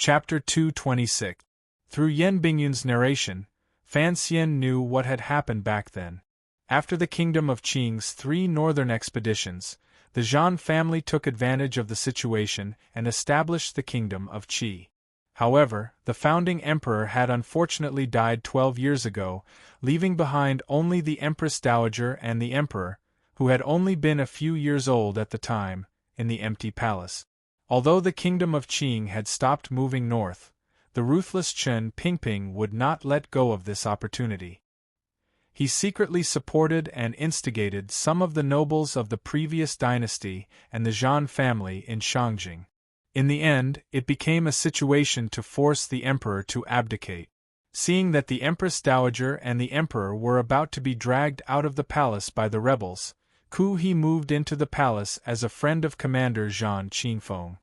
Chapter 226. Through Yan Bingyun's narration, Fan Xian knew what had happened back then. After the kingdom of Qing's 3 northern expeditions, the Zhan family took advantage of the situation and established the kingdom of Qi. However, the founding emperor had unfortunately died 12 years ago, leaving behind only the Empress Dowager and the emperor, who had only been a few years old at the time, in the empty palace. Although the kingdom of Qing had stopped moving north, the ruthless Chen Pingping would not let go of this opportunity. He secretly supported and instigated some of the nobles of the previous dynasty and the Zhan family in Shangjing. In the end, it became a situation to force the emperor to abdicate. Seeing that the Empress Dowager and the emperor were about to be dragged out of the palace by the rebels, Ku He moved into the palace as a friend of Commander Zhan Qingfeng.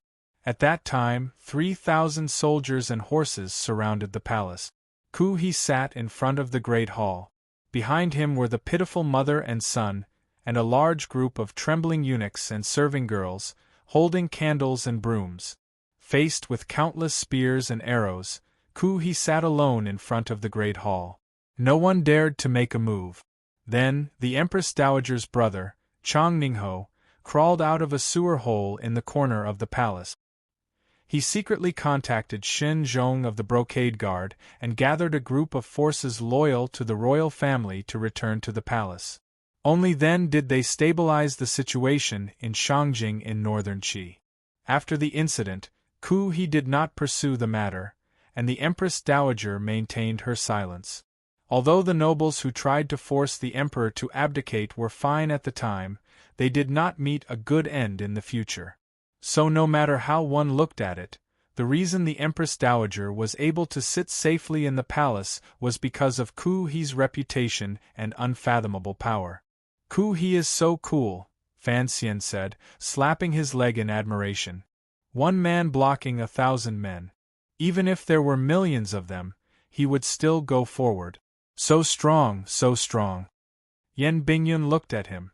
At that time, 3,000 soldiers and horses surrounded the palace. Ku He sat in front of the great hall. Behind him were the pitiful mother and son, and a large group of trembling eunuchs and serving girls, holding candles and brooms. Faced with countless spears and arrows, Ku He sat alone in front of the great hall. No one dared to make a move. Then, the Empress Dowager's brother, Chang Ningho, crawled out of a sewer hole in the corner of the palace. He secretly contacted Shen Zhong of the Brocade Guard and gathered a group of forces loyal to the royal family to return to the palace. Only then did they stabilize the situation in Shangjing in northern Qi. After the incident, Ku He did not pursue the matter, and the Empress Dowager maintained her silence. Although the nobles who tried to force the emperor to abdicate were fine at the time, they did not meet a good end in the future. So no matter how one looked at it, the reason the Empress Dowager was able to sit safely in the palace was because of Ku He's reputation and unfathomable power. Ku He is so cool, Fan Xian said, slapping his leg in admiration. One man blocking 1,000 men. Even if there were millions of them, he would still go forward. So strong, so strong. Yan Bingyun looked at him.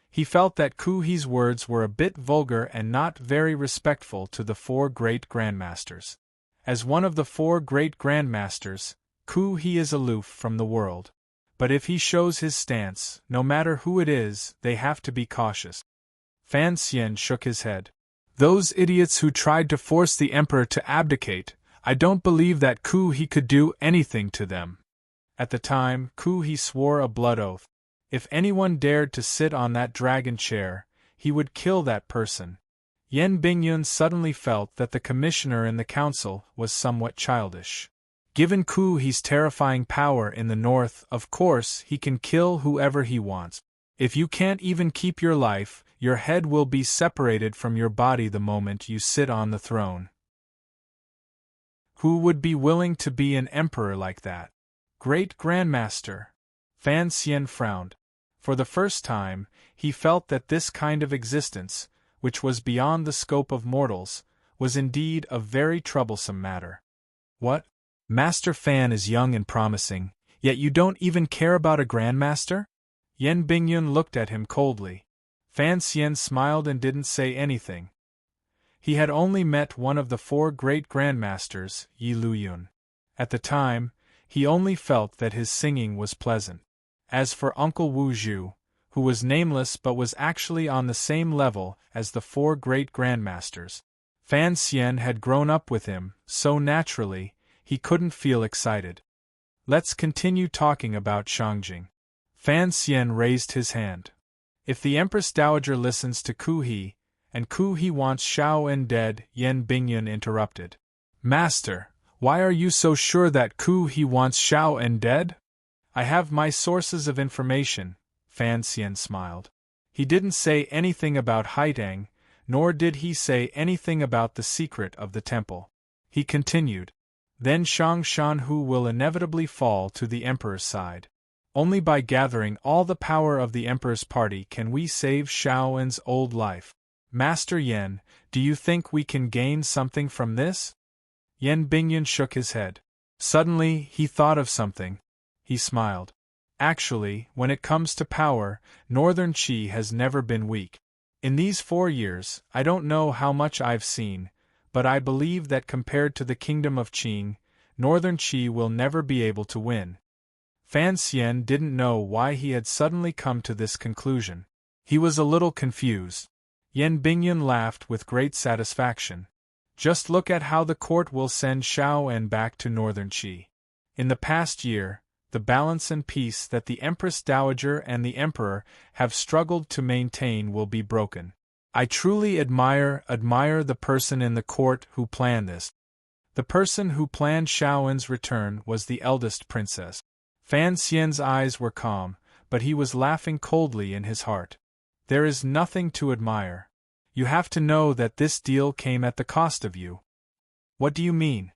He felt that Ku He's words were a bit vulgar and not very respectful to the 4 great grandmasters. As one of the 4 great grandmasters, Ku He is aloof from the world. But if he shows his stance, no matter who it is, they have to be cautious. Fan Xian shook his head. Those idiots who tried to force the emperor to abdicate, I don't believe that Ku He could do anything to them. At the time, Ku He swore a blood oath. If anyone dared to sit on that dragon chair, he would kill that person. Yan Bingyun suddenly felt that the commissioner in the council was somewhat childish. Given Ku He's terrifying power in the north, of course he can kill whoever he wants. If you can't even keep your life, your head will be separated from your body the moment you sit on the throne. Who would be willing to be an emperor like that? Great Grandmaster. Fan Xian frowned. For the first time, he felt that this kind of existence, which was beyond the scope of mortals, was indeed a very troublesome matter. What? Master Fan is young and promising, yet you don't even care about a grandmaster? Yan Bingyun looked at him coldly. Fan Xian smiled and didn't say anything. He had only met one of the 4 great grandmasters, Yi Luyun. At the time, he only felt that his singing was pleasant. As for Uncle Wu Zhu, who was nameless but was actually on the same level as the 4 great grandmasters, Fan Xian had grown up with him, so naturally, he couldn't feel excited. Let's continue talking about Shangjing. Fan Xian raised his hand. If the Empress Dowager listens to Ku He, and Ku He wants Xiao En dead, Yan Bingyun interrupted. Master, why are you so sure that Ku He wants Xiao En dead? I have my sources of information, Fan Xian smiled. He didn't say anything about Haitang, nor did he say anything about the secret of the temple. He continued. Then Shang Shanhu will inevitably fall to the emperor's side. Only by gathering all the power of the emperor's party can we save Xiao En's old life. Master Yan, do you think we can gain something from this? Yan Bingyun shook his head. Suddenly, he thought of something. He smiled. Actually, when it comes to power, Northern Qi has never been weak. In these 4 years, I don't know how much I've seen, but I believe that compared to the kingdom of Qing, Northern Qi will never be able to win. Fan Xian didn't know why he had suddenly come to this conclusion. He was a little confused. Yan Bingyun laughed with great satisfaction. Just look at how the court will send Xiao En back to Northern Qi. In the past year, the balance and peace that the Empress Dowager and the Emperor have struggled to maintain will be broken. I truly admire the person in the court who planned this. The person who planned Xiao En's return was the eldest princess. Fan Xian's eyes were calm, but he was laughing coldly in his heart. There is nothing to admire. You have to know that this deal came at the cost of you. What do you mean?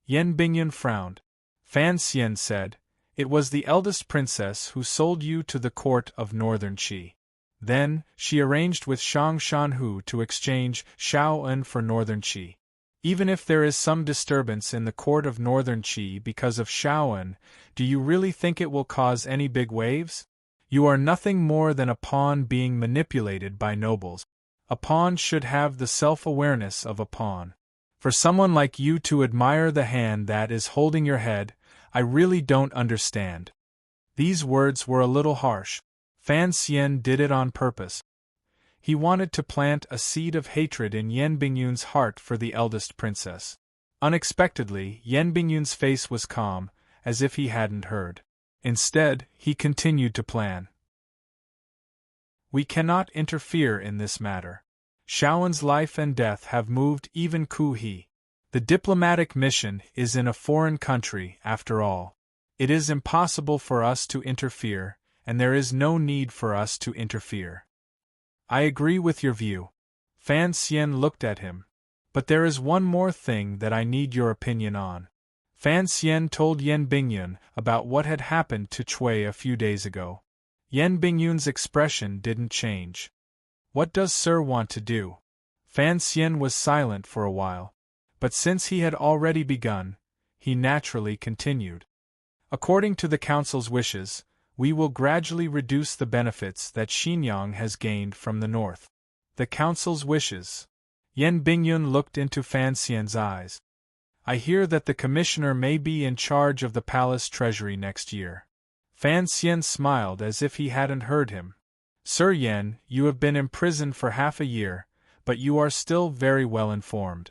Yan Bingyun frowned. Fan Xian said, it was the eldest princess who sold you to the court of Northern Qi. Then, she arranged with Shang Shanhu to exchange Xiao En for Northern Qi. Even if there is some disturbance in the court of Northern Qi because of Xiao En, do you really think it will cause any big waves? You are nothing more than a pawn being manipulated by nobles. A pawn should have the self-awareness of a pawn. For someone like you to admire the hand that is holding your head, I really don't understand. These words were a little harsh. Fan Xian did it on purpose. He wanted to plant a seed of hatred in Yan Bingyun's heart for the eldest princess. Unexpectedly, Yan Bingyun's face was calm, as if he hadn't heard. Instead, he continued to plan. We cannot interfere in this matter. Xiaoen's life and death have moved even Ku He. The diplomatic mission is in a foreign country, after all. It is impossible for us to interfere, and there is no need for us to interfere. I agree with your view. Fan Xian looked at him. But there is one more thing that I need your opinion on. Fan Xian told Yan Bingyun about what had happened to Cui a few days ago. Yan Bingyun's expression didn't change. What does Sir want to do? Fan Xian was silent for a while. But since he had already begun, he naturally continued. According to the Council's wishes, we will gradually reduce the benefits that Xinjiang has gained from the north. The Council's wishes. Yan Bingyun looked into Fan Xian's eyes. I hear that the commissioner may be in charge of the palace treasury next year. Fan Xian smiled as if he hadn't heard him. Sir Yan, you have been imprisoned for half a year, but you are still very well informed.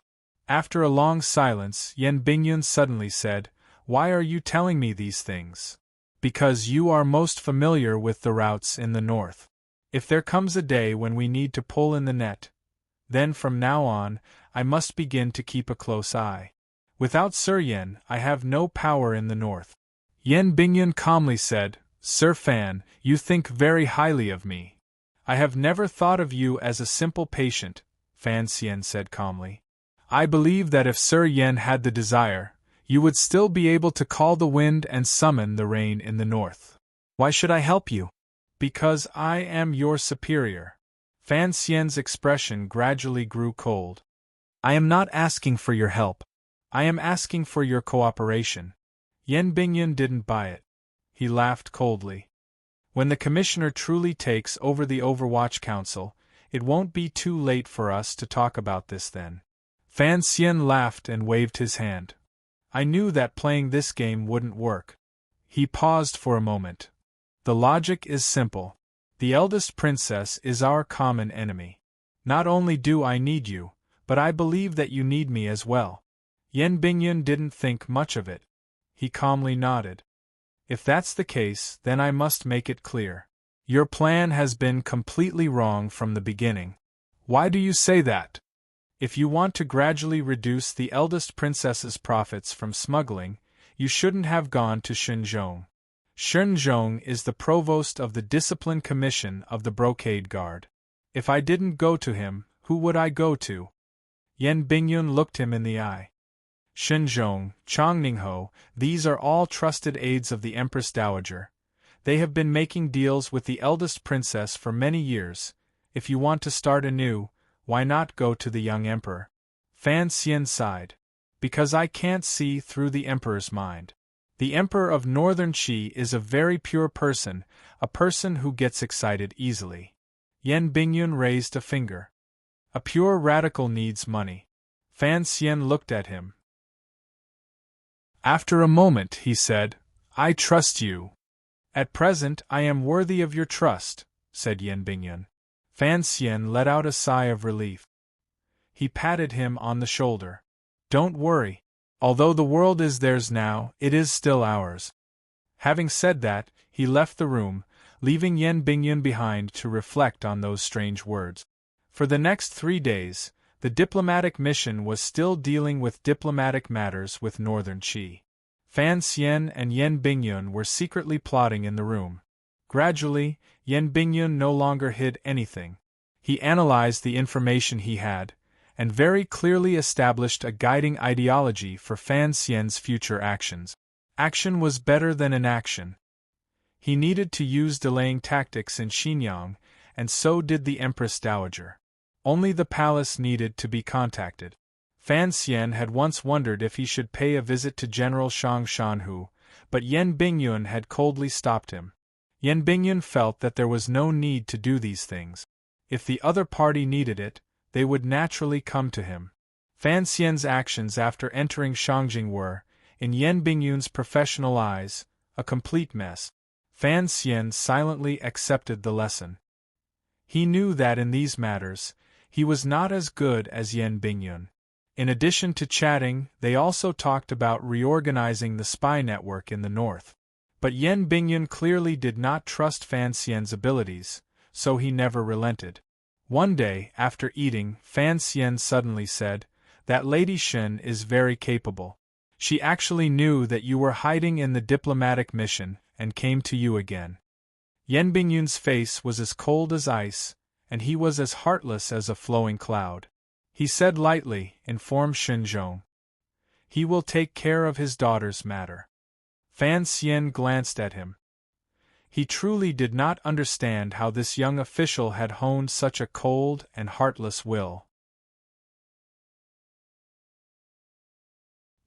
After a long silence, Yan Bingyun suddenly said, Why are you telling me these things? Because you are most familiar with the routes in the north. If there comes a day when we need to pull in the net, then from now on, I must begin to keep a close eye. Without Sir Yan, I have no power in the north. Yan Bingyun calmly said, Sir Fan, you think very highly of me. I have never thought of you as a simple patient, Fan Xian said calmly. I believe that if Sir Yan had the desire, you would still be able to call the wind and summon the rain in the north. Why should I help you? Because I am your superior. Fan Xian's expression gradually grew cold. I am not asking for your help. I am asking for your cooperation. Yan Bingyun didn't buy it. He laughed coldly. When the commissioner truly takes over the Overwatch Council, it won't be too late for us to talk about this then. Fan Xian laughed and waved his hand. I knew that playing this game wouldn't work. He paused for a moment. The logic is simple. The eldest princess is our common enemy. Not only do I need you, but I believe that you need me as well. Yan Bingyun didn't think much of it. He calmly nodded. If that's the case, then I must make it clear. Your plan has been completely wrong from the beginning. Why do you say that? If you want to gradually reduce the eldest princess's profits from smuggling, you shouldn't have gone to Shenzhong. Shenzhong is the provost of the Discipline Commission of the Brocade Guard. If I didn't go to him, who would I go to? Yan Bingyun looked him in the eye. Shenzhong, Changningho, these are all trusted aides of the Empress Dowager. They have been making deals with the eldest princess for many years. If you want to start anew, why not go to the young emperor? Fan Xian sighed. Because I can't see through the emperor's mind. The emperor of Northern Qi is a very pure person, a person who gets excited easily. Yan Bingyun raised a finger. A pure radical needs money. Fan Xian looked at him. After a moment, he said, I trust you. At present, I am worthy of your trust, said Yan Bingyun. Fan Xian let out a sigh of relief. He patted him on the shoulder. Don't worry. Although the world is theirs now, it is still ours. Having said that, he left the room, leaving Yan Bingyun behind to reflect on those strange words. For the next 3 days, the diplomatic mission was still dealing with diplomatic matters with Northern Qi. Fan Xian and Yan Bingyun were secretly plotting in the room. Gradually, Yan Bingyun no longer hid anything. He analyzed the information he had, and very clearly established a guiding ideology for Fan Xian's future actions. Action was better than inaction. He needed to use delaying tactics in Xinjiang, and so did the Empress Dowager. Only the palace needed to be contacted. Fan Xian had once wondered if he should pay a visit to General Shang Shanhu, but Yan Bingyun had coldly stopped him. Yan Bingyun felt that there was no need to do these things. If the other party needed it, they would naturally come to him. Fan Xian's actions after entering Shangjing were, in Yan Bingyun's professional eyes, a complete mess. Fan Xian silently accepted the lesson. He knew that in these matters, he was not as good as Yan Bingyun. In addition to chatting, they also talked about reorganizing the spy network in the north. But Yan Bingyun clearly did not trust Fan Xian's abilities, so he never relented. One day, after eating, Fan Xian suddenly said, That Lady Shen is very capable. She actually knew that you were hiding in the diplomatic mission, and came to you again. Yan Bingyun's face was as cold as ice, and he was as heartless as a flowing cloud. He said lightly, inform Shenzhong. He will take care of his daughter's matter. Fan Xian glanced at him. He truly did not understand how this young official had honed such a cold and heartless will.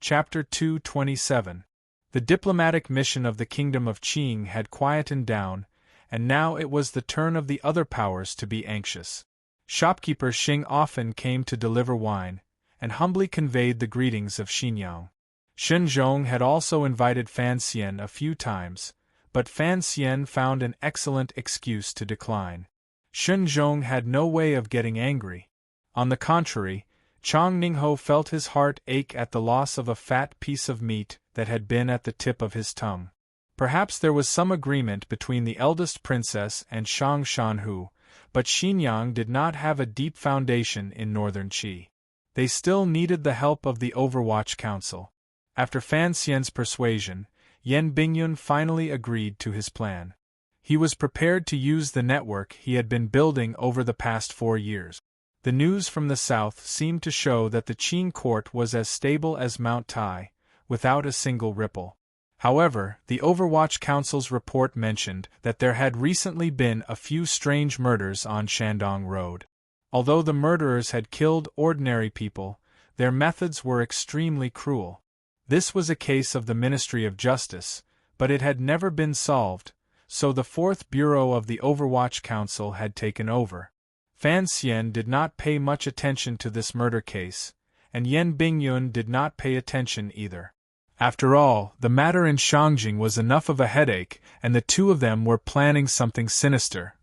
Chapter 227. The diplomatic mission of the Kingdom of Qing had quietened down, and now it was the turn of the other powers to be anxious. Shopkeeper Xing often came to deliver wine, and humbly conveyed the greetings of Xinjiang. Shenzhong had also invited Fan Xian a few times, but Fan Xian found an excellent excuse to decline. Shenzhong had no way of getting angry. On the contrary, Chang Ningho felt his heart ache at the loss of a fat piece of meat that had been at the tip of his tongue. Perhaps there was some agreement between the eldest princess and Shang Shanhu, but Xinjiang did not have a deep foundation in Northern Qi. They still needed the help of the Overwatch Council. After Fan Xian's persuasion, Yan Bingyun finally agreed to his plan. He was prepared to use the network he had been building over the past 4 years. The news from the south seemed to show that the Qing court was as stable as Mount Tai, without a single ripple. However, the Overwatch Council's report mentioned that there had recently been a few strange murders on Shandong Road. Although the murderers had killed ordinary people, their methods were extremely cruel. This was a case of the Ministry of Justice, but it had never been solved, so the 4th Bureau of the Overwatch Council had taken over. Fan Xian did not pay much attention to this murder case, and Yan Bingyun did not pay attention either. After all, the matter in Shangjing was enough of a headache, and the two of them were planning something sinister.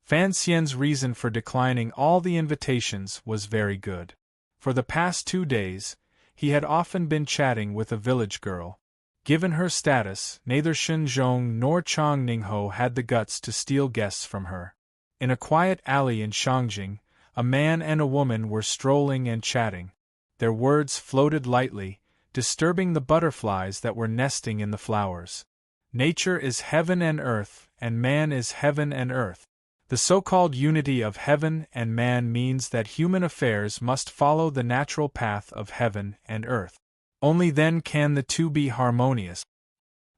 Fan Xian's reason for declining all the invitations was very good. For the past 2 days, he had often been chatting with a village girl. Given her status, neither Shenzhong nor Chang Ningho had the guts to steal guests from her. In a quiet alley in Shangjing, a man and a woman were strolling and chatting. Their words floated lightly, disturbing the butterflies that were nesting in the flowers. Nature is heaven and earth, and man is heaven and earth. The so-called unity of heaven and man means that human affairs must follow the natural path of heaven and earth. Only then can the two be harmonious.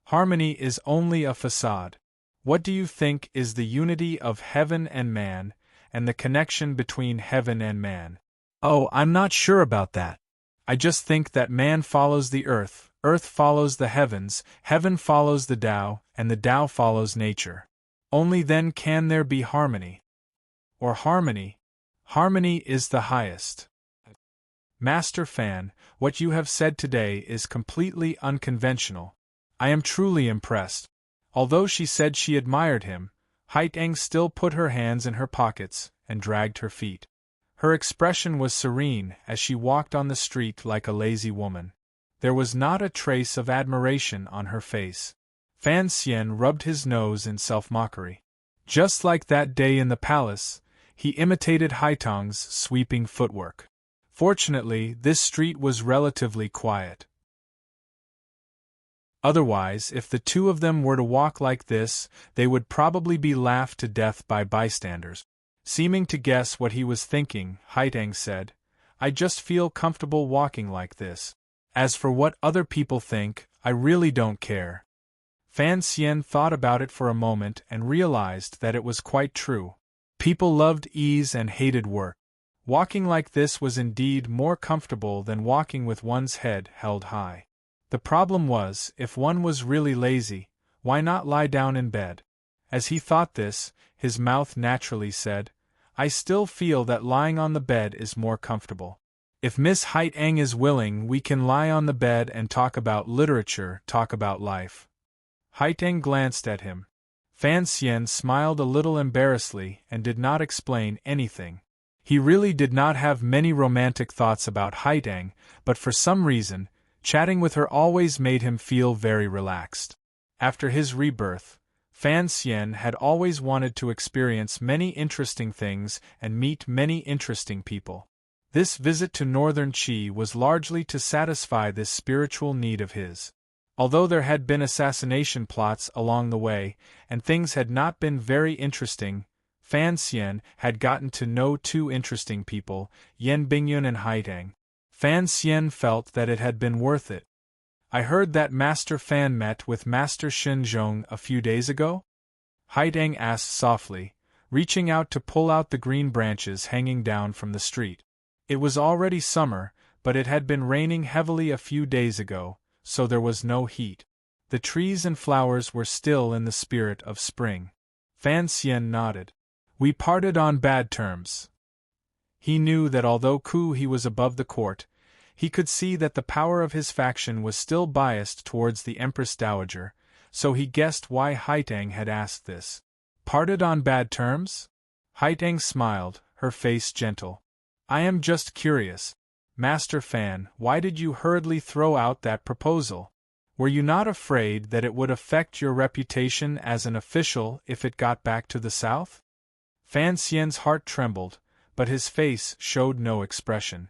Harmony is only a facade. What do you think is the unity of heaven and man, and the connection between heaven and man? Oh, I'm not sure about that. I just think that man follows the earth follows the heavens, heaven follows the Tao, and the Tao follows nature. Only then can there be harmony. Or harmony. Harmony is the highest. Master Fan, what you have said today is completely unconventional. I am truly impressed. Although she said she admired him, Haiteng still put her hands in her pockets and dragged her feet. Her expression was serene as she walked on the street like a lazy woman. There was not a trace of admiration on her face. Fan Xian rubbed his nose in self-mockery. Just like that day in the palace, he imitated Haiteng's sweeping footwork. Fortunately, this street was relatively quiet. Otherwise, if the two of them were to walk like this, they would probably be laughed to death by bystanders. Seeming to guess what he was thinking, Haiteng said, I just feel comfortable walking like this. As for what other people think, I really don't care. Fan Xian thought about it for a moment and realized that it was quite true. People loved ease and hated work. Walking like this was indeed more comfortable than walking with one's head held high. The problem was, if one was really lazy, why not lie down in bed? As he thought this, his mouth naturally said, I still feel that lying on the bed is more comfortable. If Miss Haiteng is willing, we can lie on the bed and talk about literature, talk about life. Haiteng glanced at him. Fan Xian smiled a little embarrassedly and did not explain anything. He really did not have many romantic thoughts about Haiteng, but for some reason, chatting with her always made him feel very relaxed. After his rebirth, Fan Xian had always wanted to experience many interesting things and meet many interesting people. This visit to northern Qi was largely to satisfy this spiritual need of his. Although there had been assassination plots along the way, and things had not been very interesting, Fan Xian had gotten to know two interesting people, Yan Bingyun and Haiteng. Fan Xian felt that it had been worth it. I heard that Master Fan met with Master Shen Zhong a few days ago? Haiteng asked softly, reaching out to pull out the green branches hanging down from the street. It was already summer, but it had been raining heavily a few days ago, so there was no heat. The trees and flowers were still in the spirit of spring. Fan Xian nodded. We parted on bad terms. He knew that although he was above the court, he could see that the power of his faction was still biased towards the Empress Dowager, so he guessed why Haiteng had asked this. Parted on bad terms? Haiteng smiled, her face gentle. I am just curious. Master Fan, why did you hurriedly throw out that proposal? Were you not afraid that it would affect your reputation as an official if it got back to the south? Fan Xian's heart trembled, but his face showed no expression.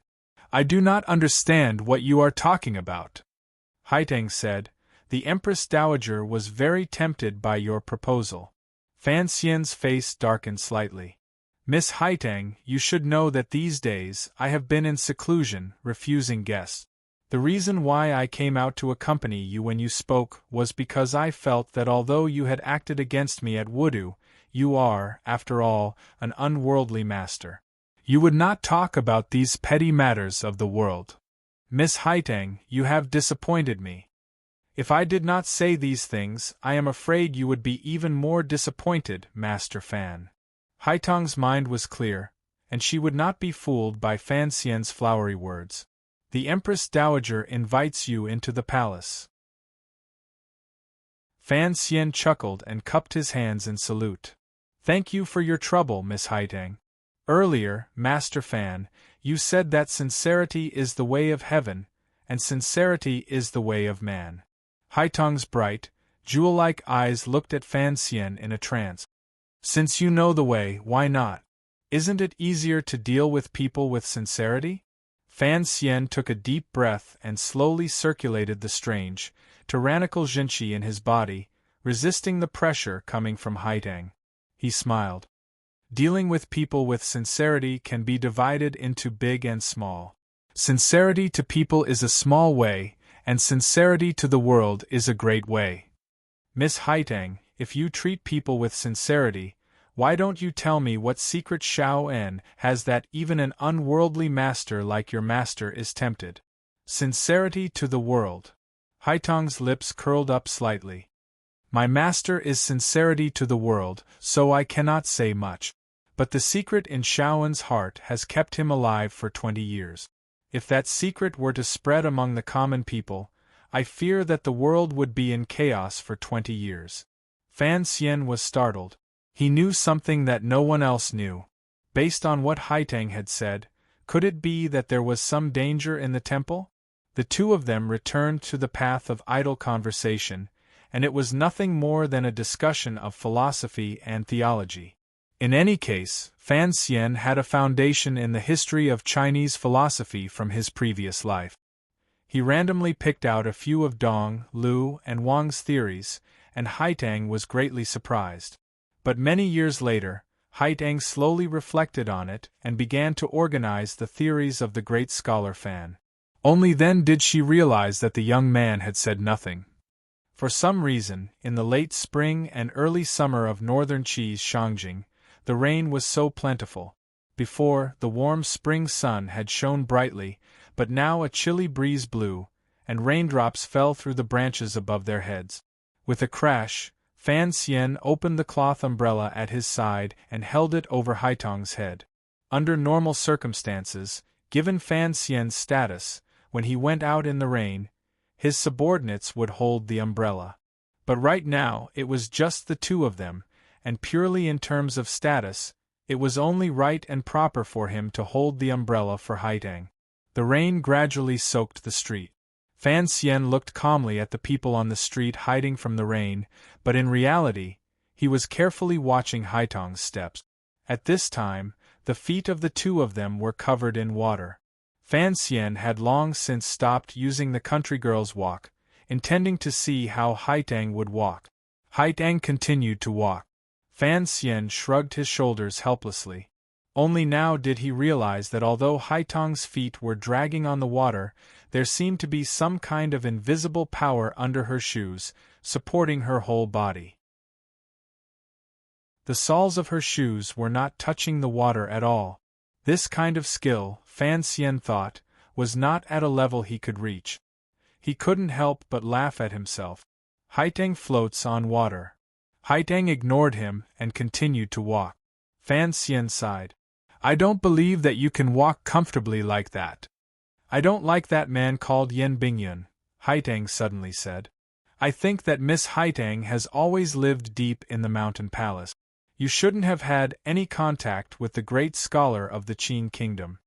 I do not understand what you are talking about. Haiteng said, the Empress Dowager was very tempted by your proposal. Fan Xian's face darkened slightly. Miss Haiteng, you should know that these days I have been in seclusion, refusing guests. The reason why I came out to accompany you when you spoke was because I felt that although you had acted against me at Wudu, you are, after all, an unworldly master. You would not talk about these petty matters of the world. Miss Haiteng, you have disappointed me. If I did not say these things, I am afraid you would be even more disappointed, Master Fan. Haiteng's mind was clear, and she would not be fooled by Fan Xian's flowery words. The Empress Dowager invites you into the palace. Fan Xian chuckled and cupped his hands in salute. Thank you for your trouble, Miss Haiteng. Earlier, Master Fan, you said that sincerity is the way of heaven, and sincerity is the way of man. Haiteng's bright, jewel-like eyes looked at Fan Xian in a trance. Since you know the way, why not? Isn't it easier to deal with people with sincerity? Fan Xian took a deep breath and slowly circulated the strange, tyrannical Jinqi in his body, resisting the pressure coming from Haiteng. He smiled. Dealing with people with sincerity can be divided into big and small. Sincerity to people is a small way, and sincerity to the world is a great way. Miss Haiteng, if you treat people with sincerity, why don't you tell me what secret Shao-En has that even an unworldly master like your master is tempted? Sincerity to the world. Haiteng's lips curled up slightly. My master is sincerity to the world, so I cannot say much. But the secret in Shao-En's heart has kept him alive for 20 years. If that secret were to spread among the common people, I fear that the world would be in chaos for 20 years. Fan Xian was startled. He knew something that no one else knew. Based on what Haitang had said, could it be that there was some danger in the temple? The two of them returned to the path of idle conversation, and it was nothing more than a discussion of philosophy and theology. In any case, Fan Xian had a foundation in the history of Chinese philosophy from his previous life. He randomly picked out a few of Dong, Lu, and Wang's theories, and Haitang was greatly surprised. But many years later, Haitang slowly reflected on it and began to organize the theories of the great scholar Fan. Only then did she realize that the young man had said nothing. For some reason, in the late spring and early summer of northern Qi's Shangjing, the rain was so plentiful. Before, the warm spring sun had shone brightly, but now a chilly breeze blew, and raindrops fell through the branches above their heads. With a crash, Fan Xian opened the cloth umbrella at his side and held it over Haitang's head. Under normal circumstances, given Fan Xian's status, when he went out in the rain, his subordinates would hold the umbrella. But right now it was just the two of them, and purely in terms of status, it was only right and proper for him to hold the umbrella for Haitang. The rain gradually soaked the street. Fan Xian looked calmly at the people on the street hiding from the rain, but in reality, he was carefully watching Haitang's steps. At this time, the feet of the two of them were covered in water. Fan Xian had long since stopped using the country girl's walk, intending to see how Haitang would walk. Haitang continued to walk. Fan Xian shrugged his shoulders helplessly. Only now did he realize that although Haitang's feet were dragging on the water, there seemed to be some kind of invisible power under her shoes, supporting her whole body. The soles of her shoes were not touching the water at all. This kind of skill, Fan Xian thought, was not at a level he could reach. He couldn't help but laugh at himself. Haitang floats on water. Haitang ignored him and continued to walk. Fan Xian sighed. I don't believe that you can walk comfortably like that. I don't like that man called Yan Bingyun, Haitang suddenly said. I think that Miss Haitang has always lived deep in the mountain palace. You shouldn't have had any contact with the great scholar of the Qing kingdom.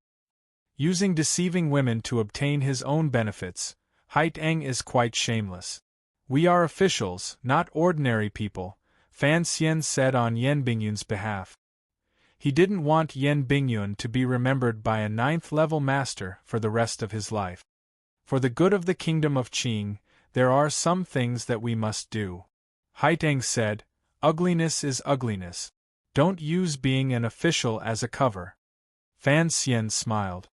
Using deceiving women to obtain his own benefits, Haitang is quite shameless. We are officials, not ordinary people, Fan Xian said on Yan Bingyun's behalf. He didn't want Yan Bingyun to be remembered by a 9th-level master for the rest of his life. For the good of the kingdom of Qing, there are some things that we must do. Haitang said, ugliness is ugliness. Don't use being an official as a cover. Fan Xian smiled.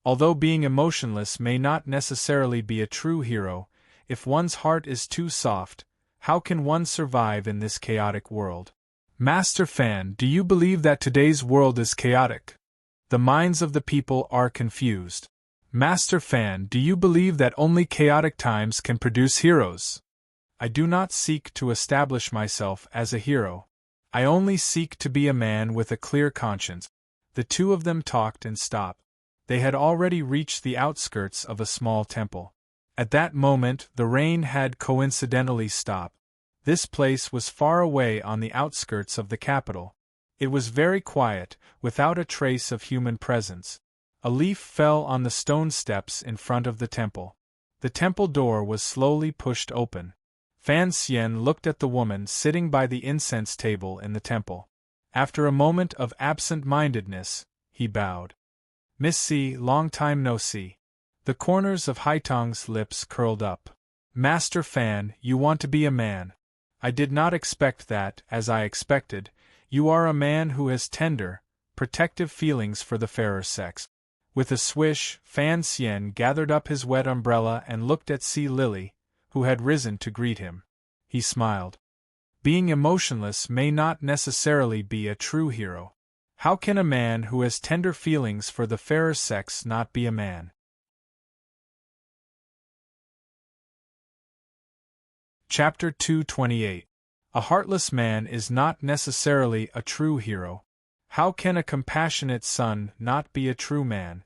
Although being emotionless may not necessarily be a true hero, if one's heart is too soft, how can one survive in this chaotic world? Master Fan, do you believe that today's world is chaotic? The minds of the people are confused. Master Fan, do you believe that only chaotic times can produce heroes? I do not seek to establish myself as a hero. I only seek to be a man with a clear conscience. The two of them talked and stopped. They had already reached the outskirts of a small temple. At that moment, the rain had coincidentally stopped. This place was far away on the outskirts of the capital. It was very quiet, without a trace of human presence. A leaf fell on the stone steps in front of the temple. The temple door was slowly pushed open. Fan Xian looked at the woman sitting by the incense table in the temple. After a moment of absent-mindedness, he bowed. Miss Si, long time no see. The corners of Haitang's lips curled up. Master Fan, you want to be a man. I did not expect that, as I expected, you are a man who has tender, protective feelings for the fairer sex. With a swish, Fan Xian gathered up his wet umbrella and looked at Si Lily, who had risen to greet him. He smiled. Being emotionless may not necessarily be a true hero. How can a man who has tender feelings for the fairer sex not be a man? Chapter 228. A heartless man is not necessarily a true hero. How can a compassionate son not be a true man?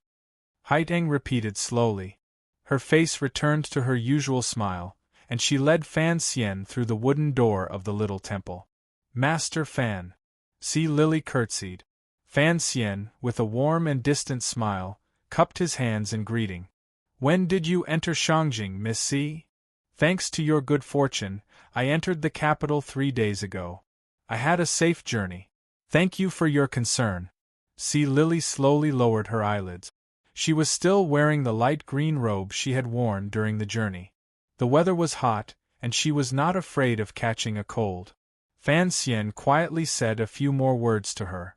Haiteng repeated slowly. Her face returned to her usual smile, and she led Fan Xian through the wooden door of the little temple. Master Fan. Si Lily curtsied. Fan Xian, with a warm and distant smile, cupped his hands in greeting. When did you enter Shangjing, Miss Si? Thanks to your good fortune, I entered the capital 3 days ago. I had a safe journey. Thank you for your concern. Si Lily slowly lowered her eyelids. She was still wearing the light green robe she had worn during the journey. The weather was hot, and she was not afraid of catching a cold. Fan Xian quietly said a few more words to her.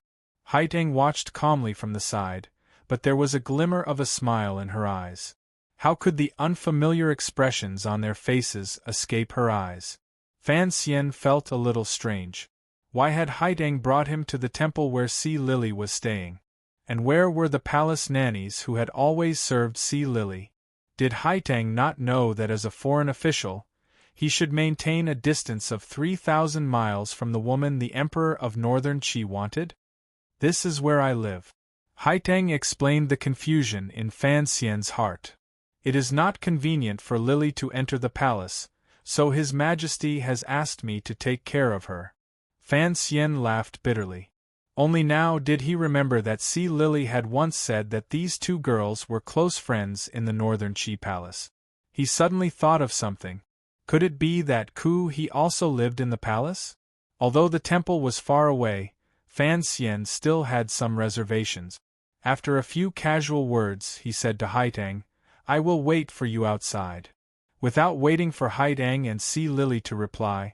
Haiteng watched calmly from the side, but there was a glimmer of a smile in her eyes. How could the unfamiliar expressions on their faces escape her eyes? Fan Xian felt a little strange. Why had Haiteng brought him to the temple where Si Lily was staying? And where were the palace nannies who had always served Si Lily? Did Haiteng not know that as a foreign official, he should maintain a distance of 3,000 miles from the woman the Emperor of Northern Qi wanted? This is where I live. Haiteng explained the confusion in Fan Xian's heart. It is not convenient for Lily to enter the palace, so His Majesty has asked me to take care of her. Fan Xian laughed bitterly. Only now did he remember that Si Lily had once said that these two girls were close friends in the Northern Qi Palace. He suddenly thought of something. Could it be that he also lived in the palace? Although the temple was far away, Fan Xian still had some reservations. After a few casual words, he said to Haiteng, I will wait for you outside. Without waiting for Haiteng and Si Lily to reply,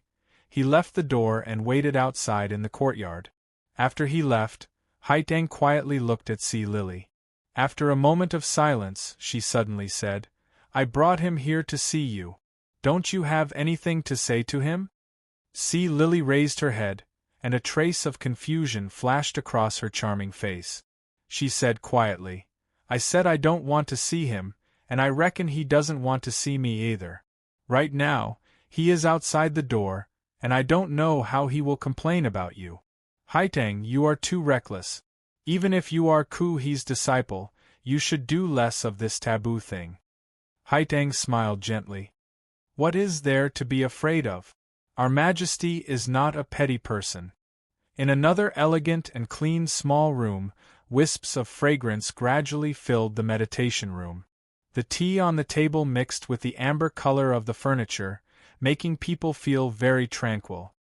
he left the door and waited outside in the courtyard. After he left, Haiteng quietly looked at Si Lily. After a moment of silence, she suddenly said, I brought him here to see you. Don't you have anything to say to him? Si Lily raised her head, and a trace of confusion flashed across her charming face. She said quietly, I said I don't want to see him, and I reckon he doesn't want to see me either. Right now, he is outside the door, and I don't know how he will complain about you. Haiteng, you are too reckless. Even if you are He's disciple, you should do less of this taboo thing. Haiteng smiled gently. What is there to be afraid of? Our Majesty is not a petty person. In another elegant and clean small room, wisps of fragrance gradually filled the meditation room. The tea on the table mixed with the amber color of the furniture, making people feel very tranquil.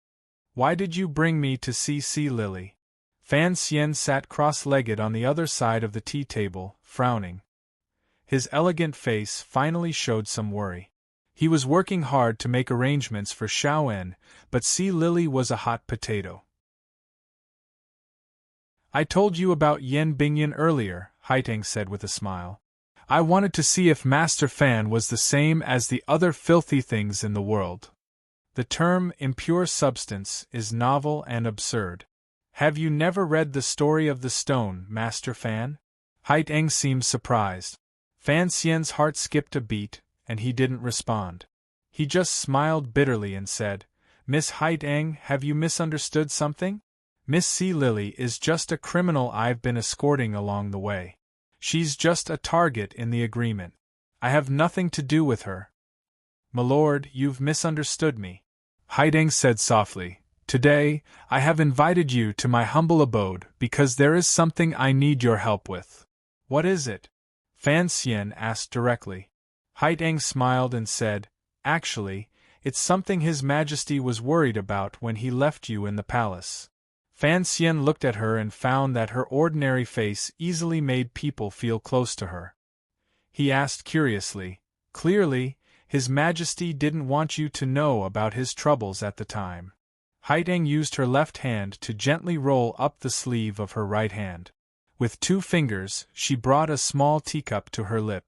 Why did you bring me to see Si Lily? Fan Xian sat cross-legged on the other side of the tea table, frowning. His elegant face finally showed some worry. He was working hard to make arrangements for Xiaoen, but Si Lily was a hot potato. I told you about Yan Bingyan earlier, Haiteng said with a smile. I wanted to see if Master Fan was the same as the other filthy things in the world. The term impure substance is novel and absurd. Have you never read the story of the stone, Master Fan? Haiteng seemed surprised. Fan Xian's heart skipped a beat, and he didn't respond. He just smiled bitterly and said, Miss Haiteng, have you misunderstood something? Miss Si Lily is just a criminal I've been escorting along the way. She's just a target in the agreement. I have nothing to do with her. Milord, you've misunderstood me. Haiteng said softly, Today, I have invited you to my humble abode because there is something I need your help with. What is it? Fan Xian asked directly. Haiteng smiled and said, Actually, it's something His Majesty was worried about when he left you in the palace. Fan Xian looked at her and found that her ordinary face easily made people feel close to her. He asked curiously, Clearly, His Majesty didn't want you to know about his troubles at the time. Haiteng used her left hand to gently roll up the sleeve of her right hand. With 2 fingers, she brought a small teacup to her lip.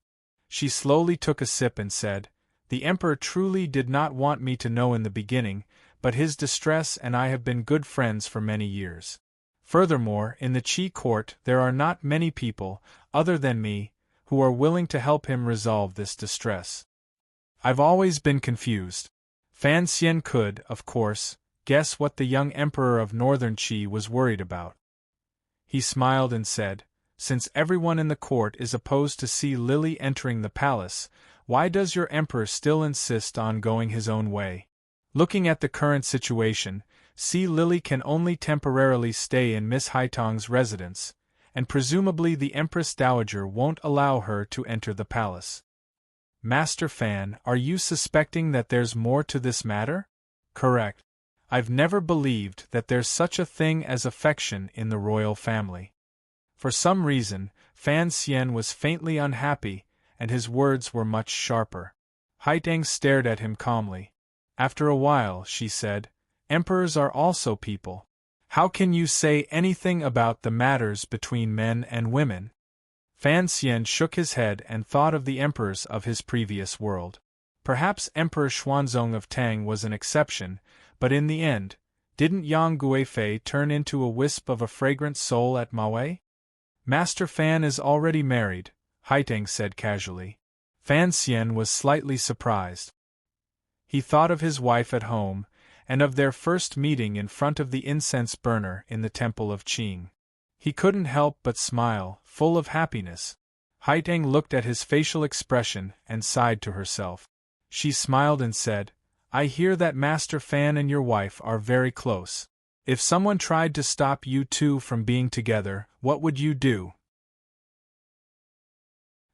She slowly took a sip and said, The Emperor truly did not want me to know in the beginning, but his distress and I have been good friends for many years. Furthermore, in the Qi court there are not many people, other than me, who are willing to help him resolve this distress. I've always been confused. Fan Xian could, of course, guess what the young Emperor of Northern Qi was worried about. He smiled and said, Since everyone in the court is opposed to see Lily entering the palace, why does your emperor still insist on going his own way? Looking at the current situation, see Lily can only temporarily stay in Miss Haitong's residence, and presumably the Empress Dowager won't allow her to enter the palace. Master Fan, are you suspecting that there's more to this matter? Correct. I've never believed that there's such a thing as affection in the royal family. For some reason, Fan Xian was faintly unhappy, and his words were much sharper. Haitang stared at him calmly. After a while, she said, Emperors are also people. How can you say anything about the matters between men and women? Fan Xian shook his head and thought of the emperors of his previous world. Perhaps Emperor Xuanzong of Tang was an exception, but in the end, didn't Yang Guifei turn into a wisp of a fragrant soul at Maui? Master Fan is already married, Haitang said casually. Fan Xian was slightly surprised. He thought of his wife at home, and of their first meeting in front of the incense burner in the temple of Qing. He couldn't help but smile, full of happiness. Haitang looked at his facial expression and sighed to herself. She smiled and said, I hear that Master Fan and your wife are very close. If someone tried to stop you two from being together, what would you do?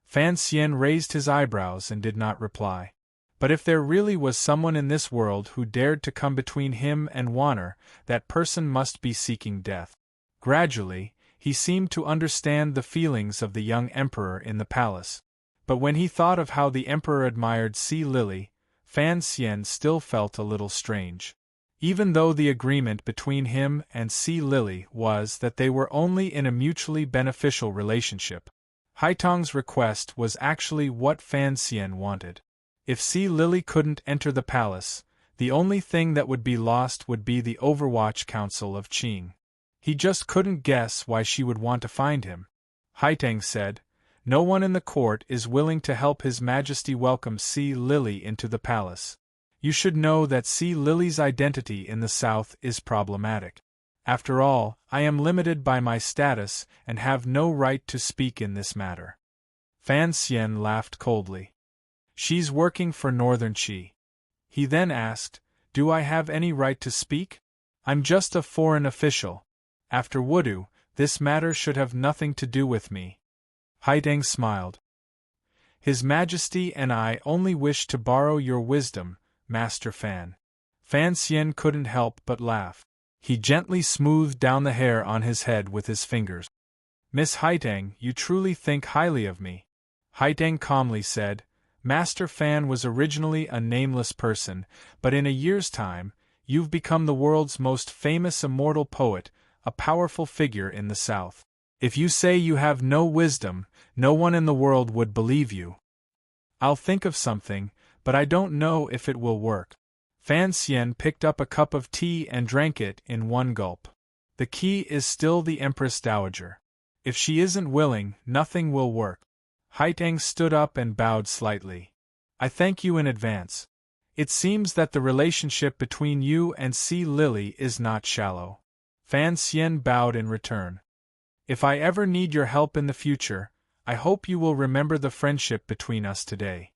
Fan Xian raised his eyebrows and did not reply. But if there really was someone in this world who dared to come between him and Wanner, that person must be seeking death. Gradually, he seemed to understand the feelings of the young emperor in the palace. But when he thought of how the emperor admired Si Lily, Fan Xian still felt a little strange. Even though the agreement between him and Si Lily was that they were only in a mutually beneficial relationship, Haitong's request was actually what Fan Xian wanted. If Si Lily couldn't enter the palace, the only thing that would be lost would be the Overwatch Council of Qing. He just couldn't guess why she would want to find him. Haitang said, No one in the court is willing to help His Majesty welcome Si Lily into the palace. You should know that Si Lily's identity in the south is problematic. After all, I am limited by my status and have no right to speak in this matter. Fan Xian laughed coldly. She's working for Northern Qi. He then asked, Do I have any right to speak? I'm just a foreign official. After Wudu, this matter should have nothing to do with me. Haitang smiled. His Majesty and I only wish to borrow your wisdom, Master Fan. Fan Xian couldn't help but laugh. He gently smoothed down the hair on his head with his fingers. Miss Haitang, you truly think highly of me. Haitang calmly said, Master Fan was originally a nameless person, but in a year's time, you've become the world's most famous immortal poet, a powerful figure in the South. If you say you have no wisdom, no one in the world would believe you. I'll think of something, but I don't know if it will work. Fan Xian picked up a cup of tea and drank it in one gulp. The key is still the Empress Dowager. If she isn't willing, nothing will work. Haitang stood up and bowed slightly. I thank you in advance. It seems that the relationship between you and Si Lily is not shallow. Fan Xian bowed in return. If I ever need your help in the future, I hope you will remember the friendship between us today.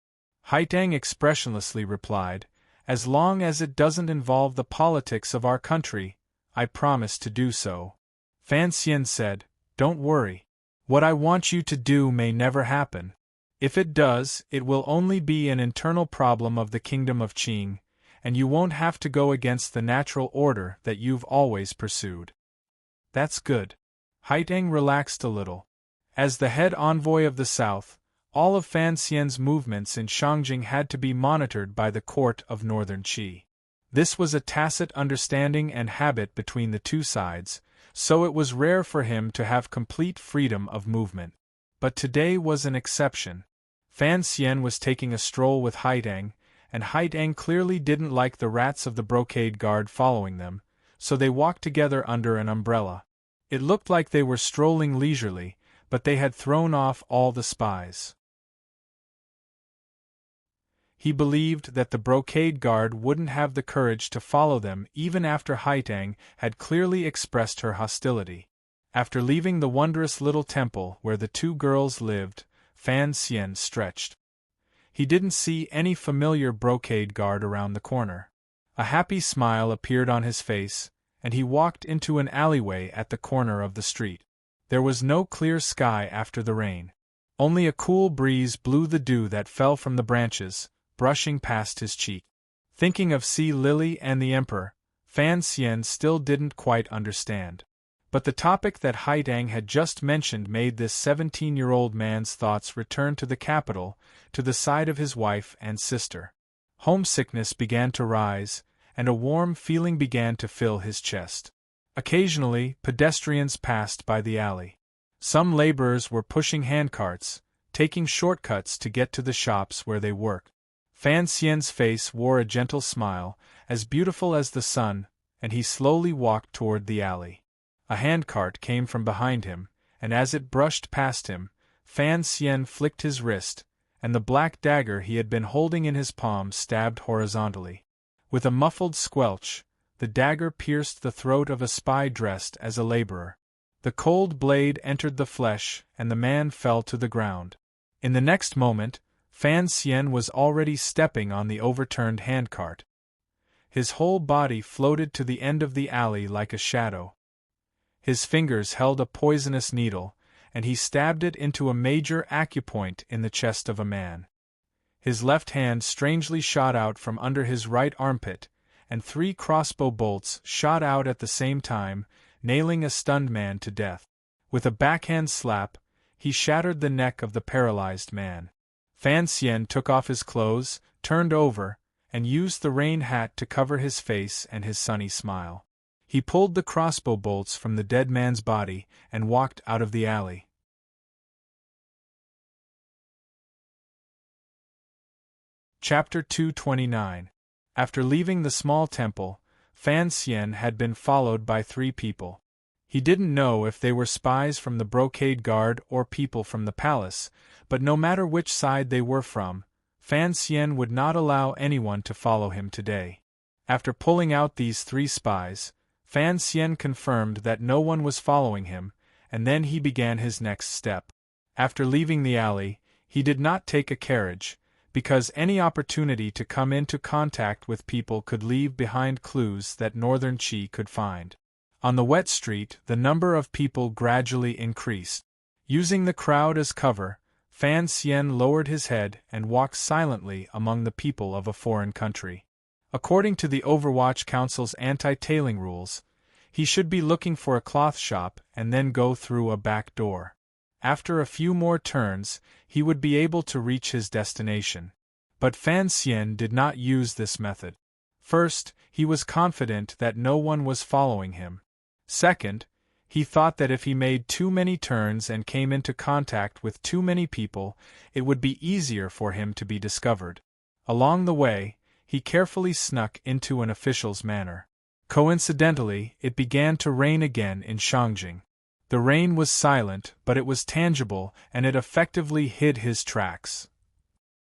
Haitang expressionlessly replied, As long as it doesn't involve the politics of our country, I promise to do so. Fan Xian said, Don't worry. What I want you to do may never happen. If it does, it will only be an internal problem of the Kingdom of Qing, and you won't have to go against the natural order that you've always pursued. That's good. Haitang relaxed a little. As the head envoy of the South, all of Fan Xian's movements in Shangjing had to be monitored by the court of Northern Qi. This was a tacit understanding and habit between the two sides, so it was rare for him to have complete freedom of movement. But today was an exception. Fan Xian was taking a stroll with Haitang, and Haitang clearly didn't like the rats of the brocade guard following them, so they walked together under an umbrella. It looked like they were strolling leisurely, but they had thrown off all the spies. He believed that the brocade guard wouldn't have the courage to follow them even after Haitang had clearly expressed her hostility. After leaving the wondrous little temple where the two girls lived, Fan Xian stretched. He didn't see any familiar brocade guard around the corner. A happy smile appeared on his face, and he walked into an alleyway at the corner of the street. There was no clear sky after the rain. Only a cool breeze blew the dew that fell from the branches, brushing past his cheek. Thinking of Sea Lily and the Emperor, Fan Xian still didn't quite understand. But the topic that Haitang had just mentioned made this 17-year-old man's thoughts return to the capital, to the side of his wife and sister. Homesickness began to rise, and a warm feeling began to fill his chest. Occasionally, pedestrians passed by the alley. Some laborers were pushing handcarts, taking shortcuts to get to the shops where they worked. Fan Xian's face wore a gentle smile, as beautiful as the sun, and he slowly walked toward the alley. A handcart came from behind him, and as it brushed past him, Fan Xian flicked his wrist, and the black dagger he had been holding in his palm stabbed horizontally. With a muffled squelch, the dagger pierced the throat of a spy dressed as a laborer. The cold blade entered the flesh, and the man fell to the ground. In the next moment, Fan Xian was already stepping on the overturned handcart. His whole body floated to the end of the alley like a shadow. His fingers held a poisonous needle, and he stabbed it into a major acupoint in the chest of a man. His left hand strangely shot out from under his right armpit, and 3 crossbow bolts shot out at the same time, nailing a stunned man to death. With a backhand slap, he shattered the neck of the paralyzed man. Fan Xian took off his clothes, turned over, and used the rain hat to cover his face and his sunny smile. He pulled the crossbow bolts from the dead man's body and walked out of the alley. Chapter 229. After leaving the small temple, Fan Xian had been followed by 3 people. He didn't know if they were spies from the brocade guard or people from the palace, but no matter which side they were from, Fan Xian would not allow anyone to follow him today. After pulling out these 3 spies, Fan Xian confirmed that no one was following him, and then he began his next step. After leaving the alley, he did not take a carriage, because any opportunity to come into contact with people could leave behind clues that Northern Qi could find. On the wet street, the number of people gradually increased. Using the crowd as cover, Fan Xian lowered his head and walked silently among the people of a foreign country. According to the Overwatch Council's anti-tailing rules, he should be looking for a cloth shop and then go through a back door. After a few more turns, he would be able to reach his destination. But Fan Xian did not use this method. First, he was confident that no one was following him. Second, he thought that if he made too many turns and came into contact with too many people, it would be easier for him to be discovered. Along the way, he carefully snuck into an official's manor. Coincidentally, it began to rain again in Shangjing. The rain was silent, but it was tangible, and it effectively hid his tracks.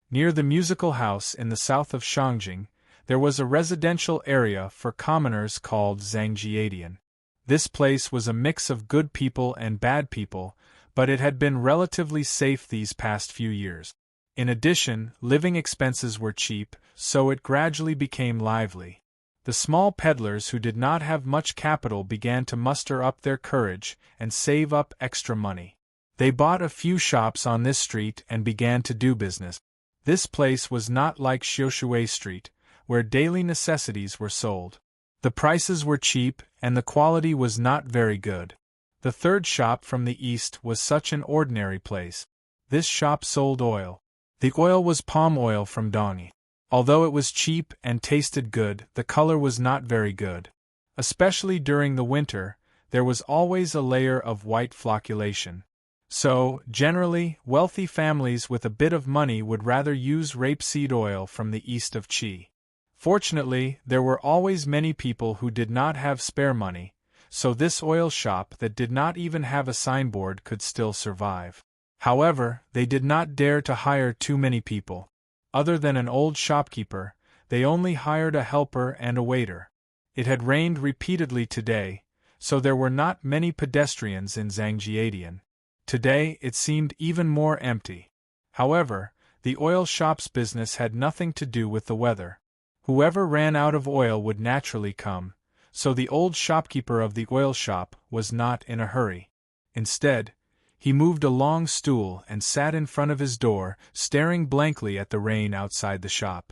Near the musical house in the south of Shangjing, there was a residential area for commoners called Zhangjiadian. This place was a mix of good people and bad people, but it had been relatively safe these past few years. In addition, living expenses were cheap, so it gradually became lively. The small peddlers who did not have much capital began to muster up their courage and save up extra money. They bought a few shops on this street and began to do business. This place was not like Xiushui Street, where daily necessities were sold. The prices were cheap, and the quality was not very good. The third shop from the east was such an ordinary place. This shop sold oil. The oil was palm oil from Dongyi. Although it was cheap and tasted good, the color was not very good. Especially during the winter, there was always a layer of white flocculation. So, generally, wealthy families with a bit of money would rather use rapeseed oil from the east of Qi. Fortunately, there were always many people who did not have spare money, so this oil shop that did not even have a signboard could still survive. However, they did not dare to hire too many people. Other than an old shopkeeper, they only hired a helper and a waiter. It had rained repeatedly today, so there were not many pedestrians in Zhangjiadian. Today it seemed even more empty. However, the oil shop's business had nothing to do with the weather. Whoever ran out of oil would naturally come, so the old shopkeeper of the oil shop was not in a hurry. Instead, he moved a long stool and sat in front of his door, staring blankly at the rain outside the shop.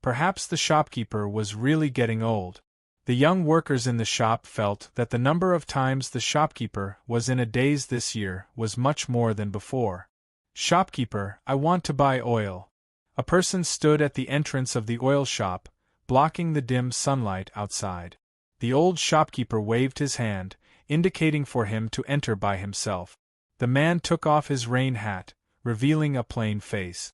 Perhaps the shopkeeper was really getting old. The young workers in the shop felt that the number of times the shopkeeper was in a daze this year was much more than before. "Shopkeeper, I want to buy oil." A person stood at the entrance of the oil shop, blocking the dim sunlight outside. The old shopkeeper waved his hand, indicating for him to enter by himself. The man took off his rain hat, revealing a plain face.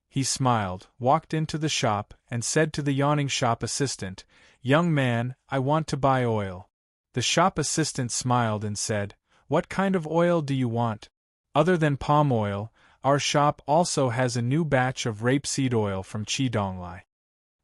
He smiled, walked into the shop, and said to the yawning shop assistant, "Young man, I want to buy oil." The shop assistant smiled and said, "What kind of oil do you want?" "Other than palm oil, our shop also has a new batch of rapeseed oil from Qidonglai."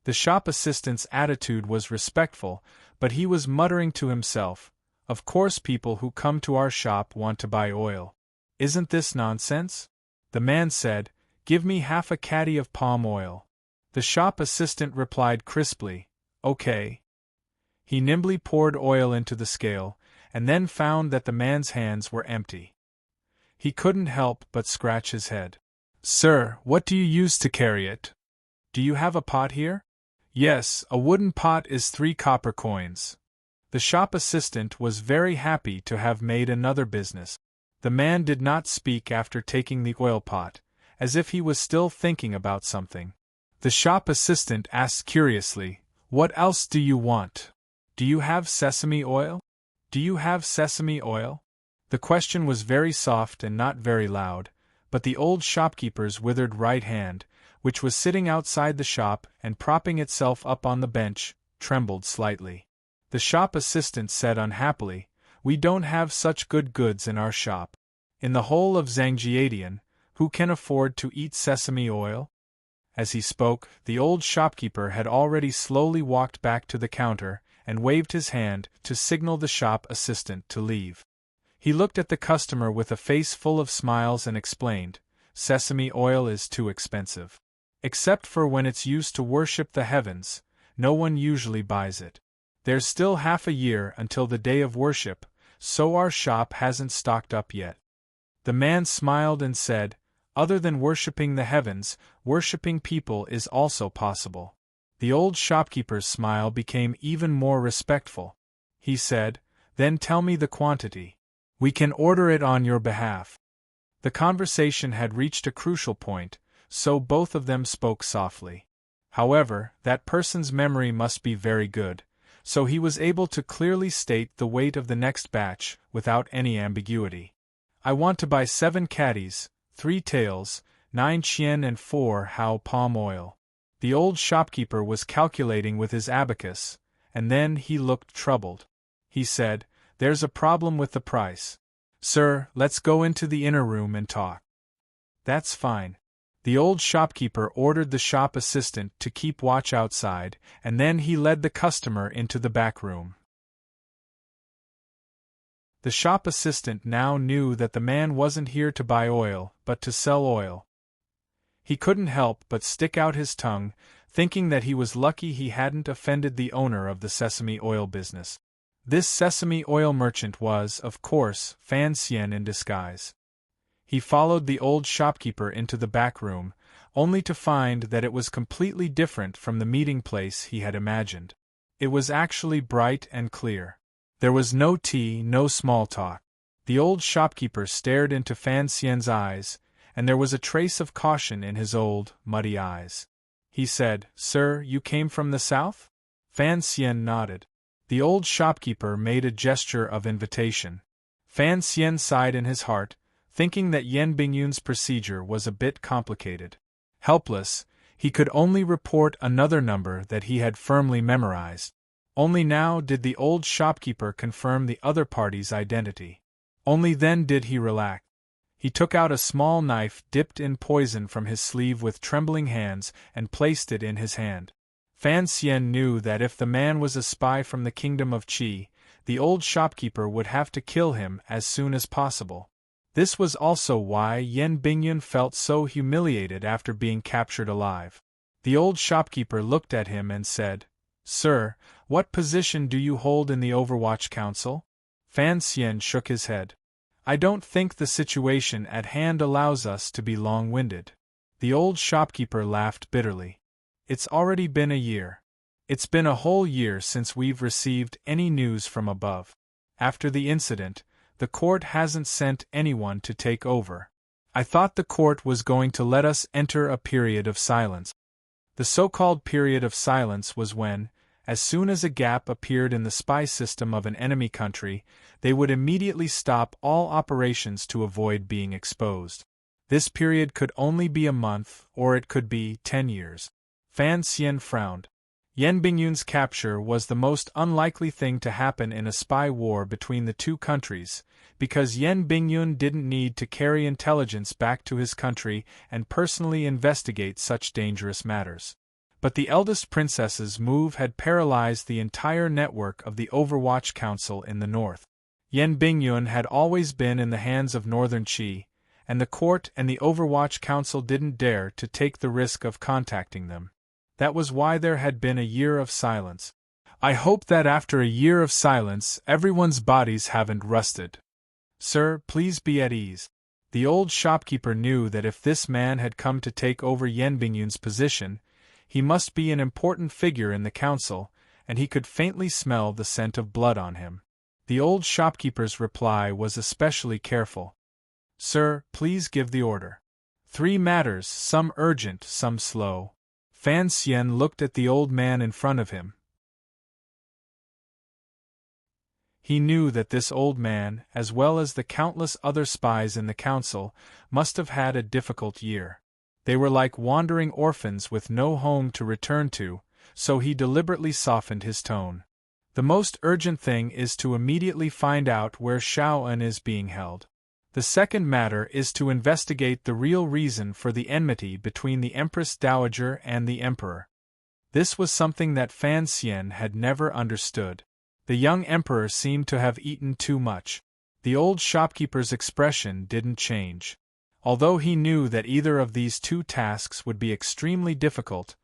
The shop assistant's attitude was respectful, but he was muttering to himself, "Of course people who come to our shop want to buy oil. Isn't this nonsense?" The man said, "Give me half a caddy of palm oil." The shop assistant replied crisply, "Okay." He nimbly poured oil into the scale, and then found that the man's hands were empty. He couldn't help but scratch his head. "Sir, what do you use to carry it? Do you have a pot here?" "Yes, a wooden pot is 3 copper coins." The shop assistant was very happy to have made another business. The man did not speak after taking the oil pot, as if he was still thinking about something. The shop assistant asked curiously, "What else do you want? Do you have sesame oil? Do you have sesame oil?" The question was very soft and not very loud, but the old shopkeeper's withered right hand, which was sitting outside the shop and propping itself up on the bench, trembled slightly. The shop assistant said unhappily, "We don't have such good goods in our shop. In the whole of Zhangjiadian, who can afford to eat sesame oil?" As he spoke, the old shopkeeper had already slowly walked back to the counter and waved his hand to signal the shop assistant to leave. He looked at the customer with a face full of smiles and explained, "Sesame oil is too expensive. Except for when it's used to worship the heavens, no one usually buys it. There's still half a year until the day of worship, so our shop hasn't stocked up yet." The man smiled and said, "Other than worshipping the heavens, worshipping people is also possible." The old shopkeeper's smile became even more respectful. He said, "Then tell me the quantity. We can order it on your behalf." The conversation had reached a crucial point, so both of them spoke softly. However, that person's memory must be very good, so he was able to clearly state the weight of the next batch without any ambiguity. "I want to buy 7 caddies, 3 taels, 9 chien and 4 hao palm oil." The old shopkeeper was calculating with his abacus, and then he looked troubled. He said, "There's a problem with the price. Sir, let's go into the inner room and talk." "That's fine." The old shopkeeper ordered the shop assistant to keep watch outside, and then he led the customer into the back room. The shop assistant now knew that the man wasn't here to buy oil, but to sell oil. He couldn't help but stick out his tongue, thinking that he was lucky he hadn't offended the owner of the sesame oil business. This sesame oil merchant was, of course, Fan Xian in disguise. He followed the old shopkeeper into the back room, only to find that it was completely different from the meeting place he had imagined. It was actually bright and clear. There was no tea, no small talk. The old shopkeeper stared into Fan Xian's eyes, and there was a trace of caution in his old, muddy eyes. He said, "Sir, you came from the south?" Fan Xian nodded. The old shopkeeper made a gesture of invitation. Fan Xian sighed in his heart, thinking that Yan Bingyun's procedure was a bit complicated. Helpless, he could only report another number that he had firmly memorized. Only now did the old shopkeeper confirm the other party's identity. Only then did he relax. He took out a small knife dipped in poison from his sleeve with trembling hands and placed it in his hand. Fan Xian knew that if the man was a spy from the kingdom of Qi, the old shopkeeper would have to kill him as soon as possible. This was also why Yan Bingyun felt so humiliated after being captured alive. The old shopkeeper looked at him and said, "Sir, what position do you hold in the Overwatch Council?" Fan Xian shook his head. "I don't think the situation at hand allows us to be long-winded." The old shopkeeper laughed bitterly. "It's already been a year. It's been a whole year since we've received any news from above. After the incident, the court hasn't sent anyone to take over. I thought the court was going to let us enter a period of silence." The so-called period of silence was when, as soon as a gap appeared in the spy system of an enemy country, they would immediately stop all operations to avoid being exposed. This period could only be a month, or it could be 10 years. Fan Xian frowned. Yan Bingyun's capture was the most unlikely thing to happen in a spy war between the two countries, because Yan Bingyun didn't need to carry intelligence back to his country and personally investigate such dangerous matters. But the eldest princess's move had paralyzed the entire network of the Overwatch Council in the north. Yan Bingyun had always been in the hands of Northern Qi, and the court and the Overwatch Council didn't dare to take the risk of contacting them. That was why there had been a year of silence. "I hope that after a year of silence everyone's bodies haven't rusted. Sir, please be at ease." The old shopkeeper knew that if this man had come to take over Yan Bingyun's position, he must be an important figure in the council, and he could faintly smell the scent of blood on him. The old shopkeeper's reply was especially careful. "Sir, please give the order. 3 matters, some urgent, some slow." Fan Xian looked at the old man in front of him. He knew that this old man, as well as the countless other spies in the council, must have had a difficult year. They were like wandering orphans with no home to return to, so he deliberately softened his tone. "The most urgent thing is to immediately find out where Shao'an is being held. The second matter is to investigate the real reason for the enmity between the Empress Dowager and the Emperor." This was something that Fan Xian had never understood. The young emperor seemed to have eaten too much. The old shopkeeper's expression didn't change. Although he knew that either of these 2 tasks would be extremely difficult,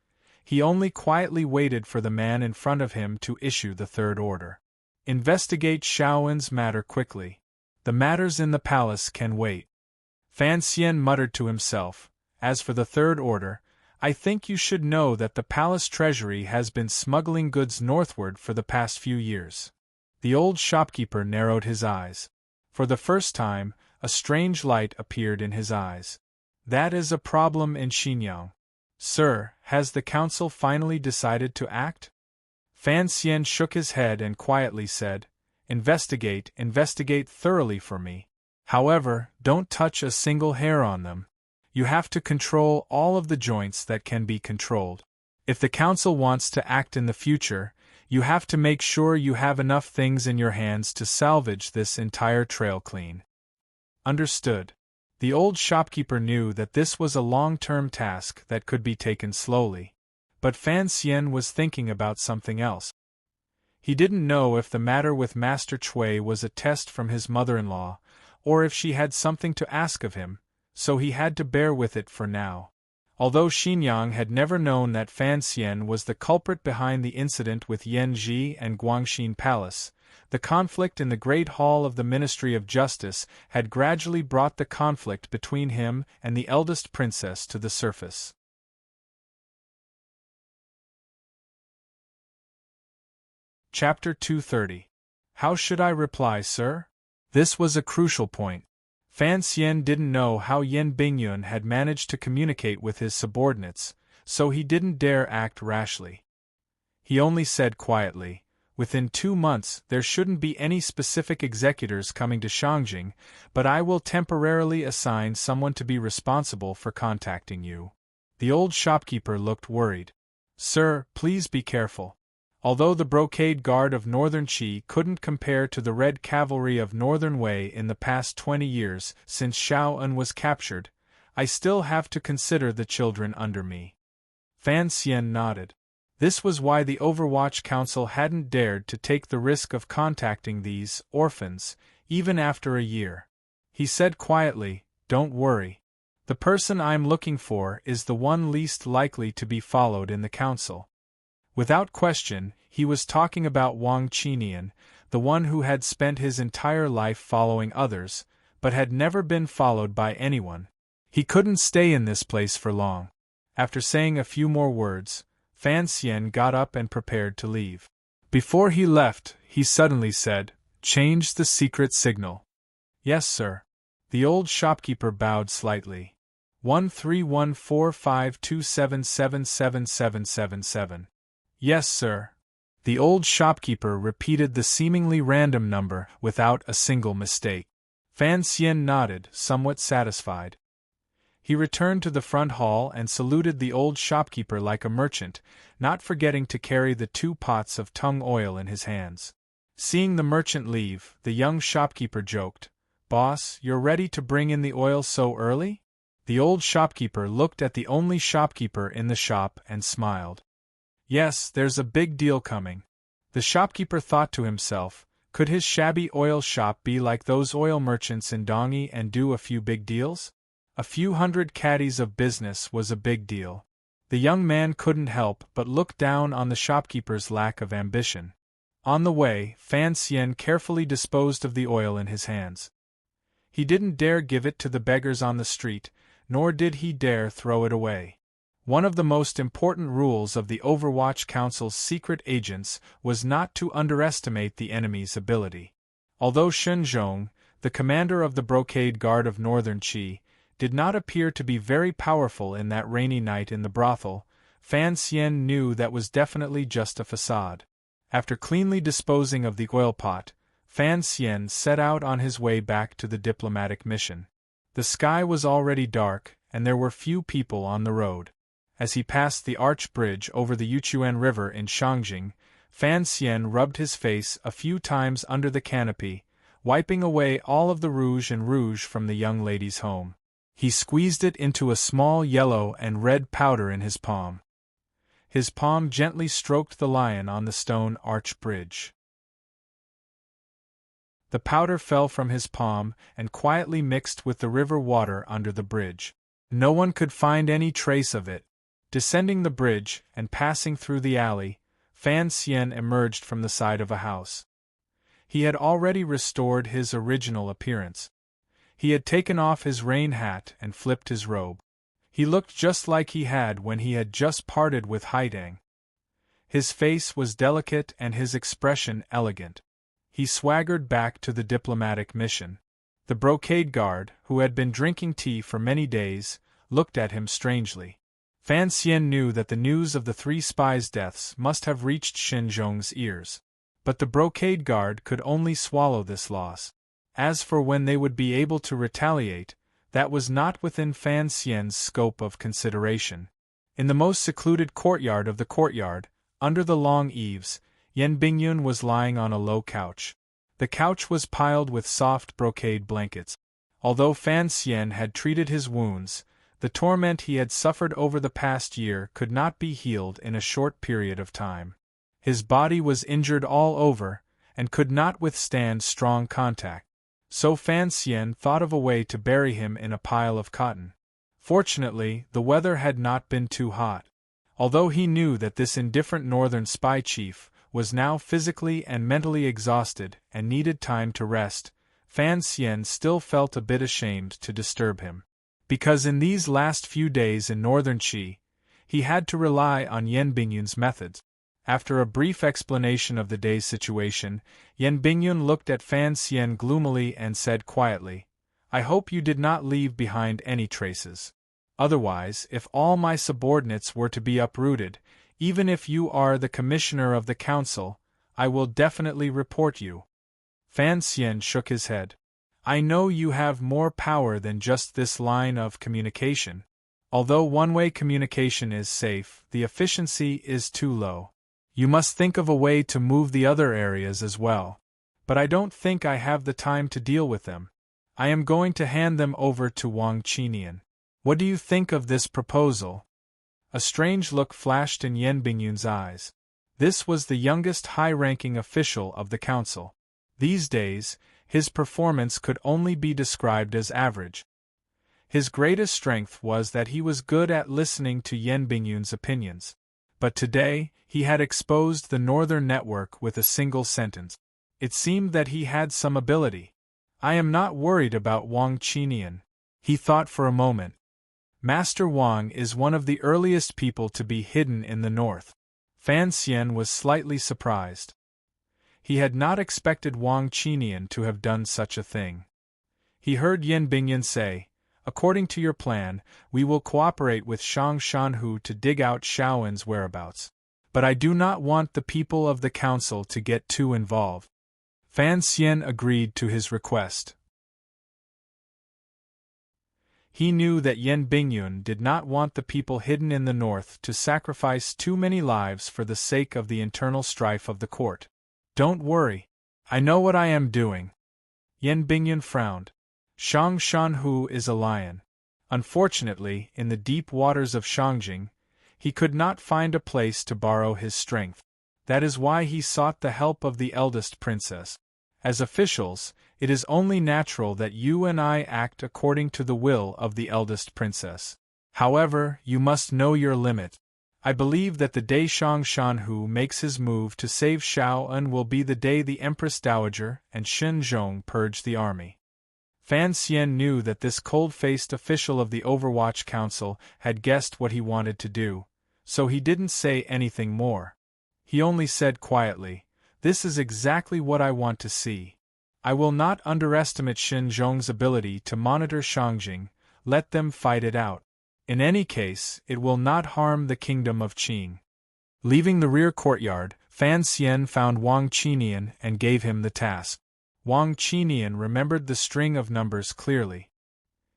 he only quietly waited for the man in front of him to issue the third order. "Investigate Shao'an's matter quickly. The matters in the palace can wait." Fan Xian muttered to himself, "As for the third order, I think you should know that the palace treasury has been smuggling goods northward for the past few years." The old shopkeeper narrowed his eyes. For the first time, a strange light appeared in his eyes. "That is a problem in Xinjiang. Sir, has the council finally decided to act?" Fan Xian shook his head and quietly said, investigate thoroughly for me. However, don't touch a single hair on them. You have to control all of the joints that can be controlled. If the council wants to act in the future, you have to make sure you have enough things in your hands to salvage this entire trail clean." Understood. The old shopkeeper knew that this was a long-term task that could be taken slowly. But Fan Xian was thinking about something else. He didn't know if the matter with Master Cui was a test from his mother-in-law, or if she had something to ask of him, so he had to bear with it for now. Although Xinjiang had never known that Fan Xian was the culprit behind the incident with Yanji and Guangxin Palace, the conflict in the Great Hall of the Ministry of Justice had gradually brought the conflict between him and the eldest princess to the surface. Chapter 230. How should I reply, sir? This was a crucial point. Fan Xian didn't know how Yan Bingyun had managed to communicate with his subordinates, so he didn't dare act rashly. He only said quietly, "Within 2 months there shouldn't be any specific executors coming to Shangjing, but I will temporarily assign someone to be responsible for contacting you." The old shopkeeper looked worried. "Sir, please be careful. Although the brocade guard of Northern Qi couldn't compare to the Red Cavalry of Northern Wei in the past 20 years since Shao'an was captured, I still have to consider the children under me." Fan Xian nodded. This was why the Overwatch Council hadn't dared to take the risk of contacting these orphans, even after a year. He said quietly, "Don't worry. The person I'm looking for is the one least likely to be followed in the council." Without question, he was talking about Wang Qinian, the one who had spent his entire life following others, but had never been followed by anyone. He couldn't stay in this place for long. After saying a few more words, Fan Xian got up and prepared to leave. Before he left, he suddenly said, "Change the secret signal." "Yes, sir." The old shopkeeper bowed slightly. 131452777777. "Yes, sir." The old shopkeeper repeated the seemingly random number without a single mistake. Fan Xian nodded, somewhat satisfied. He returned to the front hall and saluted the old shopkeeper like a merchant, not forgetting to carry the 2 pots of tung oil in his hands. Seeing the merchant leave, the young shopkeeper joked, "Boss, you're ready to bring in the oil so early?" The old shopkeeper looked at the only shopkeeper in the shop and smiled. "Yes, there's a big deal coming." The shopkeeper thought to himself, could his shabby oil shop be like those oil merchants in Dongyi and do a few big deals? A few hundred caddies of business was a big deal. The young man couldn't help but look down on the shopkeeper's lack of ambition. On the way, Fan Xian carefully disposed of the oil in his hands. He didn't dare give it to the beggars on the street, nor did he dare throw it away. One of the most important rules of the Overwatch Council's secret agents was not to underestimate the enemy's ability. Although Shenzhong, the commander of the Brocade Guard of Northern Qi, did not appear to be very powerful in that rainy night in the brothel, Fan Xian knew that was definitely just a facade. After cleanly disposing of the oil pot, Fan Xian set out on his way back to the diplomatic mission. The sky was already dark, and there were few people on the road. As he passed the arch bridge over the Yuchuan River in Shangjing, Fan Xian rubbed his face a few times under the canopy, wiping away all of the rouge from the young lady's home. He squeezed it into a small yellow and red powder in his palm. His palm gently stroked the lion on the stone arch bridge. The powder fell from his palm and quietly mixed with the river water under the bridge. No one could find any trace of it. Descending the bridge and passing through the alley, Fan Xian emerged from the side of a house. He had already restored his original appearance. He had taken off his rain hat and flipped his robe. He looked just like he had when he had just parted with Haidang. His face was delicate and his expression elegant. He swaggered back to the diplomatic mission. The Brocade Guard, who had been drinking tea for many days, looked at him strangely. Fan Xian knew that the news of the 3 spies' deaths must have reached Shenzhong's ears. But the Brocade Guard could only swallow this loss. As for when they would be able to retaliate, that was not within Fan Xian's scope of consideration. In the most secluded courtyard of the courtyard, under the long eaves, Yan Bingyun was lying on a low couch. The couch was piled with soft brocade blankets. Although Fan Xian had treated his wounds, the torment he had suffered over the past year could not be healed in a short period of time. His body was injured all over, and could not withstand strong contact. So Fan Xian thought of a way to bury him in a pile of cotton. Fortunately, the weather had not been too hot. Although he knew that this indifferent northern spy chief was now physically and mentally exhausted and needed time to rest, Fan Xian still felt a bit ashamed to disturb him. Because in these last few days in northern Qi, he had to rely on Yan Bingyun's methods. After a brief explanation of the day's situation, Yan Bingyun looked at Fan Xian gloomily and said quietly, "I hope you did not leave behind any traces. Otherwise, if all my subordinates were to be uprooted, even if you are the commissioner of the council, I will definitely report you." Fan Xian shook his head. "I know you have more power than just this line of communication. Although one-way communication is safe, the efficiency is too low. You must think of a way to move the other areas as well. But I don't think I have the time to deal with them. I am going to hand them over to Wang Qinian. What do you think of this proposal?" A strange look flashed in Yen Bingyun's eyes. This was the youngest high-ranking official of the council. These days, his performance could only be described as average. His greatest strength was that he was good at listening to Yen Bingyun's opinions. But today, he had exposed the Northern Network with a single sentence. It seemed that he had some ability. I am not worried about Wang Qinian. He thought for a moment. Master Wang is one of the earliest people to be hidden in the north. Fan Xian was slightly surprised. He had not expected Wang Qinian to have done such a thing. He heard Yen Bingyun say, "According to your plan, we will cooperate with Shang Shanhu to dig out Shaoen's whereabouts. But I do not want the people of the council to get too involved." Fan Xian agreed to his request. He knew that Yen Bingyun did not want the people hidden in the north to sacrifice too many lives for the sake of the internal strife of the court. "Don't worry. I know what I am doing." Yen Bingyun frowned. Shang Shanhu is a lion. Unfortunately, in the deep waters of Shangjing, he could not find a place to borrow his strength. That is why he sought the help of the eldest princess. As officials, it is only natural that you and I act according to the will of the eldest princess. However, you must know your limit. I believe that the day Shang Shanhu makes his move to save Shao'an will be the day the Empress Dowager and Shen Zhong purge the army. Fan Xian knew that this cold-faced official of the Overwatch Council had guessed what he wanted to do, so he didn't say anything more. He only said quietly, "This is exactly what I want to see. I will not underestimate Shen Zhong's ability to monitor Shangjing. Let them fight it out. In any case, it will not harm the kingdom of Qing." Leaving the rear courtyard, Fan Xian found Wang Qinian and gave him the task. Wang Qinian remembered the string of numbers clearly.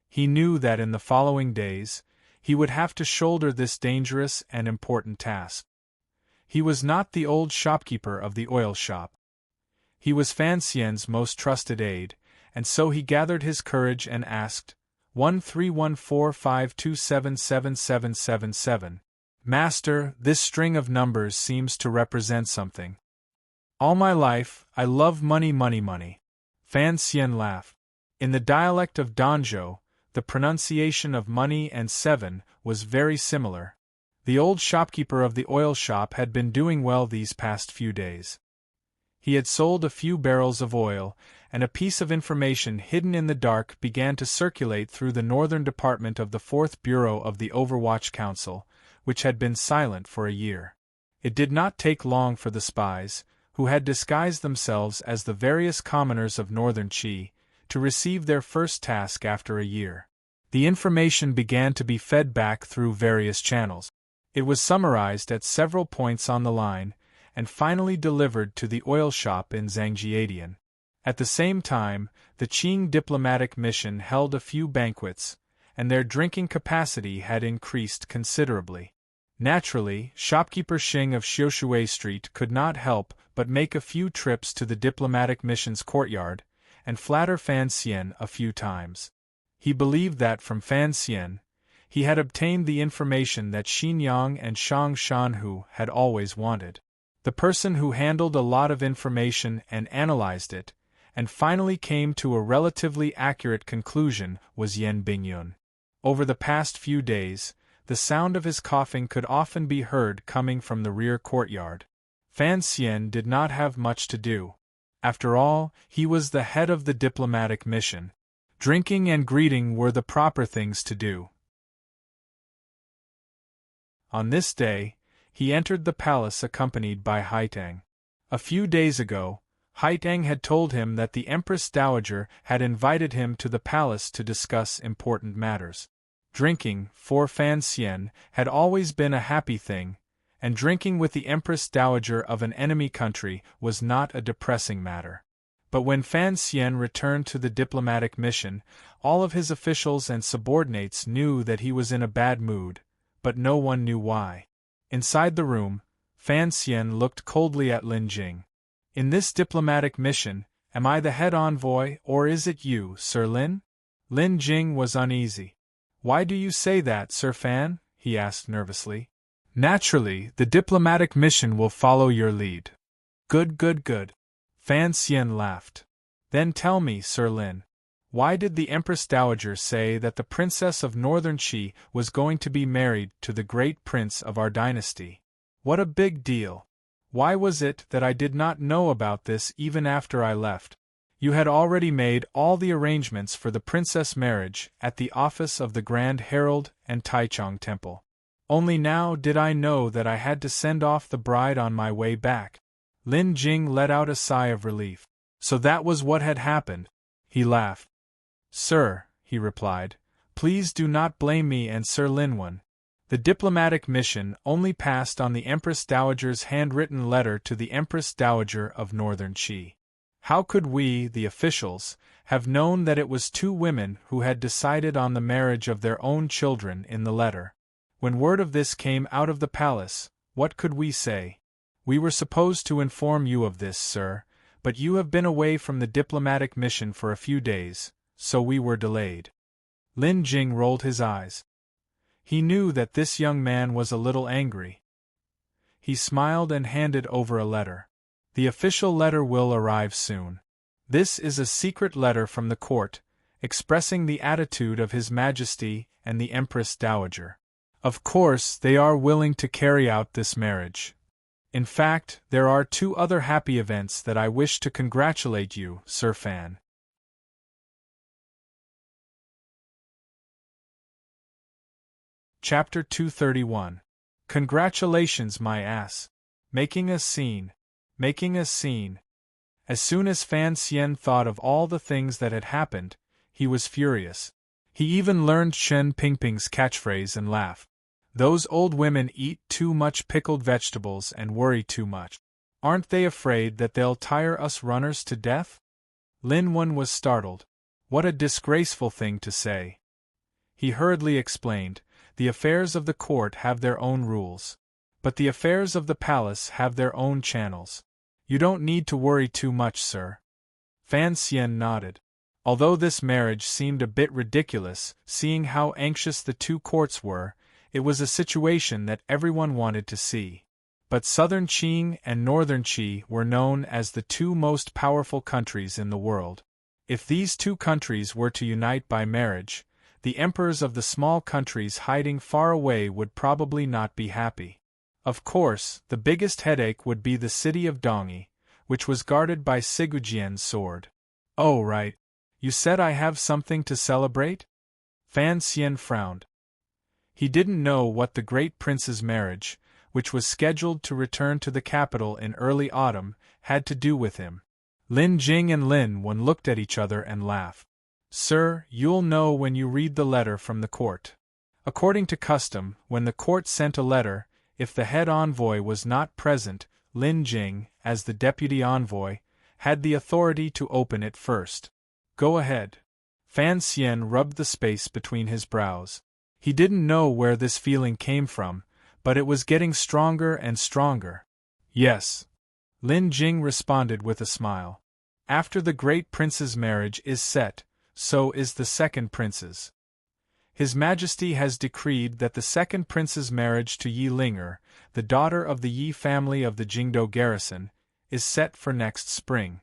He knew that in the following days, he would have to shoulder this dangerous and important task. He was not the old shopkeeper of the oil shop. He was Fan Xian's most trusted aide, and so he gathered his courage and asked, 131452777777. "Master, this string of numbers seems to represent something." "All my life, I love money money money." Fan Xian laughed. In the dialect of Danzhou, the pronunciation of money and 7 was very similar. The old shopkeeper of the oil shop had been doing well these past few days. He had sold a few barrels of oil, and a piece of information hidden in the dark began to circulate through the northern department of the 4th Bureau of the Overwatch Council, which had been silent for a year. It did not take long for the spies, who had disguised themselves as the various commoners of northern Qi, to receive their first task after a year. The information began to be fed back through various channels. It was summarized at several points on the line, and finally delivered to the oil shop in Zhangjiadian. At the same time, the Qing diplomatic mission held a few banquets, and their drinking capacity had increased considerably. Naturally, shopkeeper Xing of Xiushui Street could not help but make a few trips to the diplomatic mission's courtyard, and flatter Fan Xian a few times. He believed that from Fan Xian, he had obtained the information that Xinyang and Shang Shanhu had always wanted. The person who handled a lot of information and analyzed it, and finally came to a relatively accurate conclusion, was Yen Bingyun. Over the past few days, the sound of his coughing could often be heard coming from the rear courtyard. Fan Xian did not have much to do. After all, he was the head of the diplomatic mission. Drinking and greeting were the proper things to do. On this day, he entered the palace accompanied by Haitang. A few days ago, Haitang had told him that the Empress Dowager had invited him to the palace to discuss important matters. Drinking, for Fan Xian, had always been a happy thing, and drinking with the Empress Dowager of an enemy country was not a depressing matter. But when Fan Xian returned to the diplomatic mission, all of his officials and subordinates knew that he was in a bad mood, but no one knew why. Inside the room, Fan Xian looked coldly at Lin Jing. "In this diplomatic mission, am I the head envoy, or is it you, Sir Lin?" Lin Jing was uneasy. "Why do you say that, Sir Fan?" he asked nervously. Naturally, the diplomatic mission will follow your lead. Good, good, good. Fan Xian laughed. Then tell me, Sir Lin, why did the Empress Dowager say that the Princess of Northern Qi was going to be married to the great prince of our dynasty? What a big deal! Why was it that I did not know about this even after I left? You had already made all the arrangements for the princess marriage at the office of the Grand Herald and Taichung Temple. Only now did I know that I had to send off the bride on my way back. Lin Jing let out a sigh of relief. So that was what had happened. He laughed. Sir, he replied, please do not blame me and Sir Linwen. The diplomatic mission only passed on the Empress Dowager's handwritten letter to the Empress Dowager of Northern Qi. How could we, the officials, have known that it was two women who had decided on the marriage of their own children in the letter? When word of this came out of the palace, what could we say? We were supposed to inform you of this, sir, but you have been away from the diplomatic mission for a few days, so we were delayed. Lin Jing rolled his eyes. He knew that this young man was a little angry. He smiled and handed over a letter. The official letter will arrive soon. This is a secret letter from the court, expressing the attitude of His Majesty and the Empress Dowager. Of course, they are willing to carry out this marriage. In fact, there are two other happy events that I wish to congratulate you, Sir Fan. Chapter 231. Congratulations, my ass. Making a scene. Making a scene. As soon as Fan Xian thought of all the things that had happened, he was furious. He even learned Shen Pingping's catchphrase and laughed. Those old women eat too much pickled vegetables and worry too much. Aren't they afraid that they'll tire us runners to death? Lin Wen was startled. What a disgraceful thing to say. He hurriedly explained, the affairs of the court have their own rules. But the affairs of the palace have their own channels. You don't need to worry too much, sir. Fan Xian nodded. Although this marriage seemed a bit ridiculous, seeing how anxious the two courts were, it was a situation that everyone wanted to see. But Southern Qing and Northern Qi were known as the two most powerful countries in the world. If these two countries were to unite by marriage, the emperors of the small countries hiding far away would probably not be happy. Of course, the biggest headache would be the city of Dongyi, which was guarded by Sigujian's sword. Oh right. You said I have something to celebrate? Fan Xian frowned. He didn't know what the great prince's marriage, which was scheduled to return to the capital in early autumn, had to do with him. Lin Jing and Lin Wen looked at each other and laughed. Sir, you'll know when you read the letter from the court. According to custom, when the court sent a letter, if the head envoy was not present, Lin Jing, as the deputy envoy, had the authority to open it first. Go ahead. Fan Xian rubbed the space between his brows. He didn't know where this feeling came from, but it was getting stronger and stronger. Yes. Lin Jing responded with a smile. After the great prince's marriage is set, so is the second prince's. His Majesty has decreed that the second prince's marriage to Yi Linger, the daughter of the Yi family of the Jingdo garrison, is set for next spring.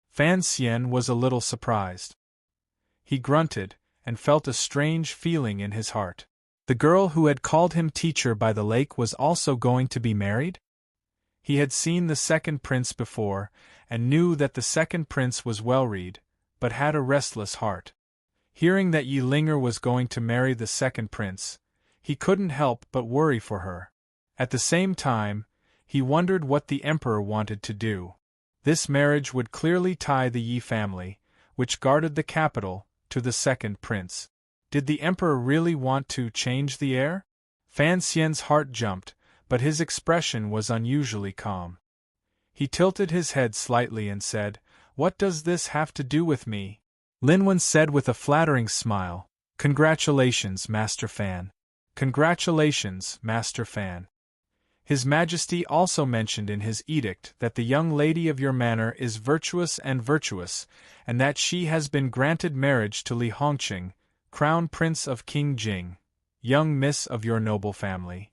Fan Xian was a little surprised. He grunted, and felt a strange feeling in his heart. The girl who had called him teacher by the lake was also going to be married? He had seen the second prince before, and knew that the second prince was well-read, but had a restless heart. Hearing that Yi Linger was going to marry the second prince, he couldn't help but worry for her. At the same time, he wondered what the emperor wanted to do. This marriage would clearly tie the Yi family, which guarded the capital, to the second prince. Did the emperor really want to change the heir? Fan Xian's heart jumped, but his expression was unusually calm. He tilted his head slightly and said, "What does this have to do with me?" Lin Wen said with a flattering smile, "Congratulations, Master Fan. Congratulations, Master Fan. His Majesty also mentioned in his edict that the young lady of your manor is virtuous, and that she has been granted marriage to Li Hongqing, Crown Prince of King Jing. young miss of your noble family.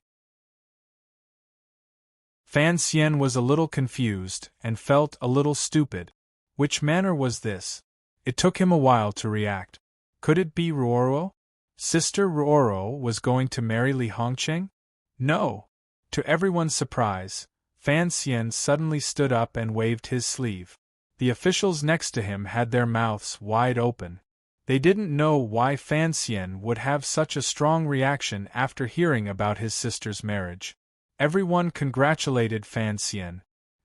Fan Xian was a little confused, and felt a little stupid. Which manner was this? It took him a while to react. Could it be Ruoro? Sister Ruoro was going to marry Li Hongqing? No! To everyone's surprise, Fan Xian suddenly stood up and waved his sleeve. The officials next to him had their mouths wide open. They didn't know why Fan Xian would have such a strong reaction after hearing about his sister's marriage. Everyone congratulated Fan Xian.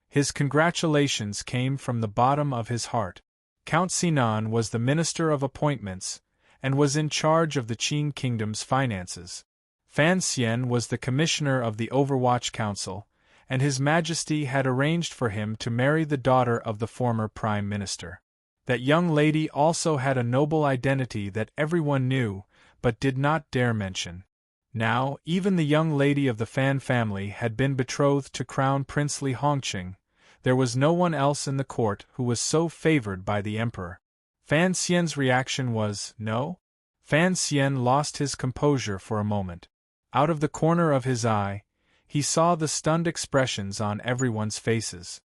His congratulations came from the bottom of his heart. Count Sinan was the Minister of Appointments, and was in charge of the Qing Kingdom's finances. Fan Xian was the Commissioner of the Overwatch Council, and His Majesty had arranged for him to marry the daughter of the former Prime Minister. That young lady also had a noble identity that everyone knew, but did not dare mention. Now, even the young lady of the Fan family had been betrothed to Crown Prince Li Hongqing. There was no one else in the court who was so favored by the emperor. Fan Xian's reaction was, no? Fan Xian lost his composure for a moment. Out of the corner of his eye, he saw the stunned expressions on everyone's faces.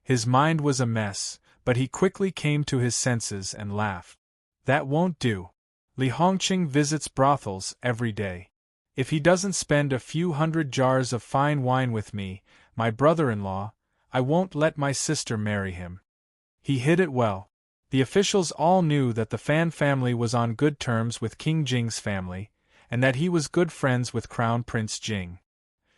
His mind was a mess, but he quickly came to his senses and laughed. That won't do. Li Hongqing visits brothels every day. If he doesn't spend a few hundred jars of fine wine with me, my brother-in-law, I won't let my sister marry him. He hid it well. The officials all knew that the Fan family was on good terms with King Jing's family, and that he was good friends with Crown Prince Jing.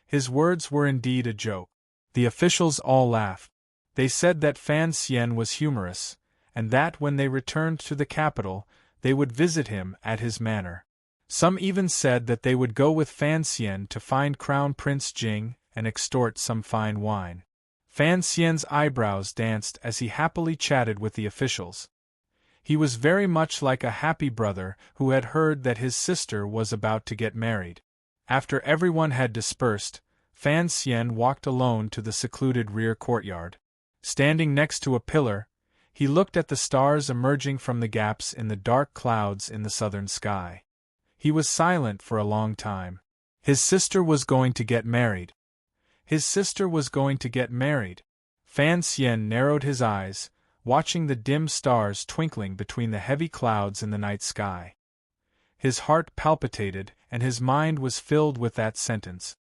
His words were indeed a joke. The officials all laughed. They said that Fan Xian was humorous, and that when they returned to the capital, they would visit him at his manor. Some even said that they would go with Fan Xian to find Crown Prince Jing and extort some fine wine. Fan Xian's eyebrows danced as he happily chatted with the officials. He was very much like a happy brother who had heard that his sister was about to get married. After everyone had dispersed, Fan Xian walked alone to the secluded rear courtyard. Standing next to a pillar, he looked at the stars emerging from the gaps in the dark clouds in the southern sky. He was silent for a long time. His sister was going to get married. His sister was going to get married. Fan Xian narrowed his eyes, watching the dim stars twinkling between the heavy clouds in the night sky. His heart palpitated, and his mind was filled with that sentence.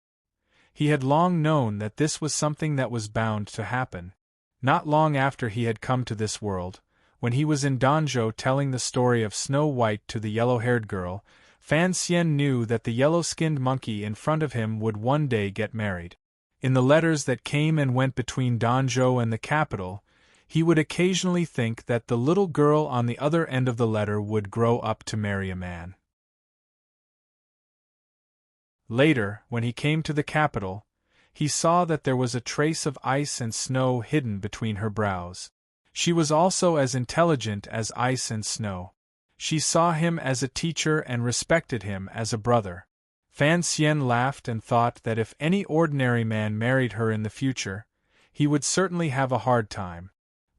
He had long known that this was something that was bound to happen. Not long after he had come to this world, when he was in Danzhou telling the story of Snow White to the yellow-haired girl, Fan Xian knew that the yellow-skinned monkey in front of him would one day get married. In the letters that came and went between Danzhou and the capital, he would occasionally think that the little girl on the other end of the letter would grow up to marry a man. Later, when he came to the capital, he saw that there was a trace of ice and snow hidden between her brows. She was also as intelligent as ice and snow. She saw him as a teacher and respected him as a brother. Fan Xian laughed and thought that if any ordinary man married her in the future, he would certainly have a hard time.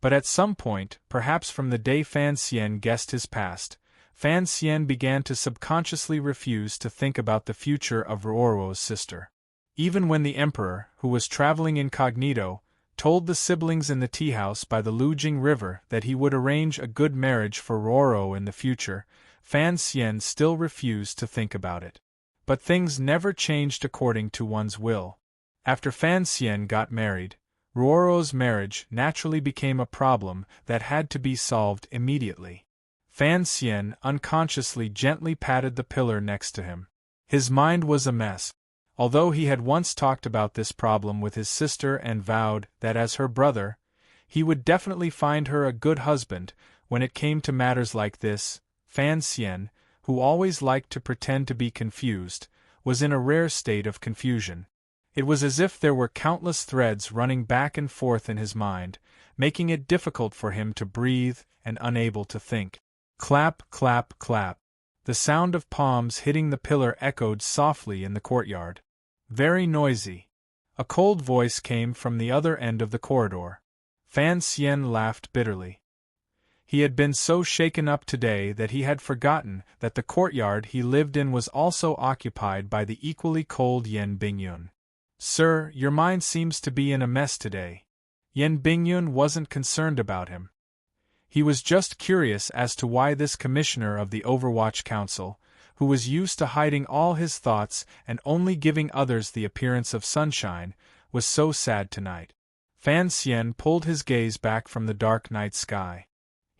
But at some point, perhaps from the day Fan Xian guessed his past, Fan Xian began to subconsciously refuse to think about the future of Ruoro's sister. Even when the emperor, who was traveling incognito, told the siblings in the tea-house by the Lujing River that he would arrange a good marriage for Ruoro in the future, Fan Xian still refused to think about it. But things never changed according to one's will. After Fan Xian got married, Ruoro's marriage naturally became a problem that had to be solved immediately. Fan Xian unconsciously gently patted the pillar next to him. His mind was a mess. Although he had once talked about this problem with his sister and vowed that as her brother, he would definitely find her a good husband, when it came to matters like this, Fan Xian, who always liked to pretend to be confused, was in a rare state of confusion. It was as if there were countless threads running back and forth in his mind, making it difficult for him to breathe and unable to think. Clap, clap, clap. The sound of palms hitting the pillar echoed softly in the courtyard. Very noisy. A cold voice came from the other end of the corridor. Fan Xian laughed bitterly. He had been so shaken up today that he had forgotten that the courtyard he lived in was also occupied by the equally cold Yen Bingyun. "Sir, your mind seems to be in a mess today." Yen Bingyun wasn't concerned about him. He was just curious as to why this commissioner of the Overwatch Council, who was used to hiding all his thoughts and only giving others the appearance of sunshine, was so sad tonight. Fan Xian pulled his gaze back from the dark night sky.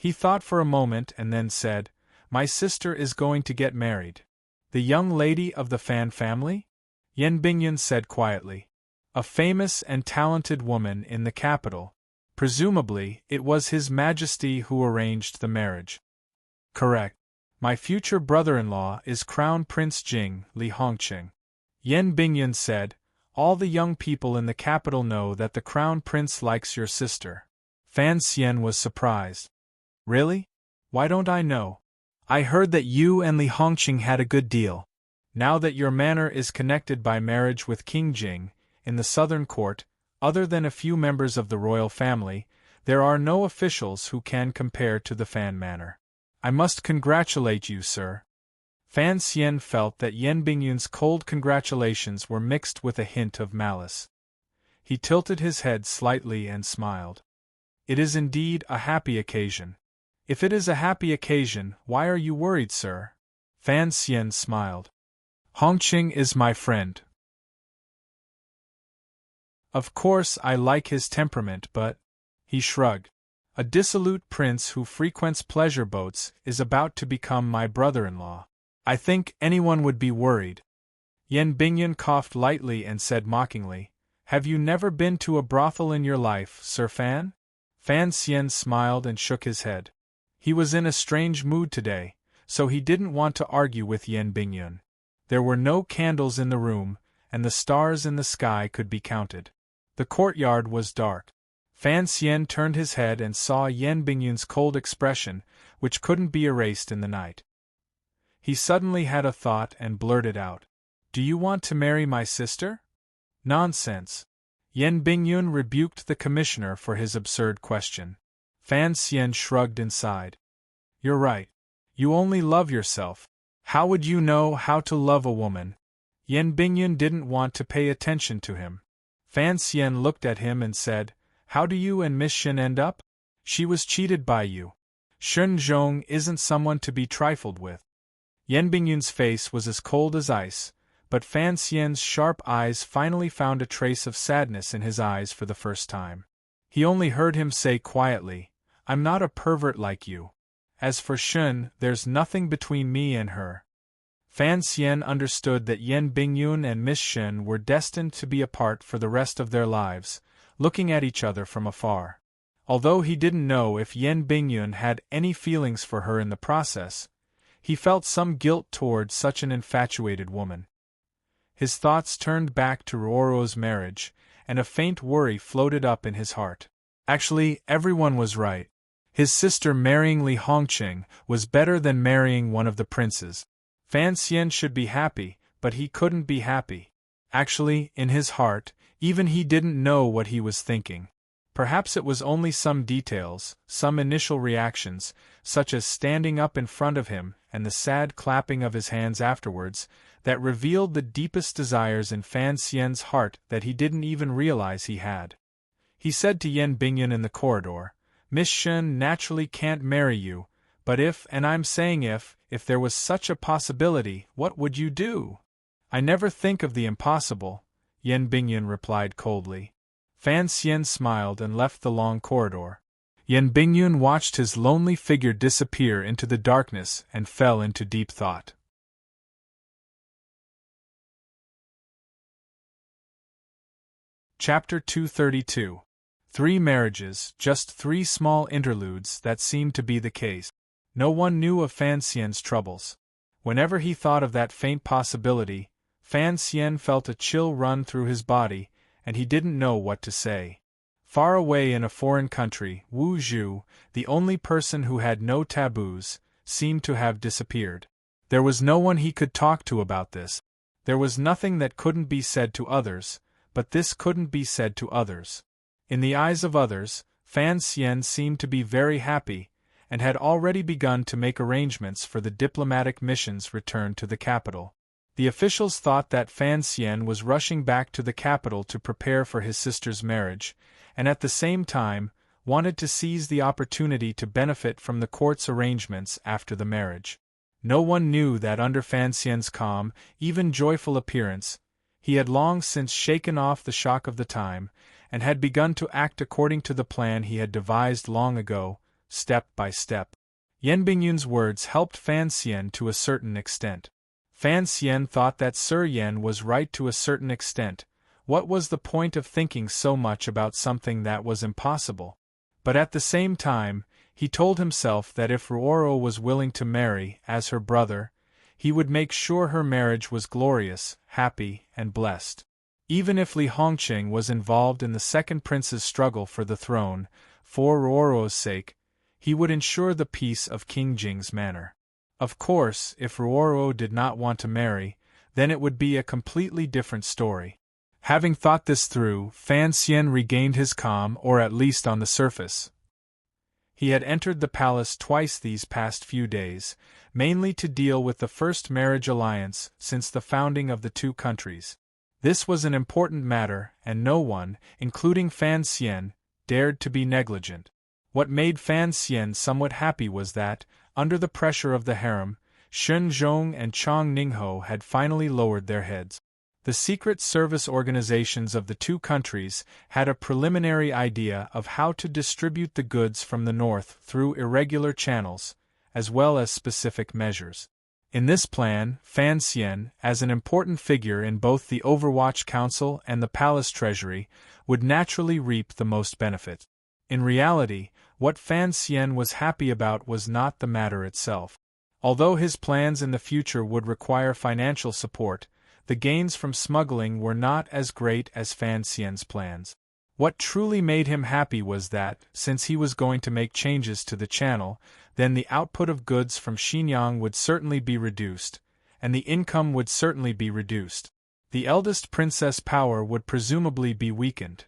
He thought for a moment and then said, "My sister is going to get married." "The young lady of the Fan family?" Yen Bingyun said quietly. "A famous and talented woman in the capital. Presumably, it was His Majesty who arranged the marriage." "Correct. My future brother-in-law is Crown Prince Jing Li Hongqing." Yen Bingyun said, "All the young people in the capital know that the Crown Prince likes your sister." Fan Xian was surprised. "Really? Why don't I know? I heard that you and Li Hongqing had a good deal. Now that your manor is connected by marriage with King Jing, in the southern court, other than a few members of the royal family, there are no officials who can compare to the Fan manor. I must congratulate you, sir." Fan Xian felt that Yen Bingyun's cold congratulations were mixed with a hint of malice. He tilted his head slightly and smiled. "It is indeed a happy occasion." "If it is a happy occasion, why are you worried, sir?" Fan Xian smiled. "Hongqing is my friend. Of course I like his temperament, but—" he shrugged. "A dissolute prince who frequents pleasure boats is about to become my brother-in-law. I think anyone would be worried." Yen Bingyun coughed lightly and said mockingly, "Have you never been to a brothel in your life, Sir Fan?" Fan Xian smiled and shook his head. He was in a strange mood today, so he didn't want to argue with Yen Bingyun. There were no candles in the room, and the stars in the sky could be counted. The courtyard was dark. Fan Xian turned his head and saw Yen Bingyun's cold expression, which couldn't be erased in the night. He suddenly had a thought and blurted out, "Do you want to marry my sister?" "Nonsense." Yen Bingyun rebuked the commissioner for his absurd question. Fan Xian shrugged and sighed. "You're right. You only love yourself. How would you know how to love a woman?" Yen Bingyun didn't want to pay attention to him. Fan Xian looked at him and said, "How do you and Miss Shen end up? She was cheated by you. Shen Zhong isn't someone to be trifled with." Yen Bingyun's face was as cold as ice, but Fan Xian's sharp eyes finally found a trace of sadness in his eyes for the first time. He only heard him say quietly, "I'm not a pervert like you. As for Shen, there's nothing between me and her." Fan Xian understood that Yen Bingyun and Miss Shen were destined to be apart for the rest of their lives, looking at each other from afar. Although he didn't know if Yen Bingyun had any feelings for her in the process, he felt some guilt toward such an infatuated woman. His thoughts turned back to Ruoro's marriage, and a faint worry floated up in his heart. Actually, everyone was right. His sister marrying Li Hongqing was better than marrying one of the princes. Fan Xian should be happy, but he couldn't be happy. Actually, in his heart, even he didn't know what he was thinking. Perhaps it was only some details, some initial reactions, such as standing up in front of him and the sad clapping of his hands afterwards, that revealed the deepest desires in Fan Xian's heart that he didn't even realize he had. He said to Yen Bingyun in the corridor, "Miss Shen naturally can't marry you, but if, and I'm saying if there was such a possibility, what would you do?" "I never think of the impossible," Yen Bingyun replied coldly. Fan Xian smiled and left the long corridor. Yen Bingyun watched his lonely figure disappear into the darkness and fell into deep thought. Chapter 232. 3 marriages, just 3 small interludes that seemed to be the case. No one knew of Fan Xian's troubles. Whenever he thought of that faint possibility, Fan Xian felt a chill run through his body, and he didn't know what to say. Far away in a foreign country, Wu Zhu, the only person who had no taboos, seemed to have disappeared. There was no one he could talk to about this. There was nothing that couldn't be said to others, but this couldn't be said to others. In the eyes of others, Fan Xian seemed to be very happy, and had already begun to make arrangements for the diplomatic mission's return to the capital. The officials thought that Fan Xian was rushing back to the capital to prepare for his sister's marriage, and at the same time, wanted to seize the opportunity to benefit from the court's arrangements after the marriage. No one knew that under Fan Xian's calm, even joyful appearance, he had long since shaken off the shock of the time, and had begun to act according to the plan he had devised long ago, step by step. Yan Bingyun's words helped Fan Xian to a certain extent. Fan Xian thought that Sir Yan was right to a certain extent. What was the point of thinking so much about something that was impossible? But at the same time, he told himself that if Ruoro was willing to marry as her brother, he would make sure her marriage was glorious, happy, and blessed. Even if Li Hongqing was involved in the second prince's struggle for the throne, for Ruoro's sake, he would ensure the peace of King Jing's manor. Of course, if Ruoro did not want to marry, then it would be a completely different story. Having thought this through, Fan Xian regained his calm, or at least on the surface. He had entered the palace twice these past few days, mainly to deal with the first marriage alliance since the founding of the two countries. This was an important matter, and no one, including Fan Xian, dared to be negligent. What made Fan Xian somewhat happy was that, under the pressure of the harem, Shen Zhong and Chong Ningho had finally lowered their heads. The secret service organizations of the two countries had a preliminary idea of how to distribute the goods from the north through irregular channels, as well as specific measures. In this plan, Fan Xian, as an important figure in both the Overwatch Council and the Palace Treasury, would naturally reap the most benefit. In reality, what Fan Xian was happy about was not the matter itself. Although his plans in the future would require financial support, the gains from smuggling were not as great as Fan Xian's plans. What truly made him happy was that, since he was going to make changes to the channel, then the output of goods from Xinjiang would certainly be reduced, and the income would certainly be reduced. The eldest princess' power would presumably be weakened.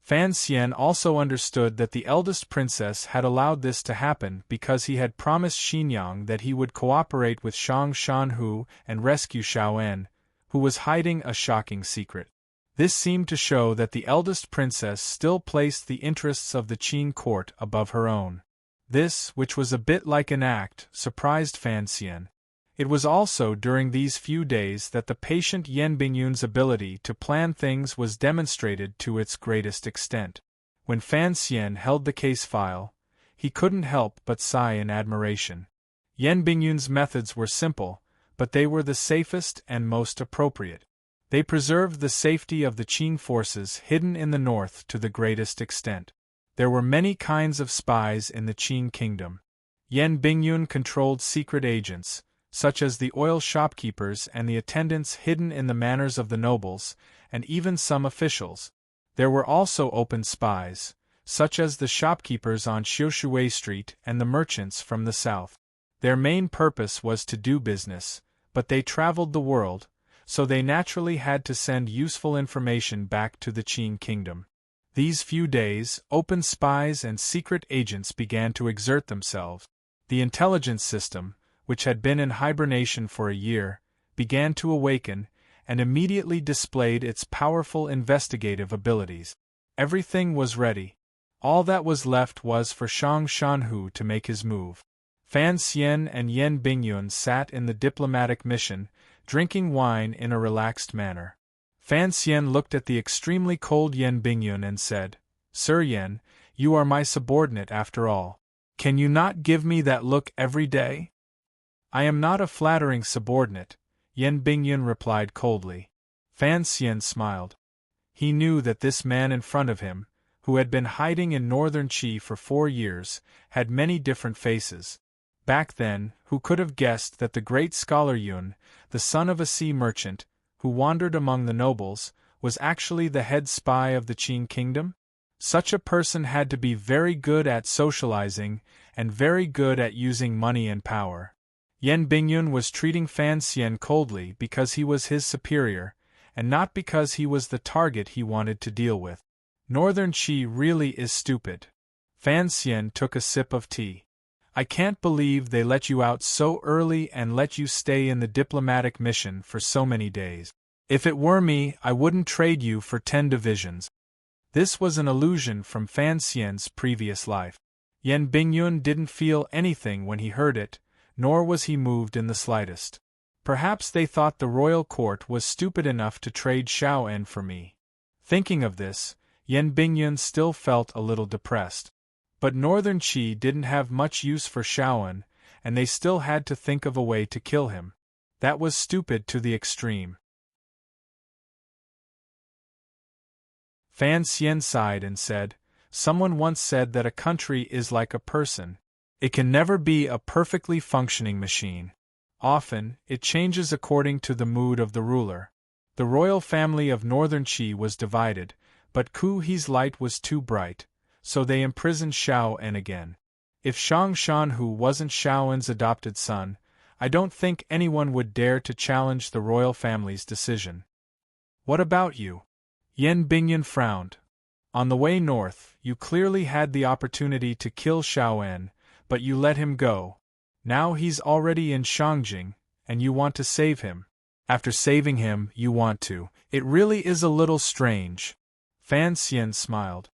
Fan Xian also understood that the eldest princess had allowed this to happen because he had promised Xinjiang that he would cooperate with Shang Shanhu and rescue Xiaoan, who was hiding a shocking secret. This seemed to show that the eldest princess still placed the interests of the Qin court above her own. This, which was a bit like an act, surprised Fan Xian. It was also during these few days that the patient Yan Bingyun's ability to plan things was demonstrated to its greatest extent. When Fan Xian held the case file, he couldn't help but sigh in admiration. Yan Bingyun's methods were simple, but they were the safest and most appropriate. They preserved the safety of the Qin forces hidden in the north to the greatest extent. There were many kinds of spies in the Qin kingdom. Yan Bingyun controlled secret agents, such as the oil shopkeepers and the attendants hidden in the manors of the nobles, and even some officials. There were also open spies, such as the shopkeepers on Xiushui Street and the merchants from the south. Their main purpose was to do business, but they traveled the world, so they naturally had to send useful information back to the Qin kingdom. These few days, open spies and secret agents began to exert themselves. The intelligence system, which had been in hibernation for a year, began to awaken, and immediately displayed its powerful investigative abilities. Everything was ready. All that was left was for Shang Shanhu to make his move. Fan Xian and Yan Bingyun sat in the diplomatic mission, drinking wine in a relaxed manner. Fan Xian looked at the extremely cold Yan Bingyun and said, "Sir Yan, you are my subordinate after all. Can you not give me that look every day?" "I am not a flattering subordinate," Yan Bingyun replied coldly. Fan Xian smiled. He knew that this man in front of him, who had been hiding in northern Qi for 4 years, had many different faces. Back then, who could have guessed that the great scholar Yun, the son of a sea merchant, who wandered among the nobles, was actually the head spy of the Qin kingdom? Such a person had to be very good at socializing, and very good at using money and power. Yan Bingyun was treating Fan Xian coldly because he was his superior, and not because he was the target he wanted to deal with. Northern Qi really is stupid. Fan Xian took a sip of tea. I can't believe they let you out so early and let you stay in the diplomatic mission for so many days. If it were me, I wouldn't trade you for 10 divisions. This was an allusion from Fan Xian's previous life. Yan Bingyun didn't feel anything when he heard it, nor was he moved in the slightest. Perhaps they thought the royal court was stupid enough to trade Xiao En for me. Thinking of this, Yan Bingyun still felt a little depressed. But Northern Qi didn't have much use for Xiao En, and they still had to think of a way to kill him. That was stupid to the extreme. Fan Xian sighed and said, "Someone once said that a country is like a person. It can never be a perfectly functioning machine. Often, it changes according to the mood of the ruler. The royal family of Northern Qi was divided, but Ku He's light was too bright, so they imprisoned Xiao En again. If Shang Shanhu wasn't Xiao En's adopted son, I don't think anyone would dare to challenge the royal family's decision." "What about you?" Yan Bingyun frowned. "On the way north, you clearly had the opportunity to kill Xiao En, but you let him go. Now he's already in Shangjing, and you want to save him. After saving him, you want to. It really is a little strange." Fan Xian smiled.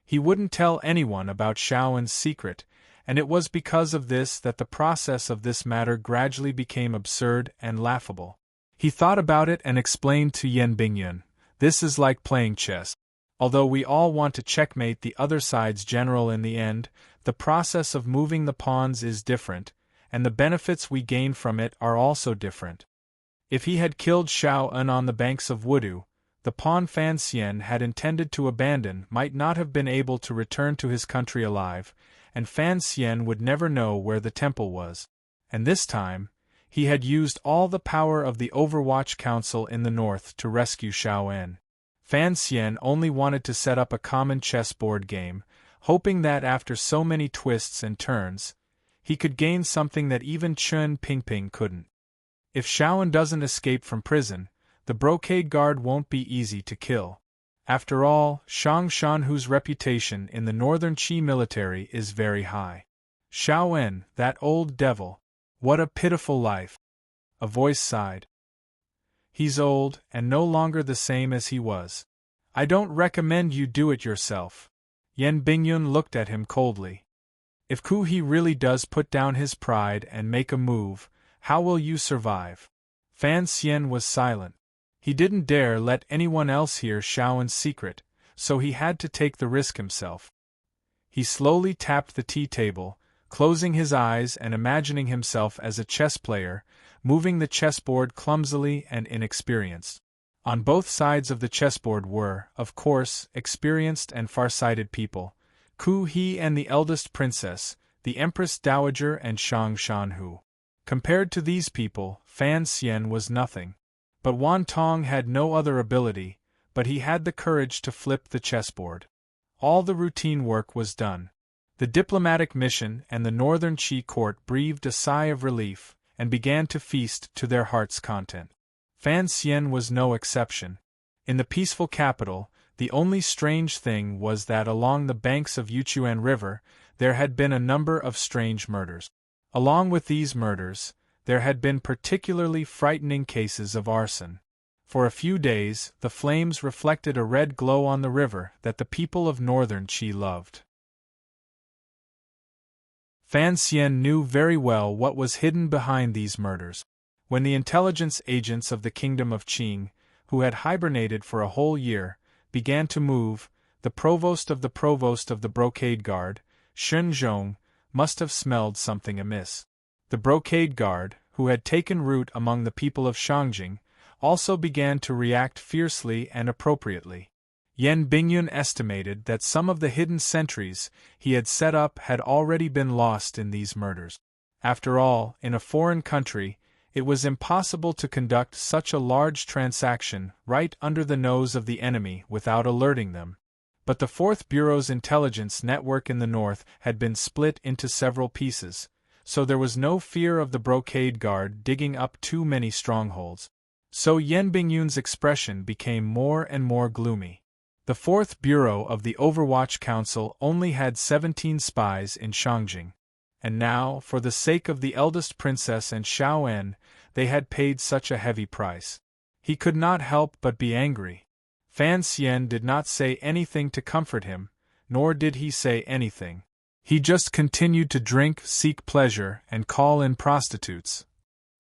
He wouldn't tell anyone about Xiao En's secret, and it was because of this that the process of this matter gradually became absurd and laughable. He thought about it and explained to Yan Bingyun, "This is like playing chess. Although we all want to checkmate the other side's general in the end, the process of moving the pawns is different, and the benefits we gain from it are also different. If he had killed Xiao En on the banks of Wudu, the pawn Fan Xian had intended to abandon might not have been able to return to his country alive, and Fan Xian would never know where the temple was. And this time, he had used all the power of the Overwatch Council in the north to rescue Xiao En. Fan Xian only wanted to set up a common chessboard game, hoping that after so many twists and turns, he could gain something that even Chen Pingping couldn't. If Xiao En doesn't escape from prison, the brocade guard won't be easy to kill. After all, Shang Shanhu's reputation in the Northern Qi military is very high. Xiao En, that old devil. What a pitiful life." A voice sighed. "He's old, and no longer the same as he was. I don't recommend you do it yourself." Yan Bingyun looked at him coldly. "If Ku He really does put down his pride and make a move, how will you survive?" Fan Xian was silent. He didn't dare let anyone else hear Xiao En's secret, so he had to take the risk himself. He slowly tapped the tea table, closing his eyes and imagining himself as a chess player, moving the chessboard clumsily and inexperienced. On both sides of the chessboard were, of course, experienced and far-sighted people, Ku He and the eldest princess, the Empress Dowager and Shang Shanhu. Compared to these people, Fan Xian was nothing. But Wan Tong had no other ability, but he had the courage to flip the chessboard. All the routine work was done. The diplomatic mission and the Northern Qi court breathed a sigh of relief, and began to feast to their heart's content. Fan Xian was no exception. In the peaceful capital, the only strange thing was that along the banks of Yuchuan River, there had been a number of strange murders. Along with these murders, there had been particularly frightening cases of arson. For a few days, the flames reflected a red glow on the river that the people of Northern Qi loved. Fan Xian knew very well what was hidden behind these murders. When the intelligence agents of the Kingdom of Qing, who had hibernated for a whole year, began to move, the provost of the brocade guard, Shen Zhong, must have smelled something amiss. The brocade guard, who had taken root among the people of Shangjing, also began to react fiercely and appropriately. Yan Bingyun estimated that some of the hidden sentries he had set up had already been lost in these murders. After all, in a foreign country, it was impossible to conduct such a large transaction right under the nose of the enemy without alerting them. But the Fourth Bureau's intelligence network in the north had been split into several pieces, so there was no fear of the brocade guard digging up too many strongholds. So Yan Bingyun's expression became more and more gloomy. The fourth bureau of the Overwatch Council only had 17 spies in Shangjing. And now, for the sake of the eldest princess and Xiao En, they had paid such a heavy price. He could not help but be angry. Fan Xian did not say anything to comfort him, nor did he say anything. He just continued to drink, seek pleasure, and call in prostitutes.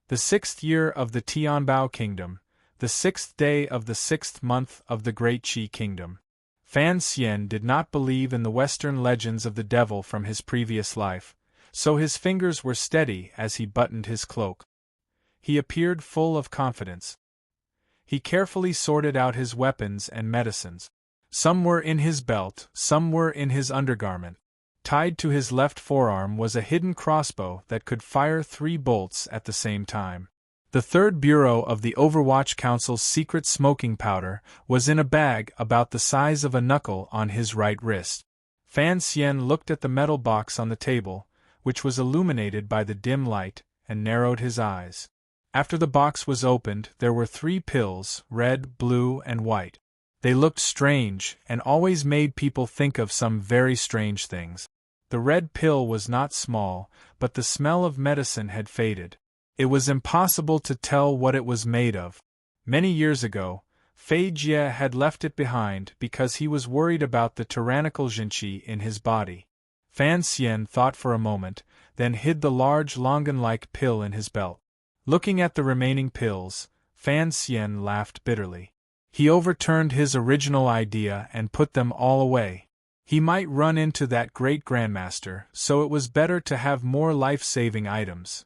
The 6th year of the Tianbao Kingdom, the 6th day of the 6th month of the Great Qi Kingdom. Fan Xian did not believe in the Western legends of the devil from his previous life, so his fingers were steady as he buttoned his cloak. He appeared full of confidence. He carefully sorted out his weapons and medicines. Some were in his belt, some were in his undergarment. Tied to his left forearm was a hidden crossbow that could fire 3 bolts at the same time. The third bureau of the Overwatch Council's secret smoking powder was in a bag about the size of a knuckle on his right wrist. Fan Xian looked at the metal box on the table, which was illuminated by the dim light, and narrowed his eyes. After the box was opened, there were 3 pills, red, blue, and white. They looked strange, and always made people think of some very strange things. The red pill was not small, but the smell of medicine had faded. It was impossible to tell what it was made of. Many years ago, Fei Jie had left it behind because he was worried about the tyrannical Jinqi in his body. Fan Xian thought for a moment, then hid the large longan-like pill in his belt. Looking at the remaining pills, Fan Xian laughed bitterly. He overturned his original idea and put them all away. He might run into that great grandmaster, so it was better to have more life-saving items.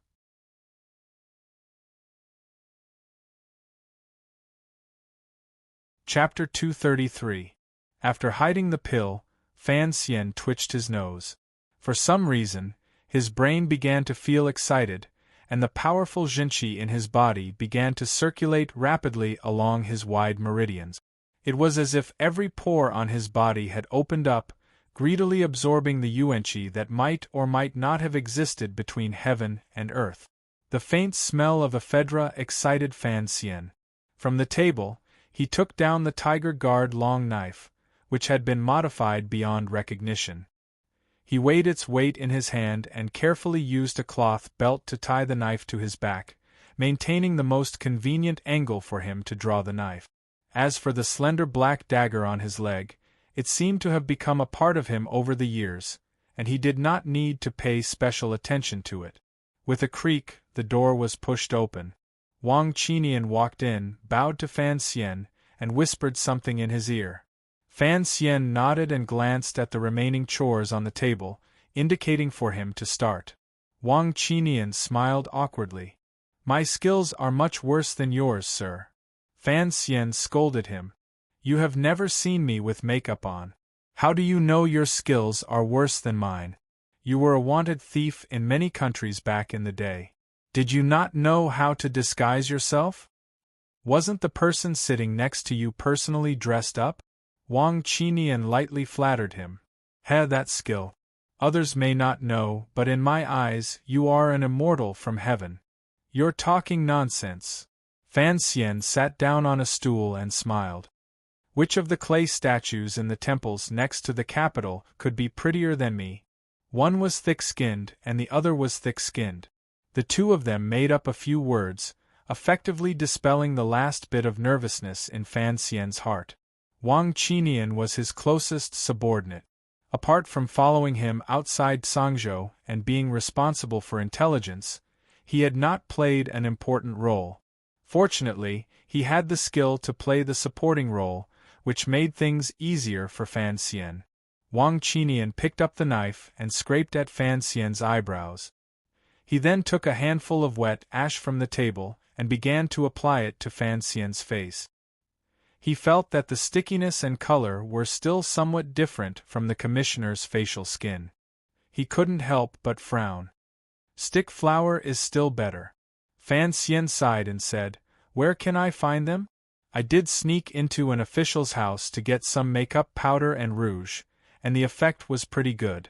Chapter 233. After hiding the pill, Fan Xian twitched his nose. For some reason, his brain began to feel excited, and the powerful Jinqi in his body began to circulate rapidly along his wide meridians. It was as if every pore on his body had opened up, greedily absorbing the yuanqi that might or might not have existed between heaven and earth. The faint smell of ephedra excited Fan Xian. From the table, he took down the Tiger Guard long knife, which had been modified beyond recognition. He weighed its weight in his hand and carefully used a cloth belt to tie the knife to his back, maintaining the most convenient angle for him to draw the knife. As for the slender black dagger on his leg, it seemed to have become a part of him over the years, and he did not need to pay special attention to it. With a creak, the door was pushed open. Wang Qinian walked in, bowed to Fan Xian, and whispered something in his ear. Fan Xian nodded and glanced at the remaining chores on the table, indicating for him to start. Wang Qinian smiled awkwardly. "My skills are much worse than yours, sir." Fan Xian scolded him. "You have never seen me with makeup on. How do you know your skills are worse than mine? You were a wanted thief in many countries back in the day. Did you not know how to disguise yourself? Wasn't the person sitting next to you personally dressed up?" Wang Qinian lightly flattered him. That skill. Others may not know, but in my eyes, you are an immortal from heaven." "You're talking nonsense." Fan Xian sat down on a stool and smiled. "Which of the clay statues in the temples next to the capital could be prettier than me?" One was thick-skinned and the other was thick-skinned. The two of them made up a few words, effectively dispelling the last bit of nervousness in Fan Xian's heart. Wang Qinian was his closest subordinate. Apart from following him outside Sangzhou and being responsible for intelligence, he had not played an important role. Fortunately, he had the skill to play the supporting role, which made things easier for Fan Xian. Wang Qinian picked up the knife and scraped at Fan Xian's eyebrows. He then took a handful of wet ash from the table and began to apply it to Fan Xian's face. He felt that the stickiness and color were still somewhat different from the commissioner's facial skin. He couldn't help but frown. "Stick flour is still better." Fan Xian sighed and said, "Where can I find them? I did sneak into an official's house to get some makeup powder and rouge, and the effect was pretty good."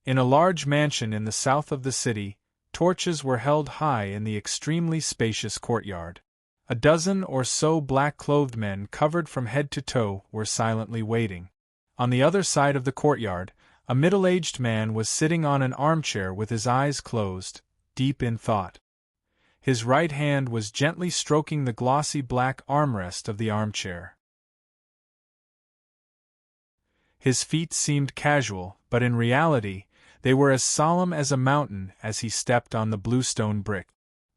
In a large mansion in the south of the city, torches were held high in the extremely spacious courtyard. A dozen or so black-clothed men covered from head to toe were silently waiting. On the other side of the courtyard, a middle-aged man was sitting on an armchair with his eyes closed, deep in thought. His right hand was gently stroking the glossy black armrest of the armchair. His feet seemed casual, but in reality, they were as solemn as a mountain as he stepped on the bluestone brick.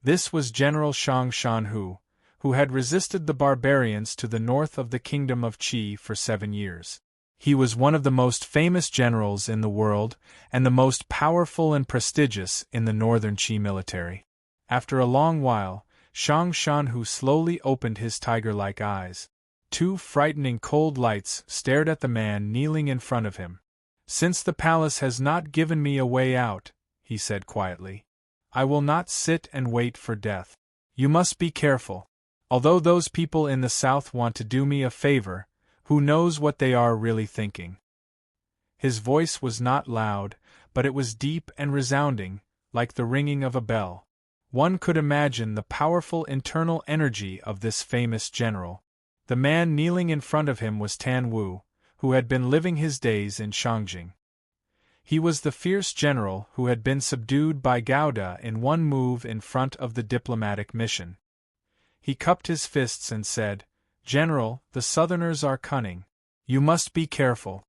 This was General Shang Shanhu, who had resisted the barbarians to the north of the kingdom of Qi for 7 years. He was one of the most famous generals in the world, and the most powerful and prestigious in the northern Qi military. After a long while, Shang Shanhu slowly opened his tiger-like eyes. 2 frightening cold lights stared at the man kneeling in front of him. "Since the palace has not given me a way out," he said quietly, "I will not sit and wait for death. You must be careful. Although those people in the south want to do me a favor, who knows what they are really thinking?" His voice was not loud, but it was deep and resounding, like the ringing of a bell. One could imagine the powerful internal energy of this famous general. The man kneeling in front of him was Tan Wu, who had been living his days in Shangjing. He was the fierce general who had been subdued by Gouda in one move in front of the diplomatic mission. He cupped his fists and said, "General, the Southerners are cunning. You must be careful."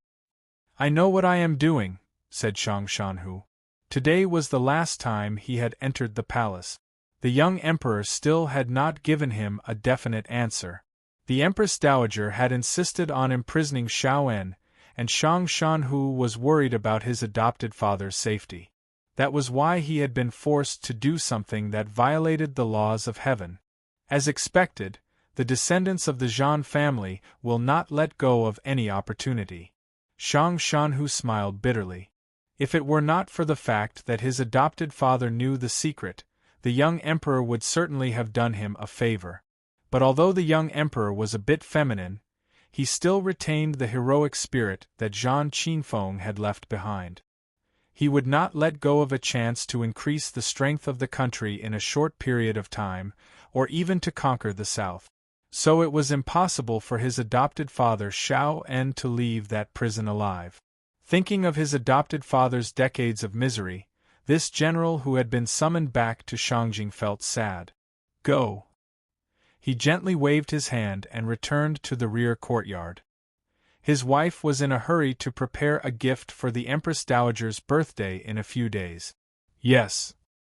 "I know what I am doing," said Shang Shanhu. Today was the last time he had entered the palace. The young emperor still had not given him a definite answer. The Empress Dowager had insisted on imprisoning Xiaoen, and Shang Shanhu was worried about his adopted father's safety. That was why he had been forced to do something that violated the laws of heaven. As expected, the descendants of the Zhan family will not let go of any opportunity. Shang Shanhu smiled bitterly. If it were not for the fact that his adopted father knew the secret, the young emperor would certainly have done him a favor. But although the young emperor was a bit feminine, he still retained the heroic spirit that Zhan Qinfeng had left behind. He would not let go of a chance to increase the strength of the country in a short period of time, or even to conquer the south. So it was impossible for his adopted father Xiao En to leave that prison alive. Thinking of his adopted father's decades of misery, this general who had been summoned back to Shangjing felt sad. "Go." He gently waved his hand and returned to the rear courtyard. His wife was in a hurry to prepare a gift for the Empress Dowager's birthday in a few days. "Yes."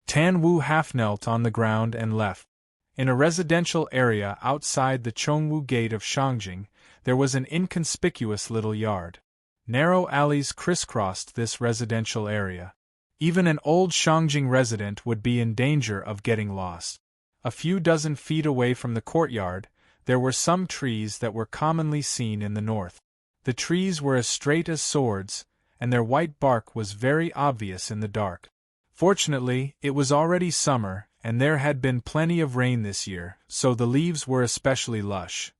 Tan Wu half knelt on the ground and left. In a residential area outside the Chongwu gate of Shangjing, there was an inconspicuous little yard. Narrow alleys crisscrossed this residential area. Even an old Shangjing resident would be in danger of getting lost. A few dozen feet away from the courtyard, there were some trees that were commonly seen in the north. The trees were as straight as swords, and their white bark was very obvious in the dark. Fortunately, it was already summer, and there had been plenty of rain this year, so the leaves were especially lush.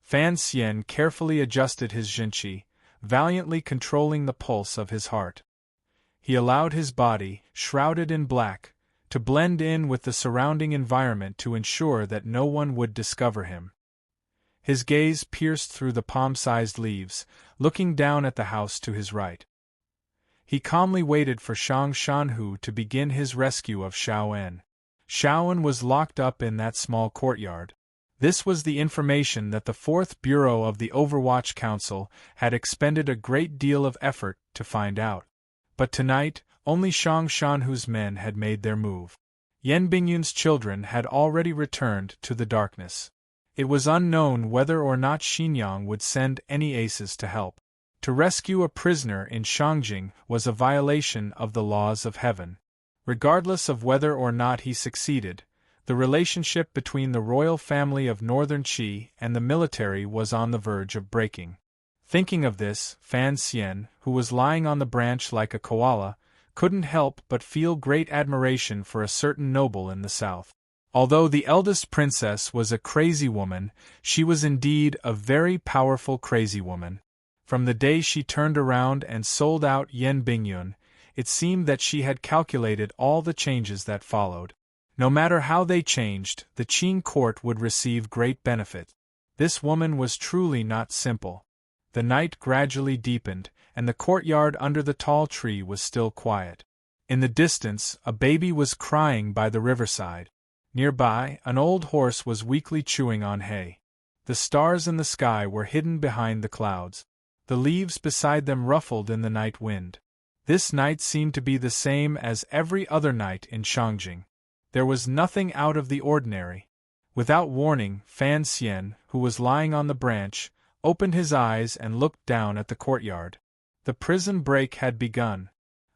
Fan Xian carefully adjusted his zhenqi, valiantly controlling the pulse of his heart. He allowed his body, shrouded in black, to blend in with the surrounding environment to ensure that no one would discover him. His gaze pierced through the palm-sized leaves, looking down at the house to his right. He calmly waited for Shang Shanhu to begin his rescue of Xiaoen. Xiaoen was locked up in that small courtyard. This was the information that the Fourth Bureau of the Overwatch Council had expended a great deal of effort to find out. But tonight, only Shang Shanhu's men had made their move. Yan Bingyun's children had already returned to the darkness. It was unknown whether or not Xinyang would send any aces to help. To rescue a prisoner in Shangjing was a violation of the laws of heaven. Regardless of whether or not he succeeded, the relationship between the royal family of Northern Qi and the military was on the verge of breaking. Thinking of this, Fan Xian, who was lying on the branch like a koala, couldn't help but feel great admiration for a certain noble in the south. Although the eldest princess was a crazy woman, she was indeed a very powerful crazy woman. From the day she turned around and sold out Yan Bingyun, it seemed that she had calculated all the changes that followed. No matter how they changed, the Qing court would receive great benefit. This woman was truly not simple. The night gradually deepened, and the courtyard under the tall tree was still quiet. In the distance, a baby was crying by the riverside. Nearby, an old horse was weakly chewing on hay. The stars in the sky were hidden behind the clouds. The leaves beside them ruffled in the night wind. This night seemed to be the same as every other night in Shangjing. There was nothing out of the ordinary. Without warning, Fan Xian, who was lying on the branch, opened his eyes and looked down at the courtyard. The prison break had begun.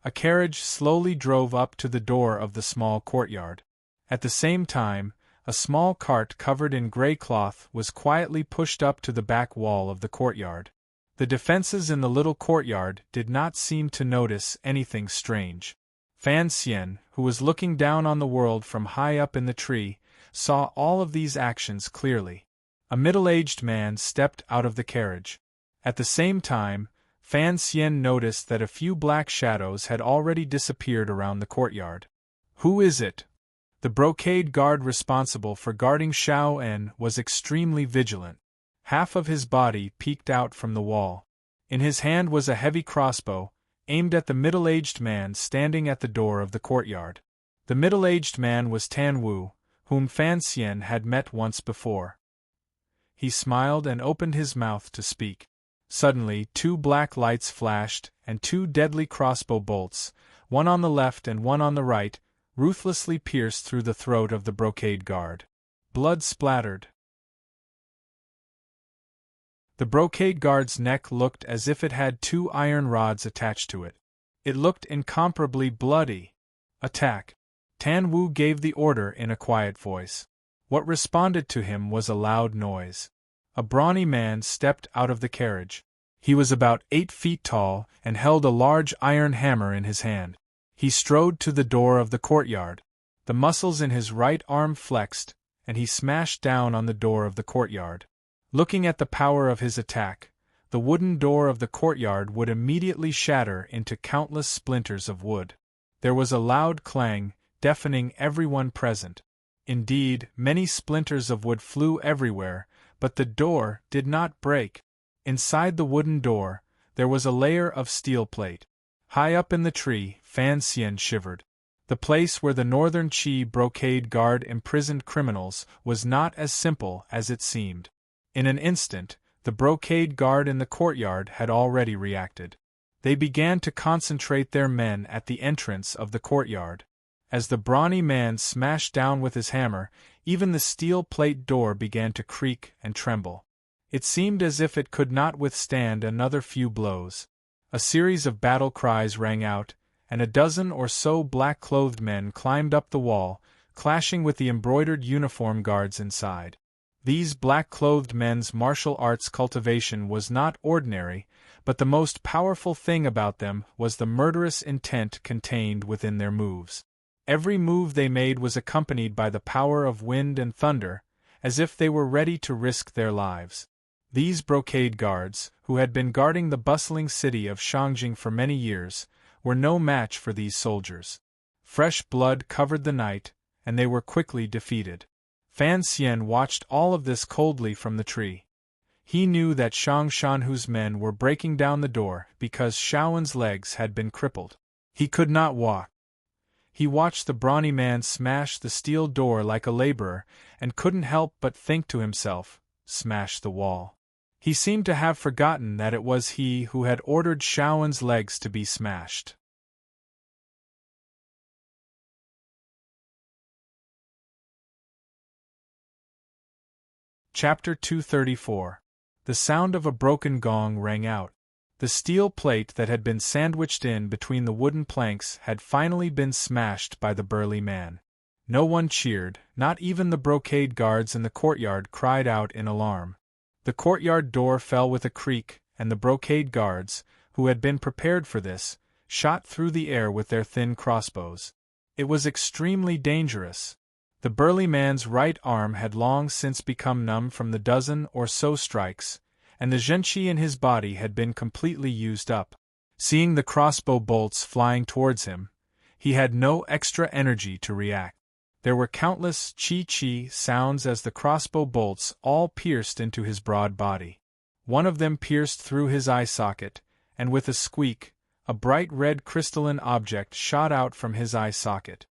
A carriage slowly drove up to the door of the small courtyard. At the same time, a small cart covered in grey cloth was quietly pushed up to the back wall of the courtyard. The defenses in the little courtyard did not seem to notice anything strange. Fan Xian, who was looking down on the world from high up in the tree, saw all of these actions clearly. A middle-aged man stepped out of the carriage. At the same time, Fan Xian noticed that a few black shadows had already disappeared around the courtyard. Who is it? The brocade guard responsible for guarding Xiao En was extremely vigilant. Half of his body peeked out from the wall. In his hand was a heavy crossbow, aimed at the middle-aged man standing at the door of the courtyard. The middle-aged man was Tan Wu, whom Fan Xian had met once before. He smiled and opened his mouth to speak. Suddenly, two black lights flashed, and two deadly crossbow bolts, one on the left and one on the right, ruthlessly pierced through the throat of the brocade guard. Blood splattered. The brocade guard's neck looked as if it had two iron rods attached to it. It looked incomparably bloody. Attack! Tan Wu gave the order in a quiet voice. What responded to him was a loud noise. A brawny man stepped out of the carriage. He was about 8 feet tall and held a large iron hammer in his hand. He strode to the door of the courtyard. The muscles in his right arm flexed, and he smashed down on the door of the courtyard. Looking at the power of his attack, the wooden door of the courtyard would immediately shatter into countless splinters of wood. There was a loud clang, deafening everyone present. Indeed, many splinters of wood flew everywhere, but the door did not break. Inside the wooden door, there was a layer of steel plate. High up in the tree, Fan Xian shivered. The place where the Northern Qi brocade guard imprisoned criminals was not as simple as it seemed. In an instant, the brocade guard in the courtyard had already reacted. They began to concentrate their men at the entrance of the courtyard. As the brawny man smashed down with his hammer, even the steel plate door began to creak and tremble. It seemed as if it could not withstand another few blows. A series of battle cries rang out, and a dozen or so black-clothed men climbed up the wall, clashing with the embroidered uniform guards inside. These black-clothed men's martial arts cultivation was not ordinary, but the most powerful thing about them was the murderous intent contained within their moves. Every move they made was accompanied by the power of wind and thunder, as if they were ready to risk their lives. These brocade guards, who had been guarding the bustling city of Shangjing for many years, were no match for these soldiers. Fresh blood covered the night, and they were quickly defeated. Fan Xian watched all of this coldly from the tree. He knew that Shang Shanhu's men were breaking down the door because Shaoen's legs had been crippled. He could not walk. He watched the brawny man smash the steel door like a laborer, and couldn't help but think to himself, "Smash the wall." He seemed to have forgotten that it was he who had ordered Shaoen's legs to be smashed. Chapter 234. The sound of a broken gong rang out. The steel plate that had been sandwiched in between the wooden planks had finally been smashed by the burly man. No one cheered, not even the brocade guards in the courtyard cried out in alarm. The courtyard door fell with a creak, and the brocade guards, who had been prepared for this, shot through the air with their thin crossbows. It was extremely dangerous. The burly man's right arm had long since become numb from the dozen or so strikes, and the zhenqi in his body had been completely used up. Seeing the crossbow bolts flying towards him, he had no extra energy to react. There were countless "chi-chi" sounds as the crossbow bolts all pierced into his broad body. One of them pierced through his eye socket, and with a squeak, a bright red crystalline object shot out from his eye socket.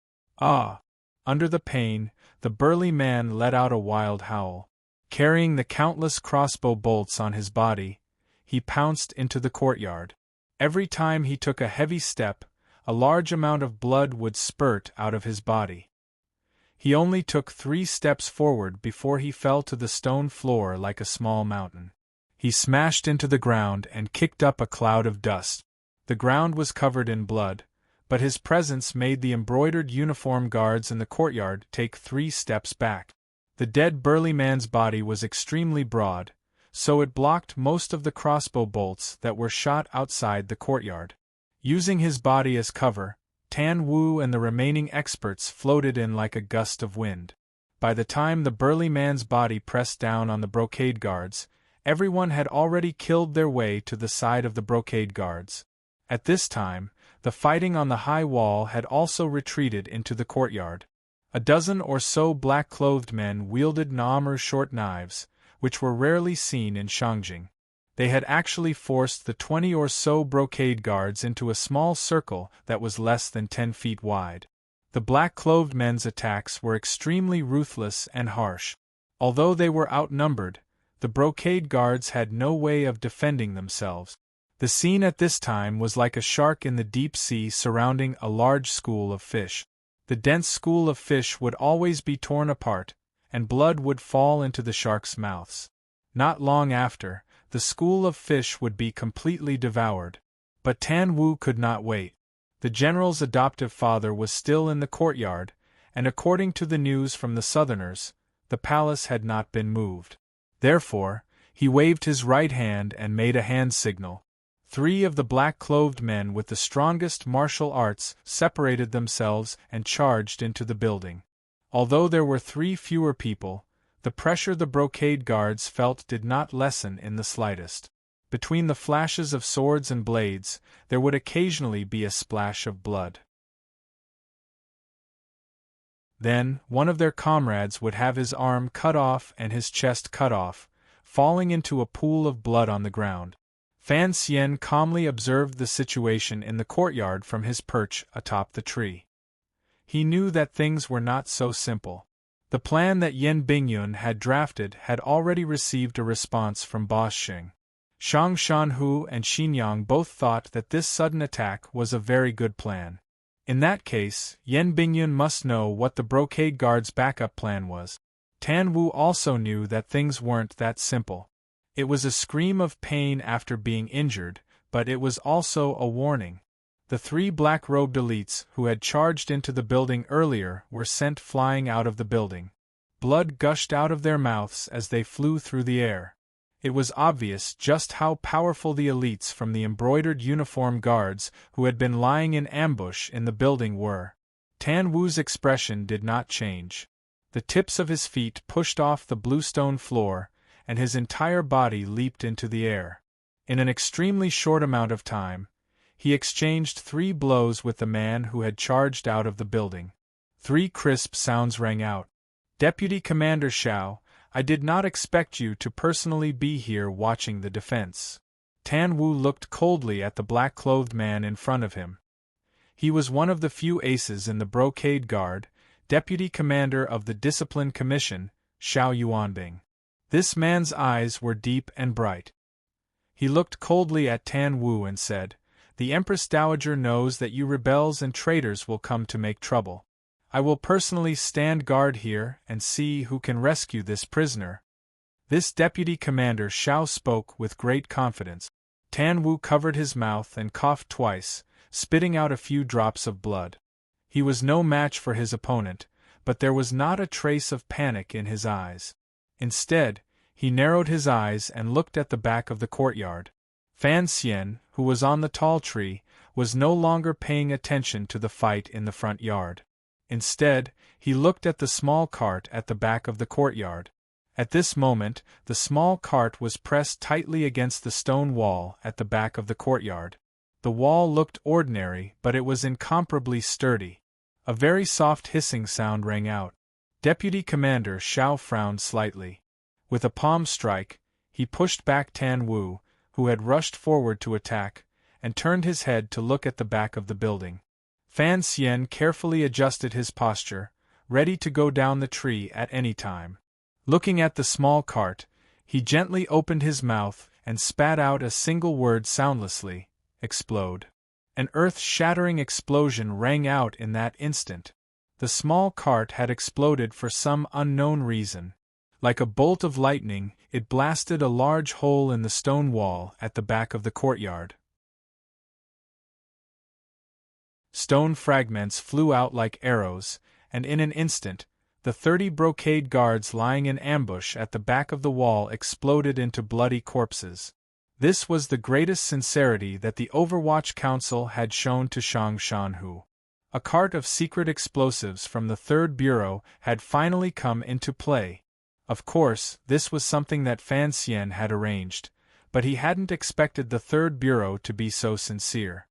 Ah! Under the pain, the burly man let out a wild howl. Carrying the countless crossbow bolts on his body, he pounced into the courtyard. Every time he took a heavy step, a large amount of blood would spurt out of his body. He only took 3 steps forward before he fell to the stone floor like a small mountain. He smashed into the ground and kicked up a cloud of dust. The ground was covered in blood, but his presence made the embroidered uniform guards in the courtyard take 3 steps back. The dead burly man's body was extremely broad, so it blocked most of the crossbow bolts that were shot outside the courtyard. Using his body as cover, Tan Wu and the remaining experts floated in like a gust of wind. By the time the burly man's body pressed down on the brocade guards, everyone had already killed their way to the side of the brocade guards. At this time, the fighting on the high wall had also retreated into the courtyard. A dozen or so black-clothed men wielded Naomer short knives, which were rarely seen in Shangjing. They had actually forced the 20 or so brocade guards into a small circle that was less than 10 feet wide. The black-clothed men's attacks were extremely ruthless and harsh. Although they were outnumbered, the brocade guards had no way of defending themselves. The scene at this time was like a shark in the deep sea surrounding a large school of fish. The dense school of fish would always be torn apart, and blood would fall into the sharks' mouths. Not long after, the school of fish would be completely devoured. But Tan Wu could not wait. The general's adoptive father was still in the courtyard, and according to the news from the southerners, the palace had not been moved. Therefore, he waved his right hand and made a hand signal. 3 of the black-clothed men with the strongest martial arts separated themselves and charged into the building. Although there were 3 fewer people, the pressure the brocade guards felt did not lessen in the slightest. Between the flashes of swords and blades, there would occasionally be a splash of blood. Then, one of their comrades would have his arm cut off and his chest cut off, falling into a pool of blood on the ground. Fan Xian calmly observed the situation in the courtyard from his perch atop the tree. He knew that things were not so simple. The plan that Yan Bingyun had drafted had already received a response from Boss Xing. Shang Shanhu and Xinyang both thought that this sudden attack was a very good plan. In that case, Yan Bingyun must know what the brocade guard's backup plan was. Tan Wu also knew that things weren't that simple. It was a scream of pain after being injured, but it was also a warning. The 3 black-robed elites who had charged into the building earlier were sent flying out of the building. Blood gushed out of their mouths as they flew through the air. It was obvious just how powerful the elites from the embroidered uniform guards who had been lying in ambush in the building were. Tan Wu's expression did not change. The tips of his feet pushed off the bluestone floor, and his entire body leaped into the air. In an extremely short amount of time, he exchanged 3 blows with the man who had charged out of the building. 3 crisp sounds rang out. "Deputy Commander Xiao, I did not expect you to personally be here watching the defense." Tan Wu looked coldly at the black-clothed man in front of him. He was one of the few aces in the brocade guard, Deputy Commander of the Discipline Commission, Xiao Yuanbing. This man's eyes were deep and bright. He looked coldly at Tan Wu and said, "The Empress Dowager knows that you rebels and traitors will come to make trouble. I will personally stand guard here and see who can rescue this prisoner." This Deputy Commander Xiao spoke with great confidence. Tan Wu covered his mouth and coughed twice, spitting out a few drops of blood. He was no match for his opponent, but there was not a trace of panic in his eyes. Instead, he narrowed his eyes and looked at the back of the courtyard. Fan Xian, who was on the tall tree, was no longer paying attention to the fight in the front yard. Instead, he looked at the small cart at the back of the courtyard. At this moment, the small cart was pressed tightly against the stone wall at the back of the courtyard. The wall looked ordinary, but it was incomparably sturdy. A very soft hissing sound rang out. Deputy Commander Shao frowned slightly. With a palm strike, he pushed back Tan Wu, who had rushed forward to attack, and turned his head to look at the back of the building. Fan Xian carefully adjusted his posture, ready to go down the tree at any time. Looking at the small cart, he gently opened his mouth and spat out a single word soundlessly: explode. An earth-shattering explosion rang out in that instant. The small cart had exploded for some unknown reason. Like a bolt of lightning, it blasted a large hole in the stone wall at the back of the courtyard. Stone fragments flew out like arrows, and in an instant, the 30 brocade guards lying in ambush at the back of the wall exploded into bloody corpses. This was the greatest sincerity that the Overwatch Council had shown to Shang Shanhu. A cart of secret explosives from the 3rd Bureau had finally come into play. Of course, this was something that Fan Xian had arranged, but he hadn't expected the 3rd Bureau to be so sincere.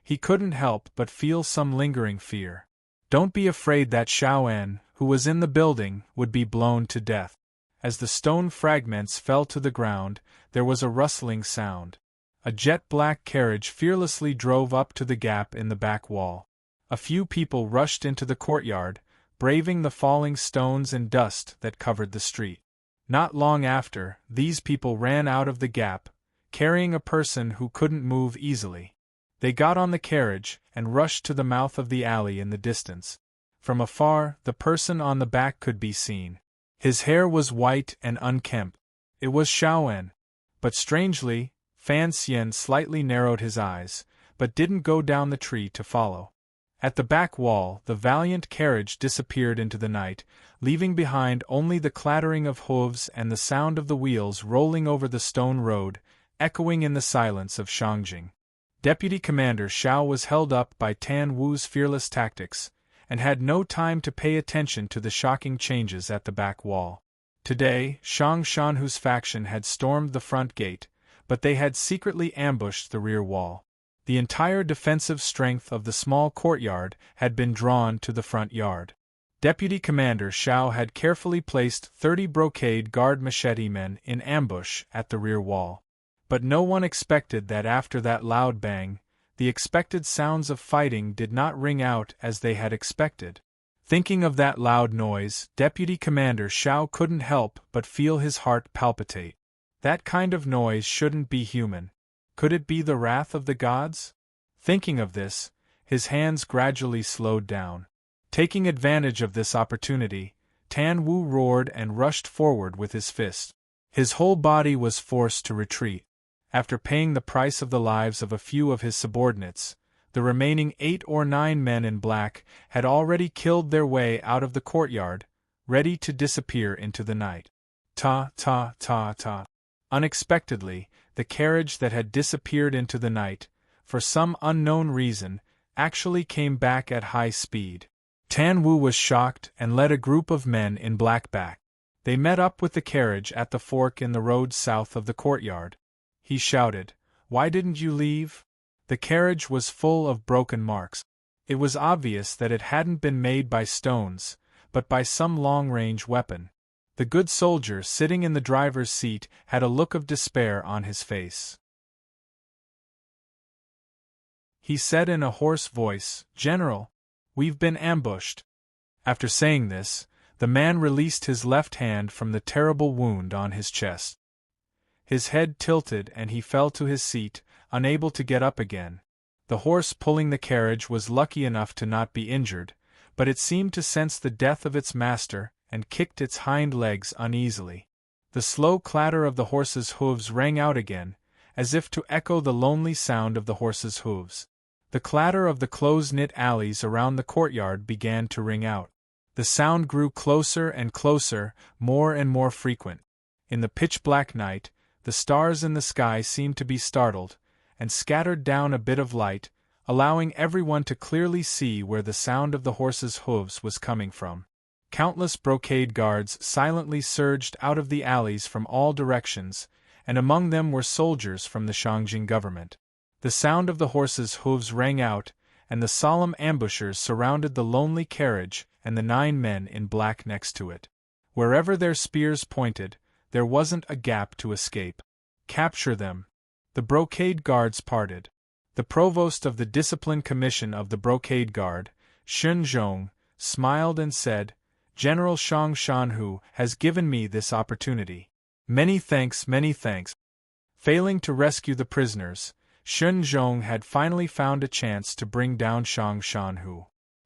He couldn't help but feel some lingering fear. Don't be afraid that Xiaoan, who was in the building, would be blown to death. As the stone fragments fell to the ground, there was a rustling sound. A jet-black carriage fearlessly drove up to the gap in the back wall. A few people rushed into the courtyard, braving the falling stones and dust that covered the street. Not long after, these people ran out of the gap, carrying a person who couldn't move easily. They got on the carriage and rushed to the mouth of the alley in the distance. From afar, the person on the back could be seen. His hair was white and unkempt. It was Xiaoan. But strangely, Fan Xian slightly narrowed his eyes, but didn't go down the tree to follow. At the back wall, the valiant carriage disappeared into the night, leaving behind only the clattering of hooves and the sound of the wheels rolling over the stone road, echoing in the silence of Shangjing. Deputy Commander Shao was held up by Tan Wu's fearless tactics, and had no time to pay attention to the shocking changes at the back wall. Today, Shang Shanhu's faction had stormed the front gate, but they had secretly ambushed the rear wall. The entire defensive strength of the small courtyard had been drawn to the front yard. Deputy Commander Shao had carefully placed 30 brocade guard machete men in ambush at the rear wall. But no one expected that after that loud bang, the expected sounds of fighting did not ring out as they had expected. Thinking of that loud noise, Deputy Commander Shao couldn't help but feel his heart palpitate. That kind of noise shouldn't be human. Could it be the wrath of the gods? Thinking of this, his hands gradually slowed down. Taking advantage of this opportunity, Tan Wu roared and rushed forward with his fist. His whole body was forced to retreat. After paying the price of the lives of a few of his subordinates, the remaining 8 or 9 men in black had already killed their way out of the courtyard, ready to disappear into the night. Ta ta ta ta. Unexpectedly, the carriage that had disappeared into the night, for some unknown reason, actually came back at high speed. Tan Wu was shocked and led a group of men in black back. They met up with the carriage at the fork in the road south of the courtyard. He shouted, "Why didn't you leave?" The carriage was full of broken marks. It was obvious that it hadn't been made by stones, but by some long-range weapon. The good soldier sitting in the driver's seat had a look of despair on his face. He said in a hoarse voice, "General, we've been ambushed." After saying this, the man released his left hand from the terrible wound on his chest. His head tilted and he fell to his seat, unable to get up again. The horse pulling the carriage was lucky enough to not be injured, but it seemed to sense the death of its master and kicked its hind legs uneasily. The slow clatter of the horse's hooves rang out again, as if to echo the lonely sound of the horse's hooves. The clatter of the close-knit alleys around the courtyard began to ring out. The sound grew closer and closer, more and more frequent. In the pitch-black night, the stars in the sky seemed to be startled, and scattered down a bit of light, allowing everyone to clearly see where the sound of the horse's hooves was coming from. Countless brocade guards silently surged out of the alleys from all directions, and among them were soldiers from the Shangjing government. The sound of the horse's hooves rang out, and the solemn ambushers surrounded the lonely carriage and the 9 men in black next to it. Wherever their spears pointed, there wasn't a gap to escape. Capture them. The brocade guards parted. The provost of the Discipline Commission of the Brocade Guard, Shun Zhong, smiled and said, "General Shang Shanhu has given me this opportunity. Many thanks, many thanks." Failing to rescue the prisoners, Shun Zhong had finally found a chance to bring down Shang Shanhu.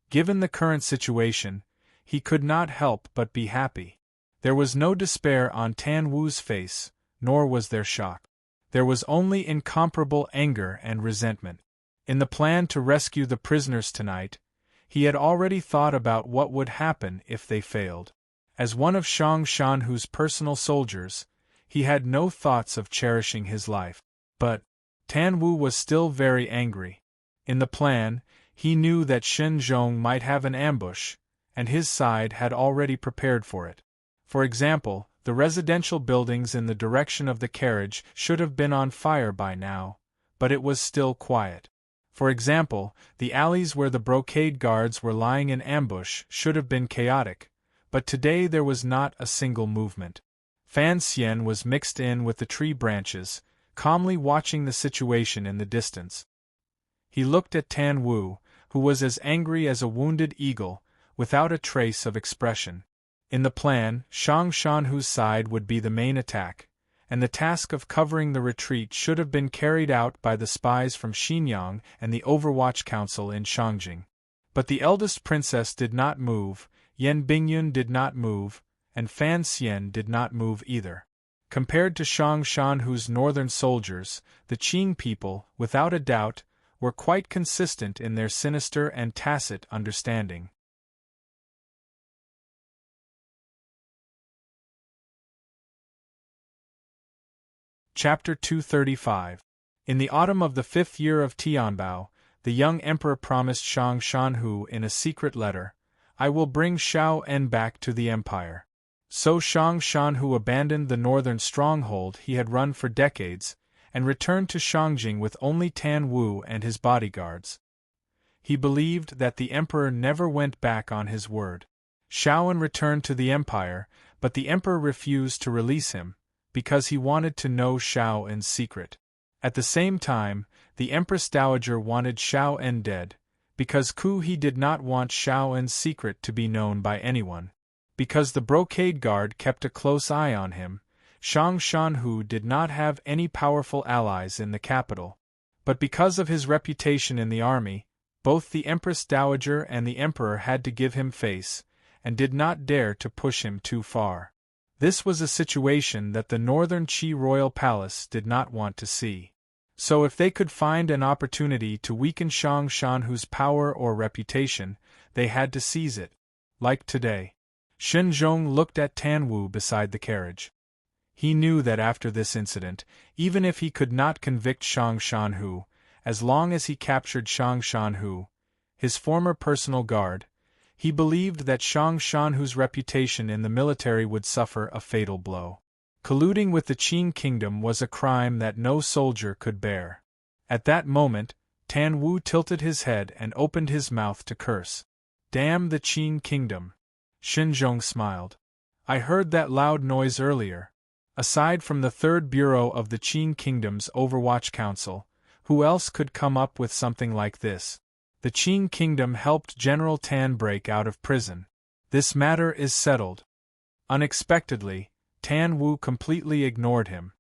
Given the current situation, he could not help but be happy. There was no despair on Tan Wu's face, nor was there shock. There was only incomparable anger and resentment. In the plan to rescue the prisoners tonight, he had already thought about what would happen if they failed. As one of Shang Shanhu's personal soldiers, he had no thoughts of cherishing his life. But Tan Wu was still very angry. In the plan, he knew that Shun Zhong might have an ambush, and his side had already prepared for it. For example, the residential buildings in the direction of the carriage should have been on fire by now, but it was still quiet. For example, the alleys where the brocade guards were lying in ambush should have been chaotic, but today there was not a single movement. Fan Xian was mixed in with the tree branches, calmly watching the situation in the distance. He looked at Tan Wu, who was as angry as a wounded eagle, without a trace of expression. In the plan, Shang Shanhu's side would be the main attack, and the task of covering the retreat should have been carried out by the spies from Xinyang and the Overwatch Council in Shangjing. But the eldest princess did not move, Yan Bingyun did not move, and Fan Xian did not move either. Compared to Shang Shanhu's northern soldiers, the Qing people, without a doubt, were quite consistent in their sinister and tacit understanding. Chapter 235. In the autumn of the 5th year of Tianbao, the young emperor promised Shang Shanhu in a secret letter, "I will bring Shao En back to the empire." So Shang Shanhu abandoned the northern stronghold he had run for decades, and returned to Shangjing with only Tan Wu and his bodyguards. He believed that the emperor never went back on his word. Shao En returned to the empire, but the emperor refused to release him, because he wanted to know Shao En's secret. At the same time, the Empress Dowager wanted Shao En dead, because he did not want Shao En's secret to be known by anyone. Because the brocade guard kept a close eye on him, Shang Shanhu did not have any powerful allies in the capital. But because of his reputation in the army, both the Empress Dowager and the Emperor had to give him face, and did not dare to push him too far. This was a situation that the northern Qi royal palace did not want to see. So if they could find an opportunity to weaken Shang Shanhu's power or reputation, they had to seize it. Like today. Shun Zhong looked at Tan Wu beside the carriage. He knew that after this incident, even if he could not convict Shang Shanhu, as long as he captured Shang Shanhu, his former personal guard, he believed that Shang Shanhu's reputation in the military would suffer a fatal blow. Colluding with the Qing kingdom was a crime that no soldier could bear. At that moment, Tan Wu tilted his head and opened his mouth to curse. "Damn the Qing kingdom." Shun Zhong smiled. "I heard that loud noise earlier. Aside from the Third Bureau of the Qing Kingdom's Overwatch Council, who else could come up with something like this? The Qing Kingdom helped General Tan break out of prison. This matter is settled." Unexpectedly, Tan Wu completely ignored him.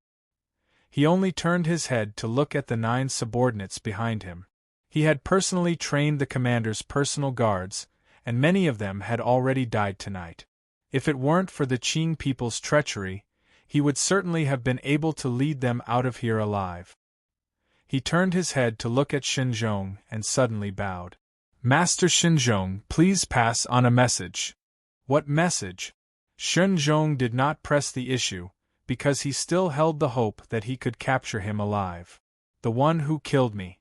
He only turned his head to look at the 9 subordinates behind him. He had personally trained the commander's personal guards, and many of them had already died tonight. If it weren't for the Qing people's treachery, he would certainly have been able to lead them out of here alive. He turned his head to look at Shun Zhong and suddenly bowed. "Master Shun Zhong, please pass on a message." "What message?" Shun Zhong did not press the issue, because he still held the hope that he could capture him alive. "The one who killed me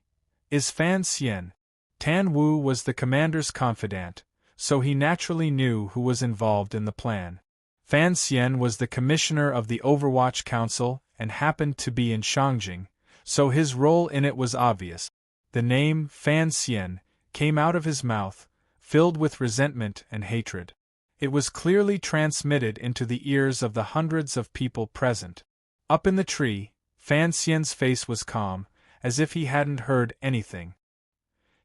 is Fan Xian." Tan Wu was the commander's confidant, so he naturally knew who was involved in the plan. Fan Xian was the commissioner of the Overwatch Council and happened to be in Shangjing, so his role in it was obvious. The name Fan Xian came out of his mouth, filled with resentment and hatred. It was clearly transmitted into the ears of the hundreds of people present. Up in the tree, Fan Xian's face was calm, as if he hadn't heard anything.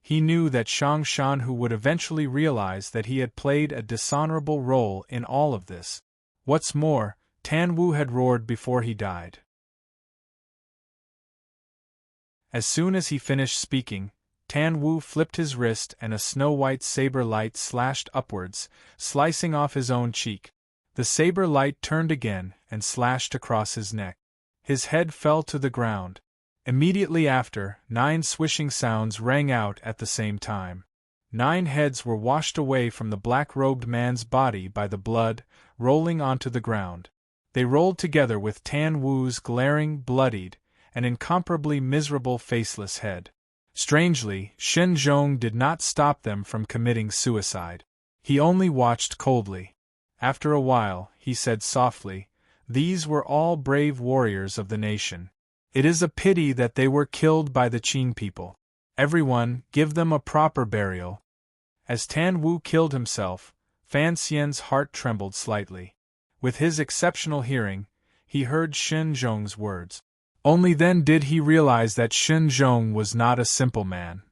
He knew that Shang Shanhu would eventually realize that he had played a dishonorable role in all of this. What's more, Tan Wu had roared before he died. As soon as he finished speaking, Tan Wu flipped his wrist and a snow-white saber light slashed upwards, slicing off his own cheek. The saber light turned again and slashed across his neck. His head fell to the ground. Immediately after, 9 swishing sounds rang out at the same time. 9 heads were washed away from the black-robed man's body by the blood, rolling onto the ground. They rolled together with Tan Wu's glaring, bloodied, and incomparably miserable faceless head. Strangely, Shen Zhong did not stop them from committing suicide. He only watched coldly. After a while, he said softly, "These were all brave warriors of the nation. It is a pity that they were killed by the Qin people. Everyone, give them a proper burial." As Tan Wu killed himself, Fan Xian's heart trembled slightly. With his exceptional hearing, he heard Shen Zhong's words. Only then did he realize that Shen Zhong was not a simple man.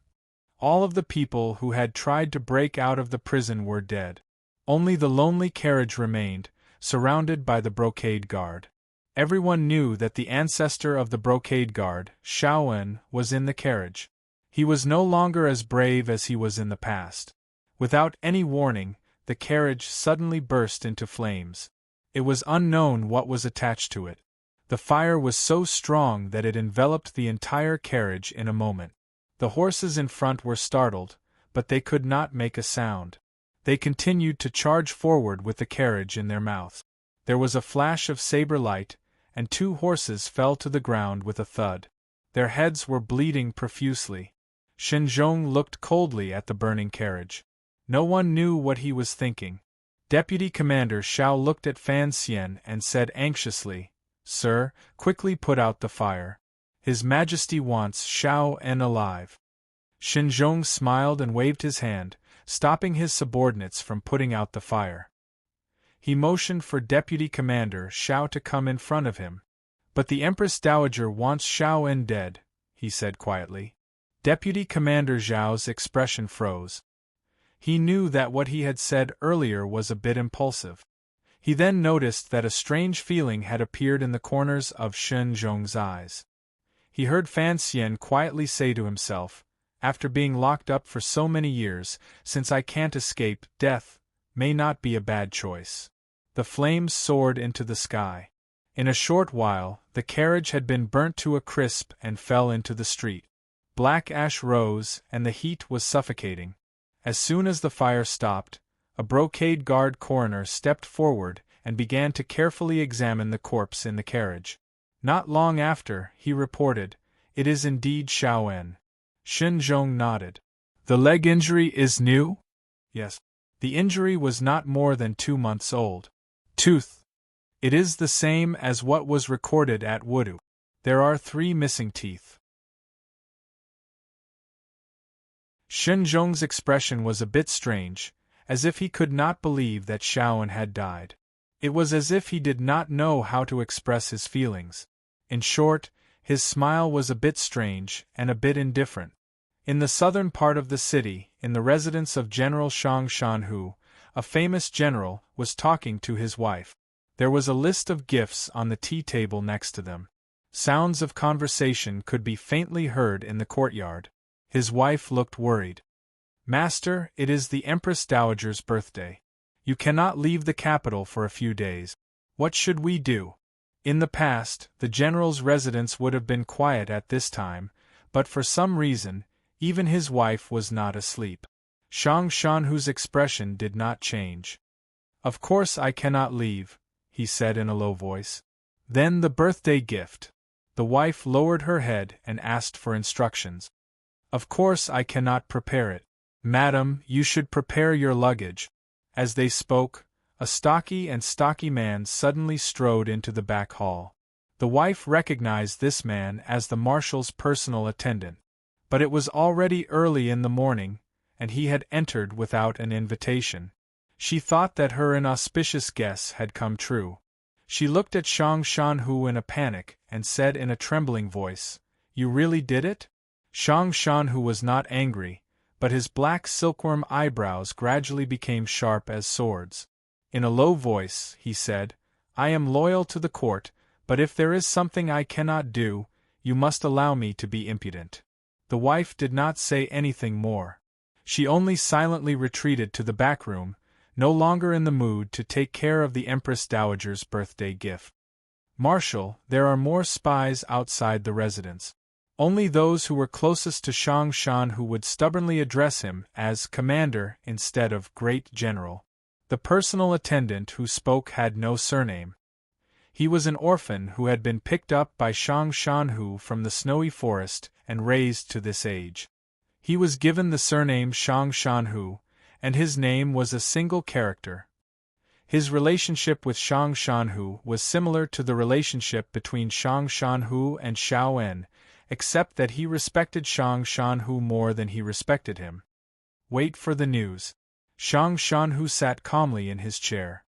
All of the people who had tried to break out of the prison were dead. Only the lonely carriage remained, surrounded by the brocade guard. Everyone knew that the ancestor of the brocade guard, Xiaowen, was in the carriage. He was no longer as brave as he was in the past. Without any warning, the carriage suddenly burst into flames. It was unknown what was attached to it. The fire was so strong that it enveloped the entire carriage in a moment. The horses in front were startled, but they could not make a sound. They continued to charge forward with the carriage in their mouths. There was a flash of saber light, and 2 horses fell to the ground with a thud. Their heads were bleeding profusely. Shen Zhong looked coldly at the burning carriage. No one knew what he was thinking. Deputy Commander Xiao looked at Fan Xian and said anxiously, "Sir, quickly put out the fire. His Majesty wants Xiaowen alive." Shen Zhong smiled and waved his hand, stopping his subordinates from putting out the fire. He motioned for Deputy Commander Xiao to come in front of him. "But the Empress Dowager wants Xiaowen dead," he said quietly. Deputy Commander Zhao's expression froze. He knew that what he had said earlier was a bit impulsive. He then noticed that a strange feeling had appeared in the corners of Shen Zhong's eyes. He heard Fan Xian quietly say to himself, "After being locked up for so many years, since I can't escape, death may not be a bad choice." The flames soared into the sky. In a short while, the carriage had been burnt to a crisp and fell into the street. Black ash rose, and the heat was suffocating. As soon as the fire stopped, a brocade guard coroner stepped forward and began to carefully examine the corpse in the carriage. Not long after, he reported, "It is indeed Xiaowen." Shen Zhong nodded. "The leg injury is new?" "Yes." "The injury was not more than 2 months old." "Tooth?" "It is the same as what was recorded at Wudu. There are 3 missing teeth." Shen Zhong's expression was a bit strange, as if he could not believe that Xiaowen had died. It was as if he did not know how to express his feelings. In short, his smile was a bit strange and a bit indifferent. In the southern part of the city, in the residence of General Shang Shanhu, a famous general was talking to his wife. There was a list of gifts on the tea table next to them. Sounds of conversation could be faintly heard in the courtyard. His wife looked worried. "Master, it is the Empress Dowager's birthday. You cannot leave the capital for a few days. What should we do?" In the past, the general's residence would have been quiet at this time, but for some reason, even his wife was not asleep. Shang Shanhu's expression did not change. "Of course I cannot leave," he said in a low voice. "Then the birthday gift." The wife lowered her head and asked for instructions. "Of course I cannot prepare it. Madam, you should prepare your luggage." As they spoke, a stocky man suddenly strode into the back hall. The wife recognized this man as the marshal's personal attendant. But it was already early in the morning, and he had entered without an invitation. She thought that her inauspicious guess had come true. She looked at Shang Shanhu in a panic and said in a trembling voice, "You really did it?" Shang Shanhu was not angry, but his black silkworm eyebrows gradually became sharp as swords. In a low voice, he said, "I am loyal to the court, but if there is something I cannot do, you must allow me to be impudent." The wife did not say anything more. She only silently retreated to the back room, no longer in the mood to take care of the Empress Dowager's birthday gift. "Marshal, there are more spies outside the residence." Only those who were closest to Shang Shan who would stubbornly address him as Commander instead of Great General. The personal attendant who spoke had no surname. He was an orphan who had been picked up by Shang Shanhu from the snowy forest and raised to this age. He was given the surname Shang Shanhu, and his name was a single character. His relationship with Shang Shanhu was similar to the relationship between Shang Shanhu and Xiao En, except that he respected Shang Shanhu more than he respected him. "Wait for the news." Shang Shanhu sat calmly in his chair.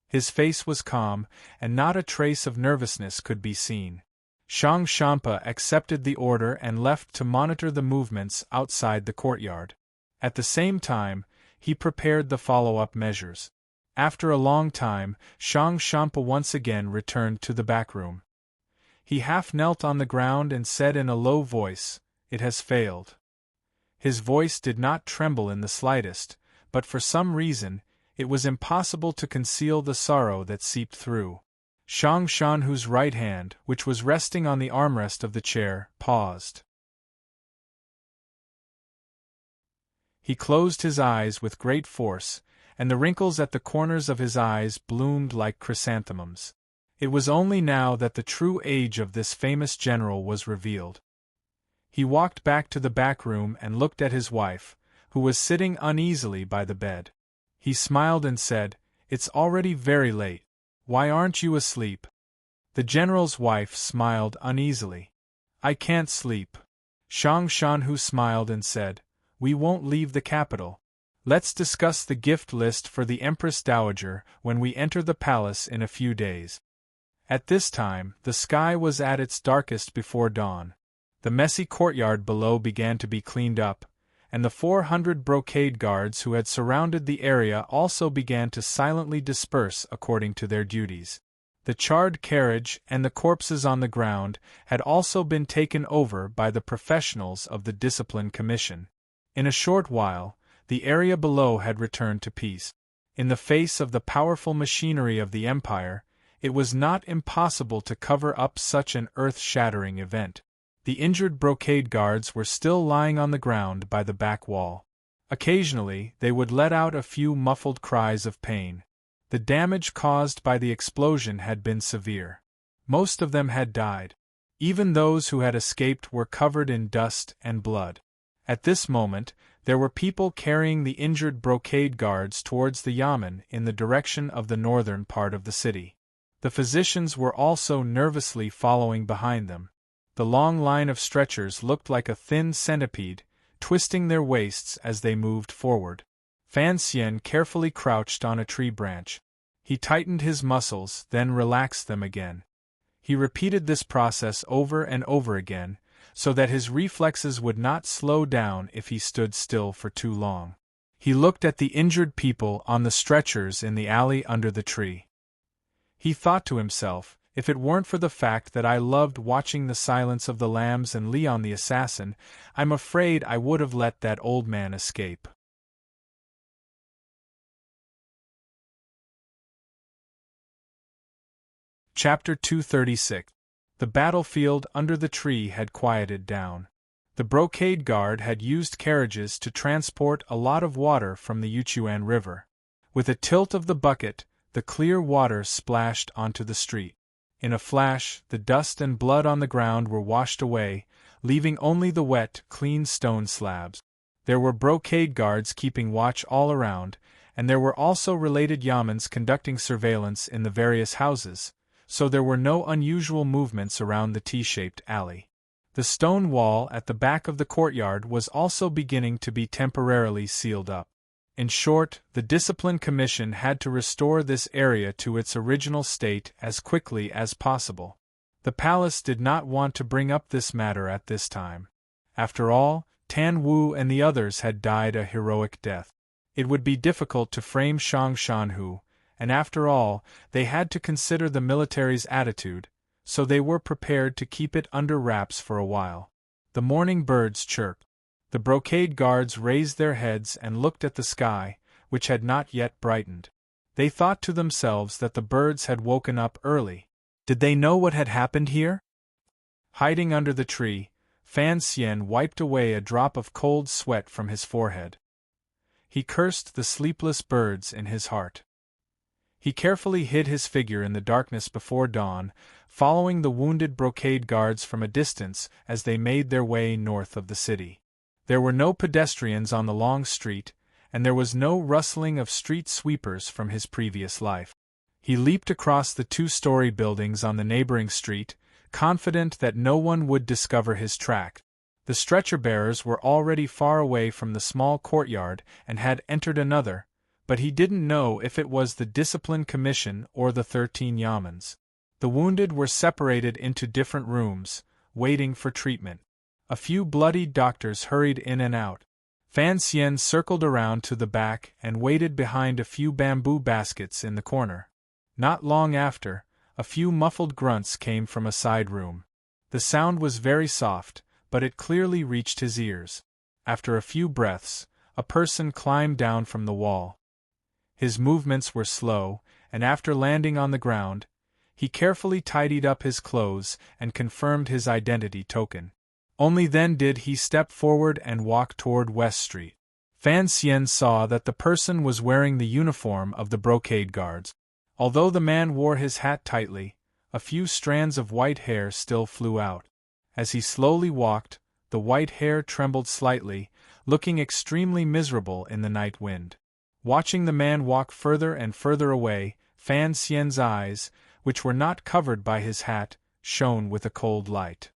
His face was calm, and not a trace of nervousness could be seen. Shang Shampa accepted the order and left to monitor the movements outside the courtyard. At the same time, he prepared the follow-up measures. After a long time, Shang Shampa once again returned to the back room. He half knelt on the ground and said in a low voice, "It has failed." His voice did not tremble in the slightest, but for some reason, it was impossible to conceal the sorrow that seeped through. Shang Shanhu's right hand, which was resting on the armrest of the chair, paused. He closed his eyes with great force, and the wrinkles at the corners of his eyes bloomed like chrysanthemums. It was only now that the true age of this famous general was revealed. He walked back to the back room and looked at his wife, who was sitting uneasily by the bed. He smiled and said, "It's already very late. Why aren't you asleep?" The general's wife smiled uneasily. "I can't sleep." Shang Shanhu smiled and said, "We won't leave the capital. Let's discuss the gift list for the Empress Dowager when we enter the palace in a few days." At this time, the sky was at its darkest before dawn. The messy courtyard below began to be cleaned up, and the 400 brocade guards who had surrounded the area also began to silently disperse according to their duties. The charred carriage and the corpses on the ground had also been taken over by the professionals of the Discipline Commission. In a short while, the area below had returned to peace. In the face of the powerful machinery of the Empire, it was not impossible to cover up such an earth-shattering event. The injured brocade guards were still lying on the ground by the back wall. Occasionally, they would let out a few muffled cries of pain. The damage caused by the explosion had been severe. Most of them had died. Even those who had escaped were covered in dust and blood. At this moment, there were people carrying the injured brocade guards towards the yamen in the direction of the northern part of the city. The physicians were also nervously following behind them. The long line of stretchers looked like a thin centipede, twisting their waists as they moved forward. Fan Xian carefully crouched on a tree branch. He tightened his muscles, then relaxed them again. He repeated this process over and over again, so that his reflexes would not slow down if he stood still for too long. He looked at the injured people on the stretchers in the alley under the tree. He thought to himself, if it weren't for the fact that I loved watching The Silence of the Lambs and Leon the Assassin, I'm afraid I would have let that old man escape. Chapter 236. The battlefield under the tree had quieted down. The brocade guard had used carriages to transport a lot of water from the Yuchuan River. With a tilt of the bucket, the clear water splashed onto the street. In a flash, the dust and blood on the ground were washed away, leaving only the wet, clean stone slabs. There were brocade guards keeping watch all around, and there were also related yamens conducting surveillance in the various houses, so there were no unusual movements around the T-shaped alley. The stone wall at the back of the courtyard was also beginning to be temporarily sealed up. In short, the Discipline Commission had to restore this area to its original state as quickly as possible. The palace did not want to bring up this matter at this time. After all, Tan Wu and the others had died a heroic death. It would be difficult to frame Shang Shanhu, and after all, they had to consider the military's attitude, so they were prepared to keep it under wraps for a while. The morning birds chirped. The brocade guards raised their heads and looked at the sky, which had not yet brightened. They thought to themselves that the birds had woken up early. Did they know what had happened here? Hiding under the tree, Fan Xian wiped away a drop of cold sweat from his forehead. He cursed the sleepless birds in his heart. He carefully hid his figure in the darkness before dawn, following the wounded brocade guards from a distance as they made their way north of the city. There were no pedestrians on the long street, and there was no rustling of street sweepers from his previous life. He leaped across the two-story buildings on the neighboring street, confident that no one would discover his track. The stretcher-bearers were already far away from the small courtyard and had entered another, but he didn't know if it was the Discipline Commission or the 13 Yamens. The wounded were separated into different rooms, waiting for treatment. A few bloodied doctors hurried in and out. Fan Xian circled around to the back and waited behind a few bamboo baskets in the corner. Not long after, a few muffled grunts came from a side room. The sound was very soft, but it clearly reached his ears. After a few breaths, a person climbed down from the wall. His movements were slow, and after landing on the ground, he carefully tidied up his clothes and confirmed his identity token. Only then did he step forward and walk toward West Street. Fan Xian saw that the person was wearing the uniform of the brocade guards. Although the man wore his hat tightly, a few strands of white hair still flew out. As he slowly walked, the white hair trembled slightly, looking extremely miserable in the night wind. Watching the man walk further and further away, Fan Xian's eyes, which were not covered by his hat, shone with a cold light.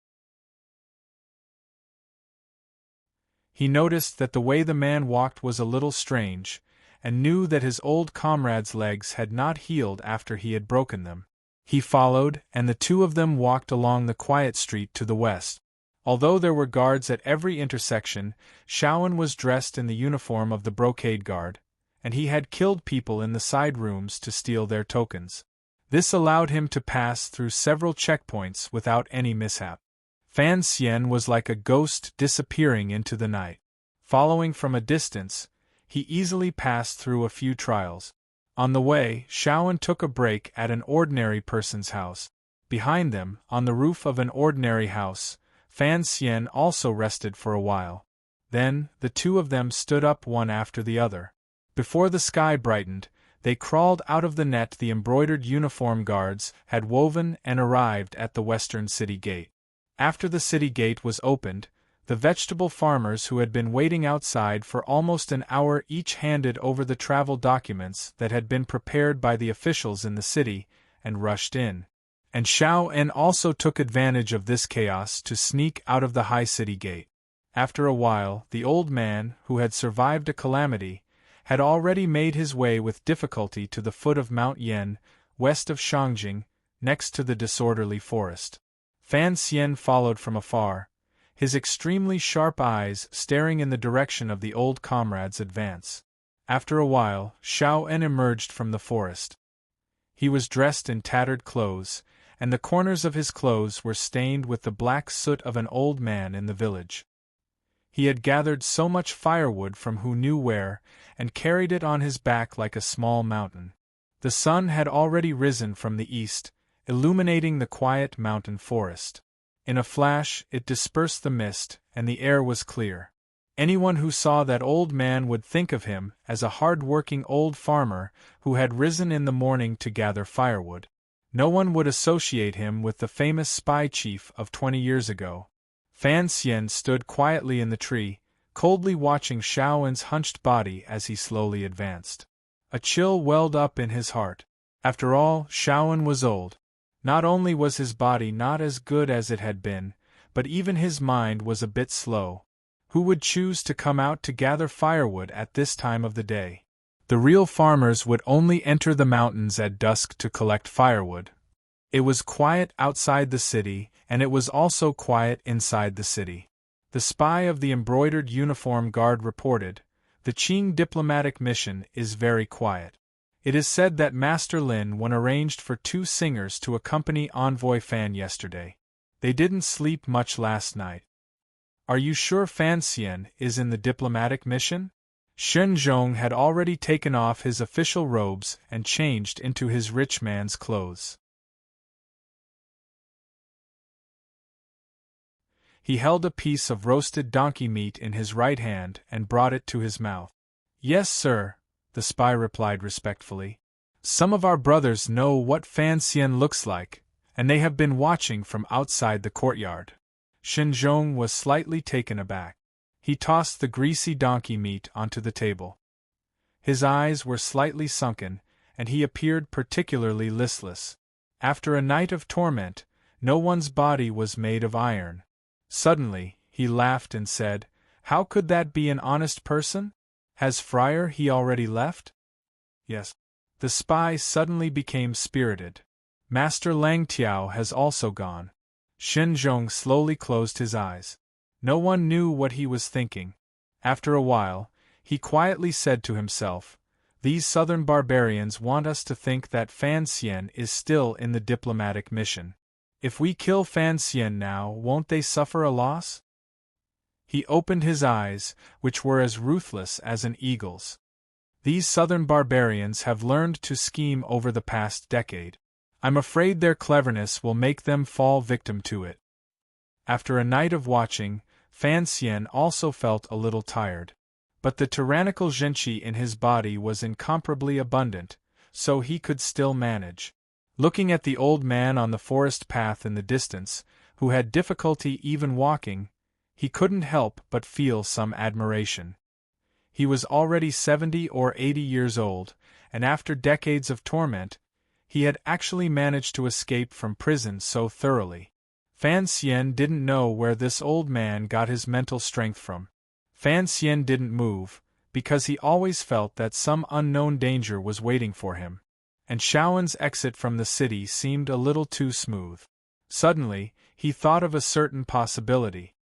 He noticed that the way the man walked was a little strange, and knew that his old comrade's legs had not healed after he had broken them. He followed, and the two of them walked along the quiet street to the west. Although there were guards at every intersection, Shaoan was dressed in the uniform of the brocade guard, and he had killed people in the side rooms to steal their tokens. This allowed him to pass through several checkpoints without any mishap. Fan Xian was like a ghost disappearing into the night. Following from a distance, he easily passed through a few trials. On the way, Shaoan took a break at an ordinary person's house. Behind them, on the roof of an ordinary house, Fan Xian also rested for a while. Then, the two of them stood up one after the other. Before the sky brightened, they crawled out of the net the embroidered uniform guards had woven and arrived at the western city gate. After the city gate was opened, the vegetable farmers who had been waiting outside for almost an hour each handed over the travel documents that had been prepared by the officials in the city, and rushed in. And Shaoan also took advantage of this chaos to sneak out of the high city gate. After a while, the old man, who had survived a calamity, had already made his way with difficulty to the foot of Mount Yen, west of Shangjing, next to the disorderly forest. Fan Xian followed from afar, his extremely sharp eyes staring in the direction of the old comrade's advance. After a while, Shaoan emerged from the forest. He was dressed in tattered clothes, and the corners of his clothes were stained with the black soot of an old man in the village. He had gathered so much firewood from who knew where, and carried it on his back like a small mountain. The sun had already risen from the east, illuminating the quiet mountain forest. In a flash, it dispersed the mist, and the air was clear. Anyone who saw that old man would think of him as a hard-working old farmer who had risen in the morning to gather firewood. No one would associate him with the famous spy chief of 20 years ago. Fan Xian stood quietly in the tree, coldly watching Shaoan's hunched body as he slowly advanced. A chill welled up in his heart. After all, Shaoan was old. Not only was his body not as good as it had been, but even his mind was a bit slow. Who would choose to come out to gather firewood at this time of the day? The real farmers would only enter the mountains at dusk to collect firewood. It was quiet outside the city, and it was also quiet inside the city. The spy of the embroidered uniform guard reported, "The Qing diplomatic mission is very quiet. It is said that Master Lin Wen arranged for 2 singers to accompany Envoy Fan yesterday. They didn't sleep much last night." "Are you sure Fan Xian is in the diplomatic mission?" Shen Zhong had already taken off his official robes and changed into his rich man's clothes. He held a piece of roasted donkey meat in his right hand and brought it to his mouth. "Yes, sir," the spy replied respectfully. "Some of our brothers know what Fan Xian looks like, and they have been watching from outside the courtyard." Shen Zhong was slightly taken aback. He tossed the greasy donkey meat onto the table. His eyes were slightly sunken, and he appeared particularly listless. After a night of torment, no one's body was made of iron. Suddenly, he laughed and said, "How could that be an honest person? Has Friar he already left?" "Yes." The spy suddenly became spirited. "Master Lang Tiao has also gone." Shen Zhong slowly closed his eyes. No one knew what he was thinking. After a while, he quietly said to himself, "These southern barbarians want us to think that Fan Xian is still in the diplomatic mission. If we kill Fan Xian now, won't they suffer a loss?" He opened his eyes, which were as ruthless as an eagle's. "These southern barbarians have learned to scheme over the past decade. I'm afraid their cleverness will make them fall victim to it." After a night of watching, Fan Xian also felt a little tired. But the tyrannical zhenqi in his body was incomparably abundant, so he could still manage. Looking at the old man on the forest path in the distance, who had difficulty even walking, he couldn't help but feel some admiration. He was already 70 or 80 years old, and after decades of torment, he had actually managed to escape from prison so thoroughly. Fan Xian didn't know where this old man got his mental strength from. Fan Xian didn't move, because he always felt that some unknown danger was waiting for him. And Shaoen's exit from the city seemed a little too smooth. Suddenly, he thought of a certain possibility.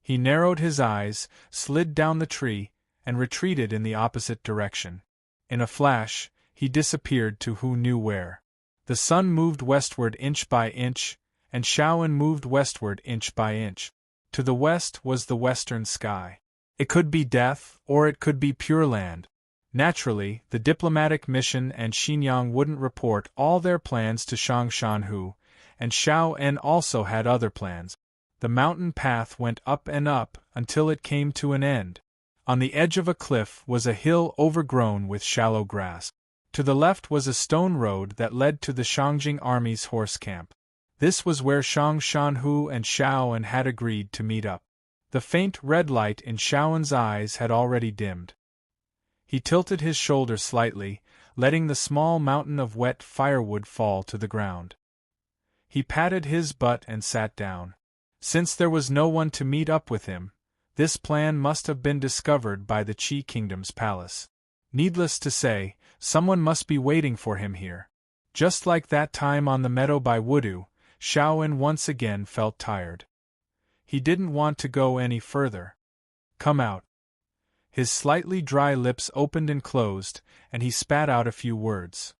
He narrowed his eyes, slid down the tree, and retreated in the opposite direction. In a flash, he disappeared to who knew where. The sun moved westward inch by inch, and Shaoen moved westward inch by inch. To the west was the western sky. It could be death, or it could be pure land. Naturally, the diplomatic mission and Xinjiang wouldn't report all their plans to Shang Shanhu, and Shaoen also had other plans. The mountain path went up and up until it came to an end. On the edge of a cliff was a hill overgrown with shallow grass. To the left was a stone road that led to the Shangjing army's horse camp. This was where Shang Shanhu and Shaoen had agreed to meet up. The faint red light in Shaoen's eyes had already dimmed. He tilted his shoulder slightly, letting the small mountain of wet firewood fall to the ground. He patted his butt and sat down. Since there was no one to meet up with him, this plan must have been discovered by the Qi Kingdom's palace. Needless to say, someone must be waiting for him here. Just like that time on the meadow by Wudu, Shaoen once again felt tired. He didn't want to go any further. "Come out." His slightly dry lips opened and closed, and he spat out a few words.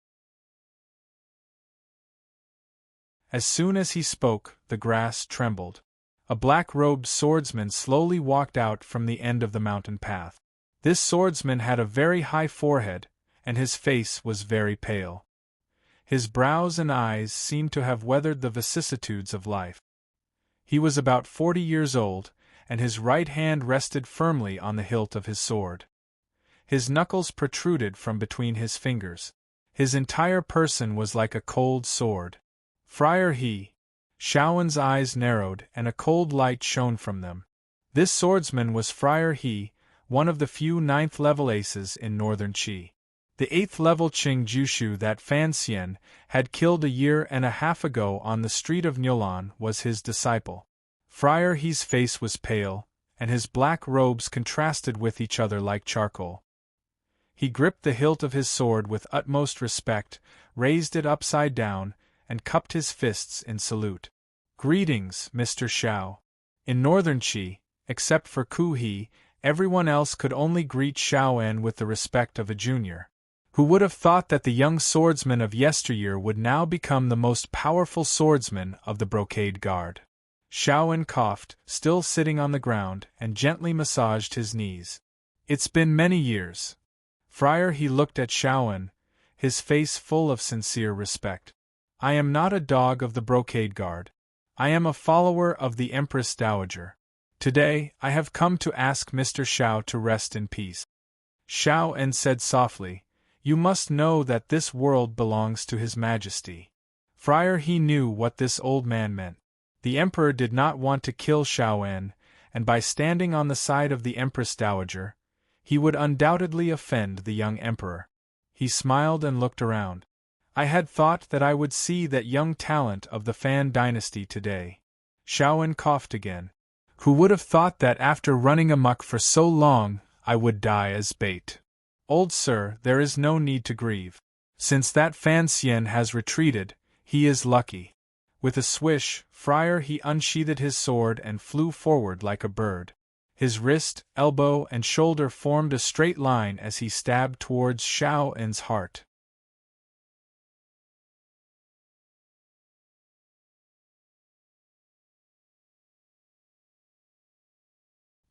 As soon as he spoke, the grass trembled. A black-robed swordsman slowly walked out from the end of the mountain path. This swordsman had a very high forehead, and his face was very pale. His brows and eyes seemed to have weathered the vicissitudes of life. He was about 40 years old, and his right hand rested firmly on the hilt of his sword. His knuckles protruded from between his fingers. His entire person was like a cold sword. "Friar He." Shaoen's eyes narrowed and a cold light shone from them. This swordsman was Friar He, one of the few 9th-level aces in northern Qi. The 8th-level Qing Jushu that Fan Xian had killed a year and a half ago on the street of Nyulan was his disciple. Friar He's face was pale, and his black robes contrasted with each other like charcoal. He gripped the hilt of his sword with utmost respect, raised it upside down, and cupped his fists in salute. "Greetings, Mr. Shao." In northern Qi, except for Ku He, everyone else could only greet Shao En with the respect of a junior. Who would have thought that the young swordsman of yesteryear would now become the most powerful swordsman of the Brocade Guard? Shao En coughed, still sitting on the ground, and gently massaged his knees. "It's been many years." Friar He looked at Shao En, his face full of sincere respect. "I am not a dog of the Brocade Guard. I am a follower of the Empress Dowager. Today, I have come to ask Mr. Shao to rest in peace." Shao En said softly, "You must know that this world belongs to His Majesty." Friar He knew what this old man meant. The Emperor did not want to kill Shao En, and by standing on the side of the Empress Dowager, he would undoubtedly offend the young Emperor. He smiled and looked around. "I had thought that I would see that young talent of the Fan dynasty today." Shao En coughed again. "Who would have thought that after running amok for so long, I would die as bait? Old sir, there is no need to grieve. Since that Fan Xian has retreated, he is lucky." With a swish, Friar He unsheathed his sword and flew forward like a bird. His wrist, elbow, and shoulder formed a straight line as he stabbed towards Shao En's heart.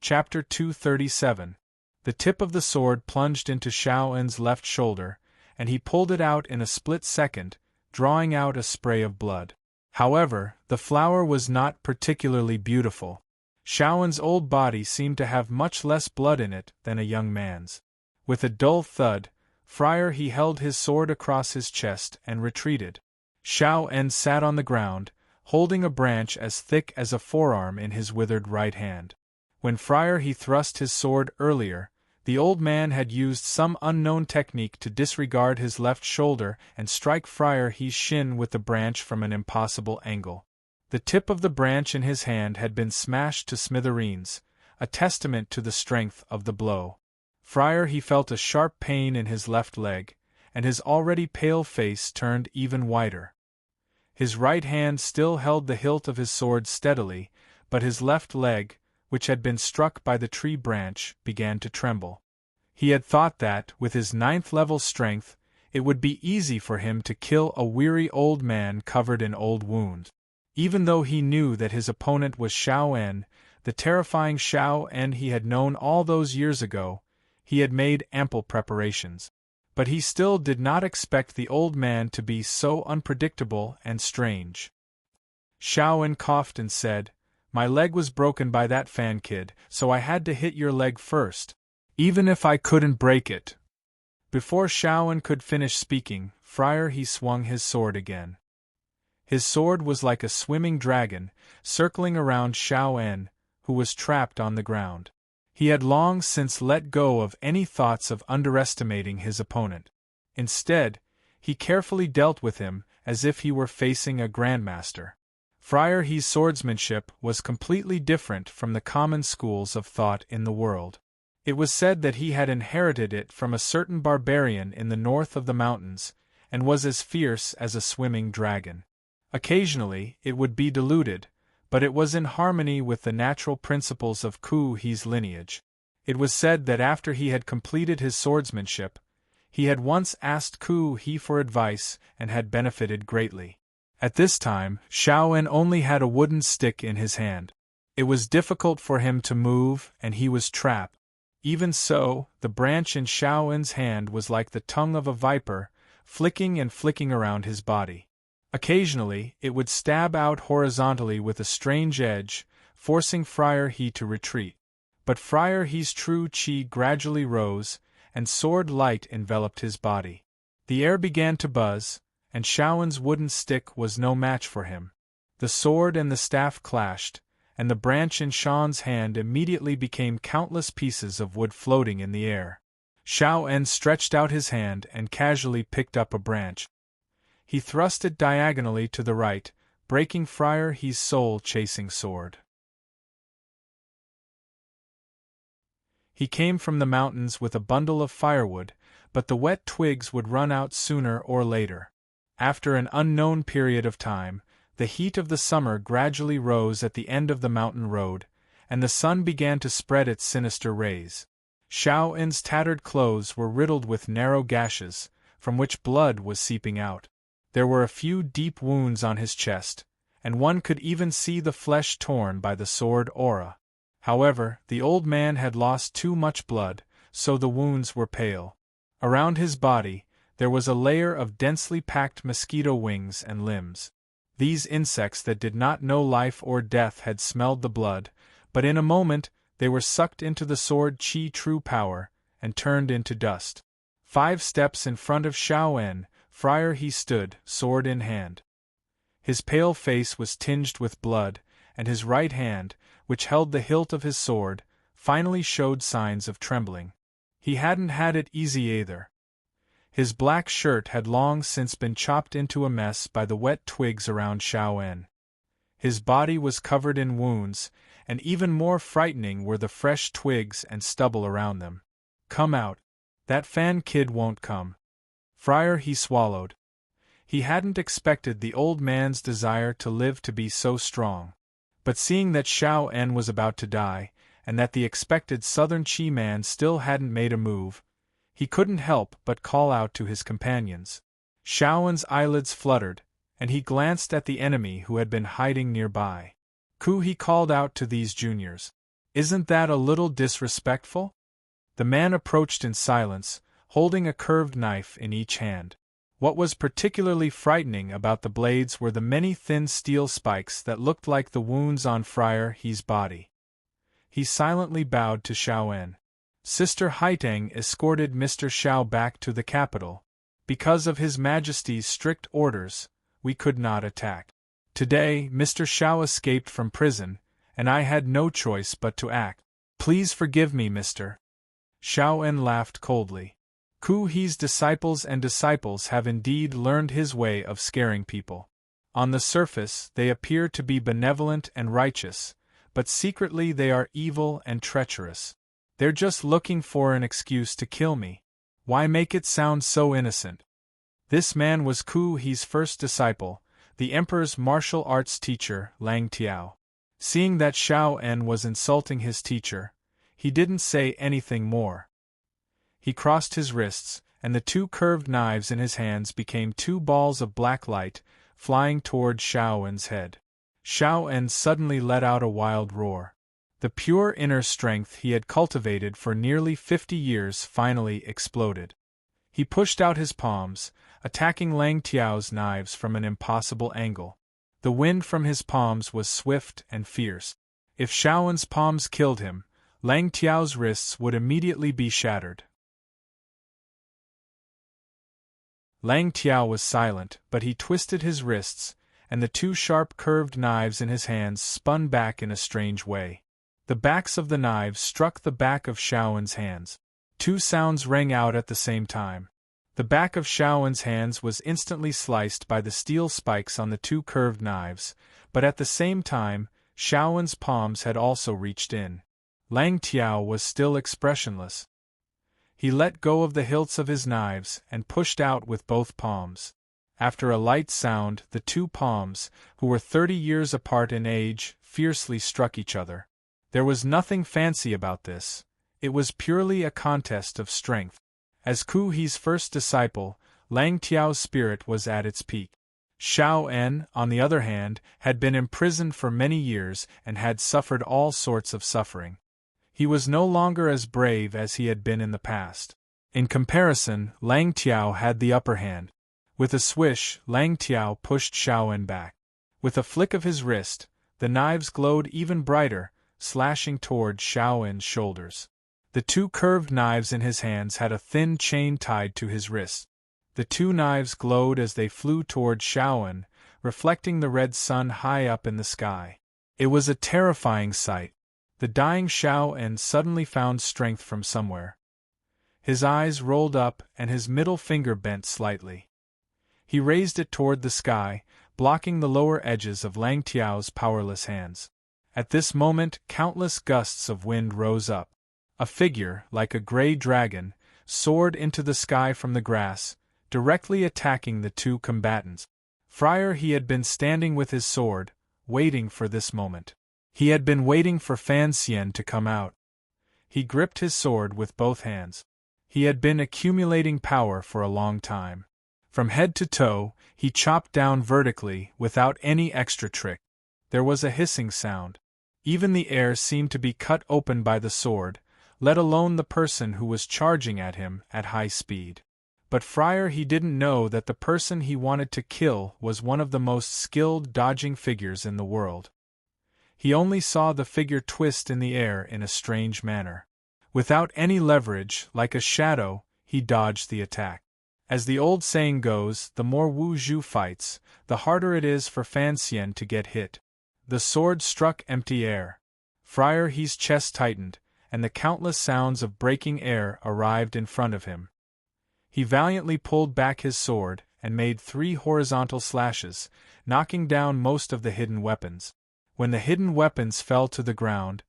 Chapter 237. The tip of the sword plunged into Shao En's left shoulder, and he pulled it out in a split second, drawing out a spray of blood. However, the flower was not particularly beautiful. Shao En's old body seemed to have much less blood in it than a young man's. With a dull thud, Friar He held his sword across his chest and retreated. Shao En sat on the ground, holding a branch as thick as a forearm in his withered right hand. When Friar He thrust his sword earlier, the old man had used some unknown technique to disregard his left shoulder and strike Friar He's shin with the branch from an impossible angle. The tip of the branch in his hand had been smashed to smithereens, a testament to the strength of the blow. Friar He felt a sharp pain in his left leg, and his already pale face turned even whiter. His right hand still held the hilt of his sword steadily, but his left leg, which had been struck by the tree branch, began to tremble. He had thought that, with his 9th-level strength, it would be easy for him to kill a weary old man covered in old wounds. Even though he knew that his opponent was Shao En, the terrifying Shao En he had known all those years ago, he had made ample preparations. But he still did not expect the old man to be so unpredictable and strange. Shao En coughed and said, "My leg was broken by that Fan kid, so I had to hit your leg first, even if I couldn't break it." Before Shao En could finish speaking, Friar He swung his sword again. His sword was like a swimming dragon, circling around Shao En, who was trapped on the ground. He had long since let go of any thoughts of underestimating his opponent. Instead, he carefully dealt with him as if he were facing a grandmaster. Friar He's swordsmanship was completely different from the common schools of thought in the world. It was said that he had inherited it from a certain barbarian in the north of the mountains, and was as fierce as a swimming dragon. Occasionally, it would be diluted, but it was in harmony with the natural principles of Ku He's lineage. It was said that after he had completed his swordsmanship, he had once asked Ku He for advice and had benefited greatly. At this time, Shao En only had a wooden stick in his hand. It was difficult for him to move, and he was trapped. Even so, the branch in Shao En's hand was like the tongue of a viper, flicking and flicking around his body. Occasionally, it would stab out horizontally with a strange edge, forcing Friar He to retreat. But Friar He's true qi gradually rose, and sword light enveloped his body. The air began to buzz, and Shao En's wooden stick was no match for him. The sword and the staff clashed, and the branch in Shao's hand immediately became countless pieces of wood floating in the air. Shao En stretched out his hand and casually picked up a branch. He thrust it diagonally to the right, breaking Friar He's soul-chasing sword. He came from the mountains with a bundle of firewood, but the wet twigs would run out sooner or later. After an unknown period of time, the heat of the summer gradually rose at the end of the mountain road, and the sun began to spread its sinister rays. Xiao En's tattered clothes were riddled with narrow gashes, from which blood was seeping out. There were a few deep wounds on his chest, and one could even see the flesh torn by the sword aura. However, the old man had lost too much blood, so the wounds were pale. Around his body, there was a layer of densely packed mosquito wings and limbs. These insects that did not know life or death had smelled the blood, but in a moment they were sucked into the sword Qi true power, and turned into dust. 5 steps in front of Xiao En, Friar he stood, sword in hand. His pale face was tinged with blood, and his right hand, which held the hilt of his sword, finally showed signs of trembling. He hadn't had it easy either. His black shirt had long since been chopped into a mess by the wet twigs around Xiao En. His body was covered in wounds, and even more frightening were the fresh twigs and stubble around them. "Come out. That Fan kid won't come." Friar he swallowed. He hadn't expected the old man's desire to live to be so strong. But seeing that Xiao En was about to die, and that the expected southern Qi man still hadn't made a move, he couldn't help but call out to his companions. Xiao En's eyelids fluttered, and he glanced at the enemy who had been hiding nearby. "Ku," he called out to these juniors. "Isn't that a little disrespectful?" The man approached in silence, holding a curved knife in each hand. What was particularly frightening about the blades were the many thin steel spikes that looked like the wounds on Friar He's body. He silently bowed to Xiao En. "Sister Haitang escorted Mr. Xiao back to the capital. Because of His Majesty's strict orders, we could not attack. Today, Mr. Xiao escaped from prison, and I had no choice but to act. Please forgive me, Mr." Xiao En laughed coldly. Ku He's disciples have indeed learned his way of scaring people. On the surface, they appear to be benevolent and righteous, but secretly they are evil and treacherous. They're just looking for an excuse to kill me. Why make it sound so innocent? This man was Ku He's first disciple, the Emperor's martial arts teacher, Lang Tiao. Seeing that Xiao En was insulting his teacher, he didn't say anything more. He crossed his wrists, and the 2 curved knives in his hands became 2 balls of black light, flying toward Xiao En's head. Xiao En suddenly let out a wild roar. The pure inner strength he had cultivated for nearly 50 years finally exploded. He pushed out his palms, attacking Lang Tiao's knives from an impossible angle. The wind from his palms was swift and fierce. If Xiao En's palms killed him, Lang Tiao's wrists would immediately be shattered. Lang Tiao was silent, but he twisted his wrists, and the 2 sharp curved knives in his hands spun back in a strange way. The backs of the knives struck the back of Xiao En's hands. 2 sounds rang out at the same time. The back of Xiao En's hands was instantly sliced by the steel spikes on the 2 curved knives, but at the same time, Xiao En's palms had also reached in. Lang Tiao was still expressionless. He let go of the hilts of his knives and pushed out with both palms. After a light sound, the 2 palms, who were 30 years apart in age, fiercely struck each other. There was nothing fancy about this. It was purely a contest of strength. As Ku He's first disciple, Lang Tiao's spirit was at its peak. Xiao En, on the other hand, had been imprisoned for many years and had suffered all sorts of suffering. He was no longer as brave as he had been in the past. In comparison, Lang Tiao had the upper hand. With a swish, Lang Tiao pushed Xiao En back. With a flick of his wrist, the knives glowed even brighter, slashing toward Xiao En's shoulders. The 2 curved knives in his hands had a thin chain tied to his wrist. The 2 knives glowed as they flew toward Xiao En, reflecting the red sun high up in the sky. It was a terrifying sight. The dying Xiao En suddenly found strength from somewhere. His eyes rolled up and his middle finger bent slightly. He raised it toward the sky, blocking the lower edges of Lang Tiao's powerless hands. At this moment, countless gusts of wind rose up. A figure, like a gray dragon, soared into the sky from the grass, directly attacking the two combatants. Friar he had been standing with his sword, waiting for this moment. He had been waiting for Fan Xian to come out. He gripped his sword with both hands. He had been accumulating power for a long time. From head to toe, he chopped down vertically without any extra trick. There was a hissing sound. Even the air seemed to be cut open by the sword, let alone the person who was charging at him at high speed. But Friar he didn't know that the person he wanted to kill was one of the most skilled dodging figures in the world. He only saw the figure twist in the air in a strange manner. Without any leverage, like a shadow, he dodged the attack. As the old saying goes, the more Wu Zhu fights, the harder it is for Fan Xian to get hit. The sword struck empty air. Friar He's chest tightened, and the countless sounds of breaking air arrived in front of him. He valiantly pulled back his sword and made 3 horizontal slashes, knocking down most of the hidden weapons. When the hidden weapons fell to the ground,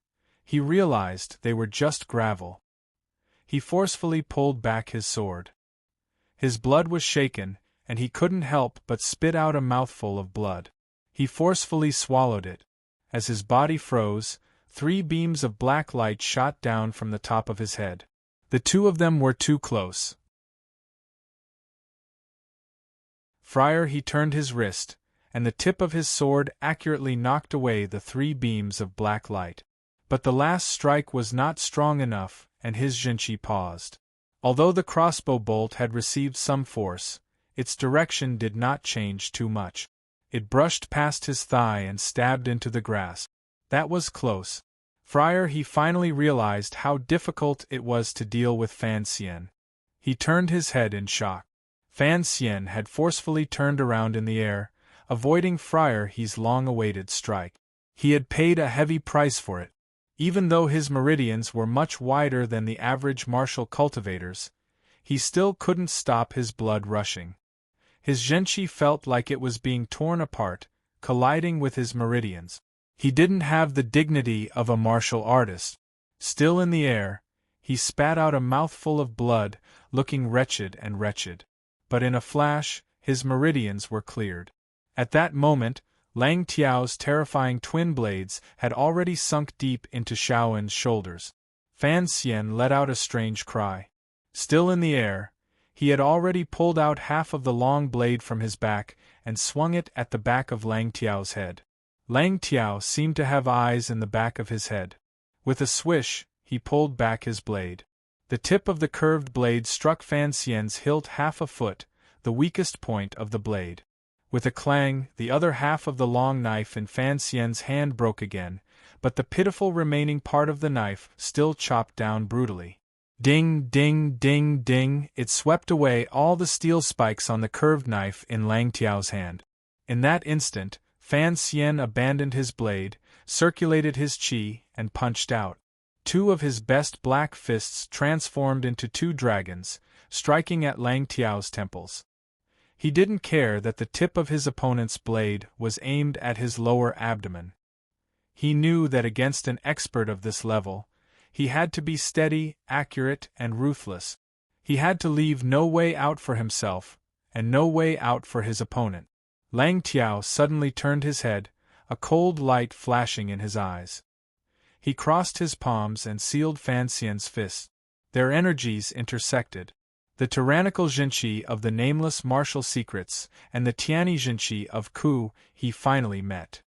he realized they were just gravel. He forcefully pulled back his sword. His blood was shaken, and he couldn't help but spit out a mouthful of blood. He forcefully swallowed it. As his body froze, 3 beams of black light shot down from the top of his head. The 2 of them were too close. Friar he turned his wrist, and the tip of his sword accurately knocked away the 3 beams of black light. But the last strike was not strong enough, and his Jinchi paused. Although the crossbow bolt had received some force, its direction did not change too much. It brushed past his thigh and stabbed into the grass. That was close. Friar he finally realized how difficult it was to deal with Fan Xian. He turned his head in shock. Fan Xian had forcefully turned around in the air, avoiding Friar He's long-awaited strike. He had paid a heavy price for it. Even though his meridians were much wider than the average martial cultivator's, he still couldn't stop his blood rushing. His Zhenqi felt like it was being torn apart, colliding with his meridians. He didn't have the dignity of a martial artist. Still in the air, he spat out a mouthful of blood, looking wretched and wretched. But in a flash, his meridians were cleared. At that moment, Lang Tiao's terrifying twin blades had already sunk deep into Shaoen's shoulders. Fan Xian let out a strange cry. Still in the air, he had already pulled out half of the long blade from his back and swung it at the back of Lang Tiao's head. Lang Tiao seemed to have eyes in the back of his head. With a swish, he pulled back his blade. The tip of the curved blade struck Fan Xian's hilt half a foot, the weakest point of the blade. With a clang, the other half of the long knife in Fan Xian's hand broke again, but the pitiful remaining part of the knife still chopped down brutally. Ding, ding, ding, ding, it swept away all the steel spikes on the curved knife in Lang Tiao's hand. In that instant, Fan Xian abandoned his blade, circulated his qi, and punched out. 2 of his best black fists transformed into 2 dragons, striking at Lang Tiao's temples. He didn't care that the tip of his opponent's blade was aimed at his lower abdomen. He knew that against an expert of this level, he had to be steady, accurate, and ruthless. He had to leave no way out for himself, and no way out for his opponent. Lang Tiao suddenly turned his head, a cold light flashing in his eyes. He crossed his palms and sealed Fan Xian's fists. Their energies intersected. The tyrannical Jinchi of the nameless martial secrets and the Tiani Jinchi of Ku he finally met.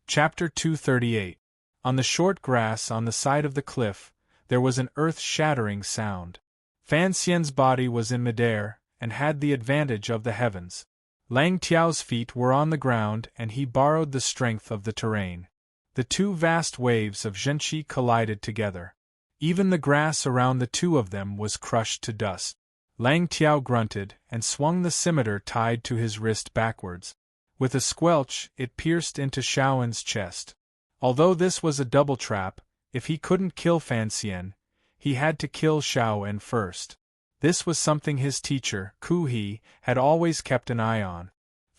Chapter 238. On the short grass on the side of the cliff, there was an earth-shattering sound. Fan Xian's body was in midair, and had the advantage of the heavens. Lang Tiao's feet were on the ground and he borrowed the strength of the terrain. The 2 vast waves of Zhenqi collided together. Even the grass around the 2 of them was crushed to dust. Lang Tiao grunted and swung the scimitar tied to his wrist backwards. With a squelch, it pierced into Shaoen's chest. Although this was a double trap, if he couldn't kill Fan Xian, he had to kill Shaoen first. This was something his teacher, Ku He, had always kept an eye on.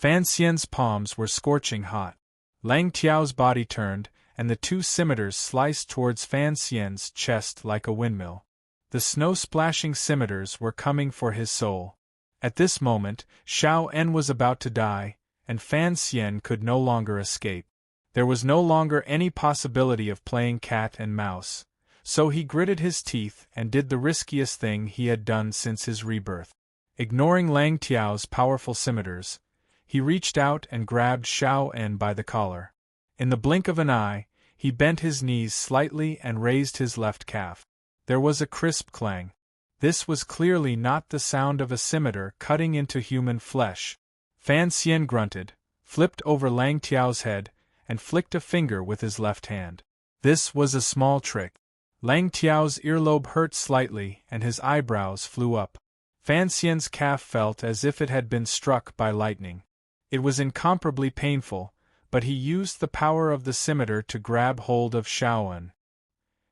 Fan Xian's palms were scorching hot. Lang Tiao's body turned, and the two scimitars sliced towards Fan Xian's chest like a windmill. The snow-splashing scimitars were coming for his soul. At this moment, Xiao En was about to die, and Fan Xian could no longer escape. There was no longer any possibility of playing cat and mouse, so he gritted his teeth and did the riskiest thing he had done since his rebirth. Ignoring Lang Tiao's powerful scimitars, he reached out and grabbed Xiao En by the collar. In the blink of an eye, he bent his knees slightly and raised his left calf. There was a crisp clang. This was clearly not the sound of a scimitar cutting into human flesh. Fan Xian grunted, flipped over Lang Tiao's head, and flicked a finger with his left hand. This was a small trick. Lang Tiao's earlobe hurt slightly and his eyebrows flew up. Fan Xian's calf felt as if it had been struck by lightning. It was incomparably painful, but he used the power of the scimitar to grab hold of Xiao En.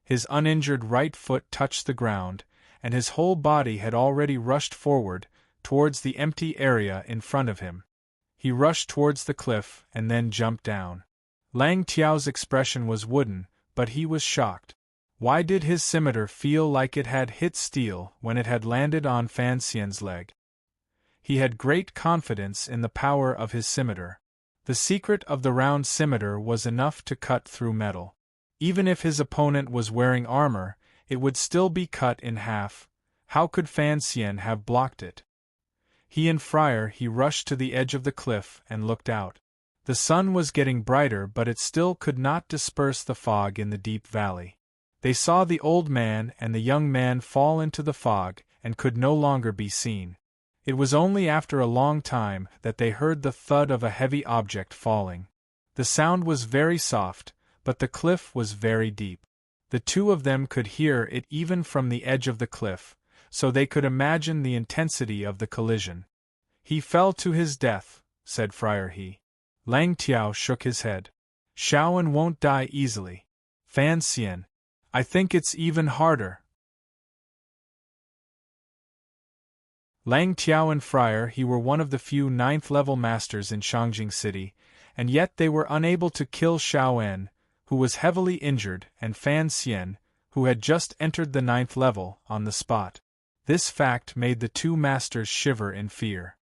His uninjured right foot touched the ground, and his whole body had already rushed forward, towards the empty area in front of him. He rushed towards the cliff and then jumped down. Lang Tiao's expression was wooden, but he was shocked. Why did his scimitar feel like it had hit steel when it had landed on Fan Xian's leg? He had great confidence in the power of his scimitar. The secret of the round scimitar was enough to cut through metal. Even if his opponent was wearing armor, it would still be cut in half. How could Fan Xian have blocked it? He rushed to the edge of the cliff and looked out. The sun was getting brighter, but it still could not disperse the fog in the deep valley. They saw the old man and the young man fall into the fog and could no longer be seen. It was only after a long time that they heard the thud of a heavy object falling. The sound was very soft, but the cliff was very deep. The two of them could hear it even from the edge of the cliff, so they could imagine the intensity of the collision. "He fell to his death," said Friar He. Lang Tiao shook his head. "Xiao En won't die easily. Fan Xian, I think it's even harder." Lang Tiao and Friar He were one of the few 9th-level masters in Shangjing City, and yet they were unable to kill Xiao En, who was heavily injured, and Fan Xian, who had just entered the 9th level, on the spot. This fact made the two masters shiver in fear.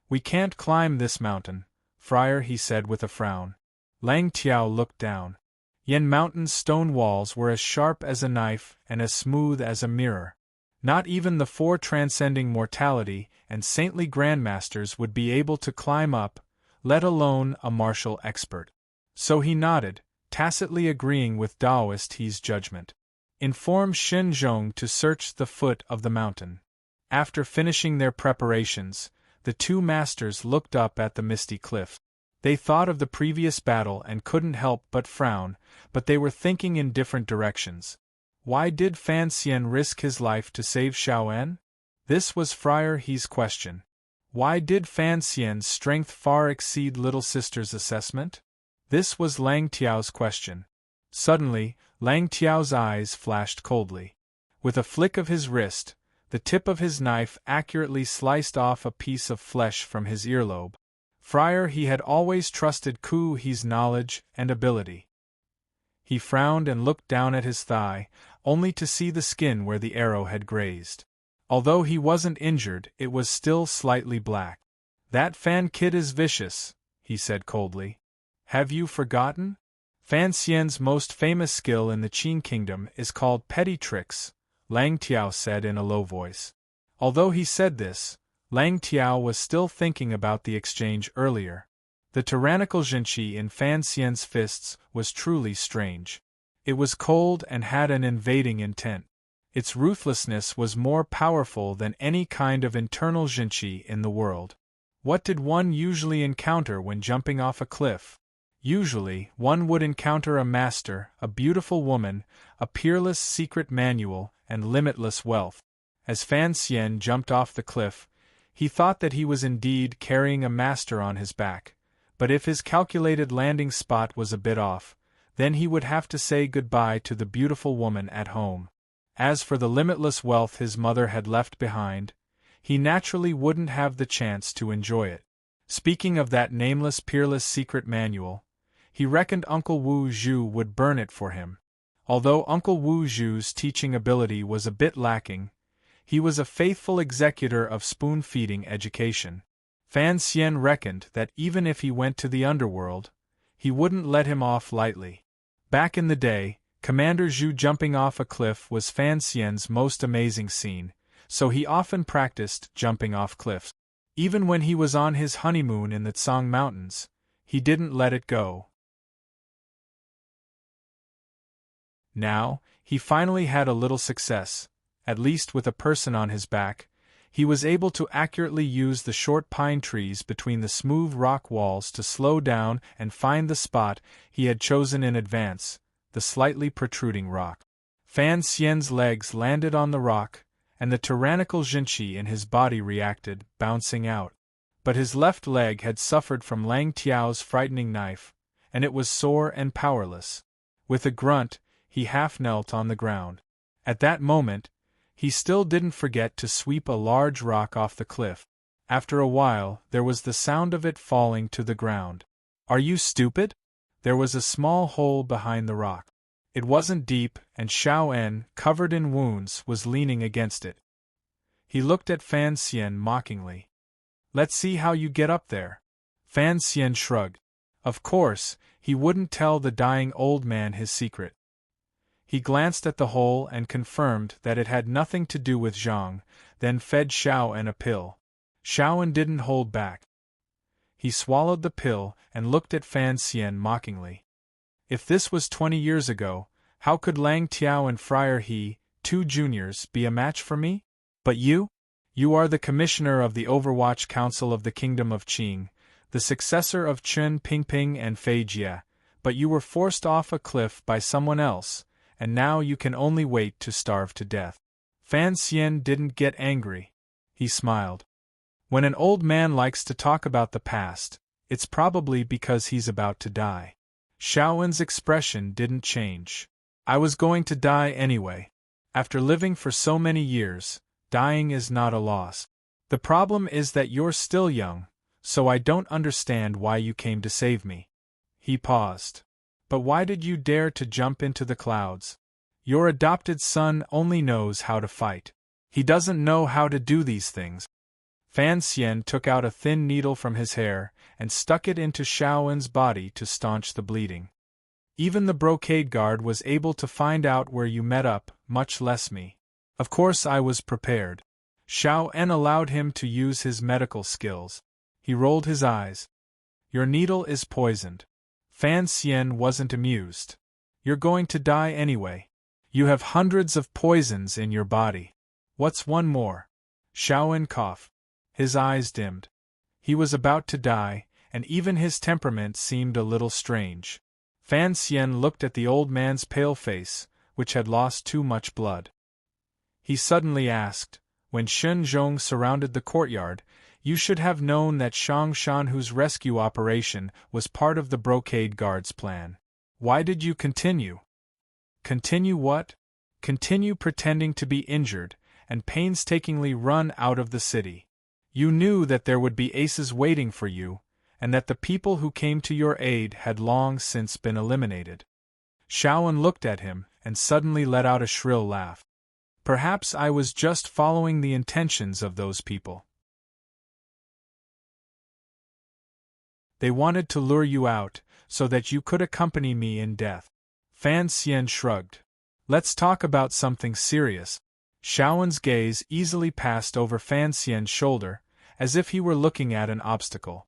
"We can't climb this mountain," Friar He said with a frown. Lang Tiao looked down. Yen Mountain's stone walls were as sharp as a knife and as smooth as a mirror. Not even the 4 transcending mortality and saintly grandmasters would be able to climb up, let alone a martial expert. So he nodded, tacitly agreeing with Taoist He's judgment. Inform Shen Zhong to search the foot of the mountain. After finishing their preparations, the two masters looked up at the misty cliff. They thought of the previous battle and couldn't help but frown, but they were thinking in different directions. Why did Fan Xian risk his life to save Xiao En? This was Friar He's question. Why did Fan Xian's strength far exceed little sister's assessment? This was Lang Tiao's question. Suddenly, Lang Tiao's eyes flashed coldly. With a flick of his wrist, the tip of his knife accurately sliced off a piece of flesh from his earlobe. Friar He had always trusted Ku He's knowledge and ability. He frowned and looked down at his thigh, only to see the skin where the arrow had grazed. Although he wasn't injured, it was still slightly black. "That Fan kid is vicious," he said coldly. "Have you forgotten? Fan Xian's most famous skill in the Qin Kingdom is called petty tricks," Lang Tiao said in a low voice. Although he said this, Lang Tiao was still thinking about the exchange earlier. The tyrannical Zhenqi in Fan Xian's fists was truly strange. It was cold and had an invading intent. Its ruthlessness was more powerful than any kind of internal Zhenqi in the world. What did one usually encounter when jumping off a cliff? Usually, one would encounter a master, a beautiful woman, a peerless secret manual, and limitless wealth. As Fan Xian jumped off the cliff, he thought that he was indeed carrying a master on his back. But if his calculated landing spot was a bit off, then he would have to say goodbye to the beautiful woman at home. As for the limitless wealth his mother had left behind, he naturally wouldn't have the chance to enjoy it. Speaking of that nameless peerless secret manual, he reckoned Uncle Wu Zhu would burn it for him. Although Uncle Wu Zhu's teaching ability was a bit lacking, he was a faithful executor of spoon-feeding education. Fan Xian reckoned that even if he went to the underworld, he wouldn't let him off lightly. Back in the day, Commander Zhu jumping off a cliff was Fan Xian's most amazing scene, so he often practiced jumping off cliffs. Even when he was on his honeymoon in the Tsang Mountains, he didn't let it go. Now, he finally had a little success, at least with a person on his back. He was able to accurately use the short pine trees between the smooth rock walls to slow down and find the spot he had chosen in advance, the slightly protruding rock. Fan Xian's legs landed on the rock, and the tyrannical Jinqi in his body reacted, bouncing out. But his left leg had suffered from Lang Tiao's frightening knife, and it was sore and powerless. With a grunt, he half knelt on the ground. At that moment, he still didn't forget to sweep a large rock off the cliff. After a while, there was the sound of it falling to the ground. Are you stupid? There was a small hole behind the rock. It wasn't deep, and Xiao En, covered in wounds, was leaning against it. He looked at Fan Xian mockingly. Let's see how you get up there. Fan Xian shrugged. Of course, he wouldn't tell the dying old man his secret. He glanced at the hole and confirmed that it had nothing to do with Zhang, then fed Xiao En a pill. Xiao En didn't hold back. He swallowed the pill and looked at Fan Xian mockingly. If this was 20 years ago, how could Lang Tiao and Friar He, 2 juniors, be a match for me? But you? You are the commissioner of the Overwatch Council of the Kingdom of Qing, the successor of Chen Pingping and Fei Jie, but you were forced off a cliff by someone else, and now you can only wait to starve to death. Fan Xian didn't get angry. He smiled. When an old man likes to talk about the past, it's probably because he's about to die. Xiao En's expression didn't change. I was going to die anyway. After living for so many years, dying is not a loss. The problem is that you're still young, so I don't understand why you came to save me. He paused. But why did you dare to jump into the clouds? Your adopted son only knows how to fight. He doesn't know how to do these things. Fan Xian took out a thin needle from his hair and stuck it into Xiao En's body to staunch the bleeding. Even the brocade guard was able to find out where you met up, much less me. Of course I was prepared. Xiao En allowed him to use his medical skills. He rolled his eyes. Your needle is poisoned. Fan Xian wasn't amused. You're going to die anyway. You have hundreds of poisons in your body. What's one more? Xiao En coughed. His eyes dimmed. He was about to die, and even his temperament seemed a little strange. Fan Xian looked at the old man's pale face, which had lost too much blood. He suddenly asked, when Shen Zhong surrounded the courtyard, you should have known that Shang Shanhu's rescue operation was part of the brocade guard's plan. Why did you continue? Continue what? Continue pretending to be injured, and painstakingly run out of the city. You knew that there would be aces waiting for you, and that the people who came to your aid had long since been eliminated. Xiaoan looked at him, and suddenly let out a shrill laugh. Perhaps I was just following the intentions of those people. They wanted to lure you out, so that you could accompany me in death. Fan Xian shrugged. Let's talk about something serious. Xiaoan's gaze easily passed over Fan Xian's shoulder, as if he were looking at an obstacle.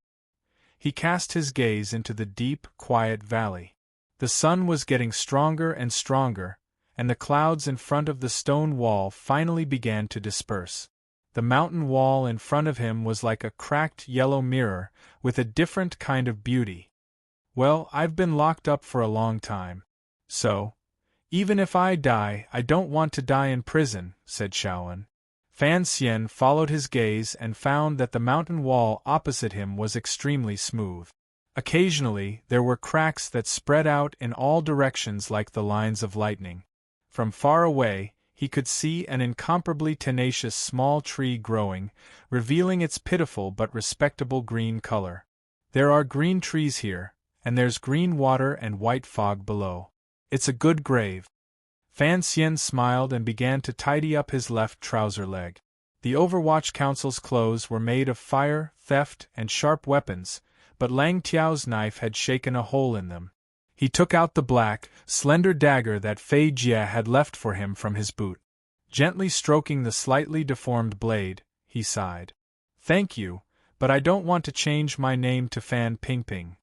He cast his gaze into the deep, quiet valley. The sun was getting stronger and stronger, and the clouds in front of the stone wall finally began to disperse. The mountain wall in front of him was like a cracked yellow mirror, with a different kind of beauty. Well, I've been locked up for a long time. So, even if I die, I don't want to die in prison, said Xiaoan. Fan Xian followed his gaze and found that the mountain wall opposite him was extremely smooth. Occasionally, there were cracks that spread out in all directions like the lines of lightning. From far away, he could see an incomparably tenacious small tree growing, revealing its pitiful but respectable green color. There are green trees here, and there's green water and white fog below. It's a good grave. Fan Xian smiled and began to tidy up his left trouser leg. The Overwatch Council's clothes were made of fire, theft, and sharp weapons, but Lang Tiao's knife had shaken a hole in them. He took out the black, slender dagger that Fei Jie had left for him from his boot. Gently stroking the slightly deformed blade, he sighed. "Thank you, but I don't want to change my name to Fan Pingping."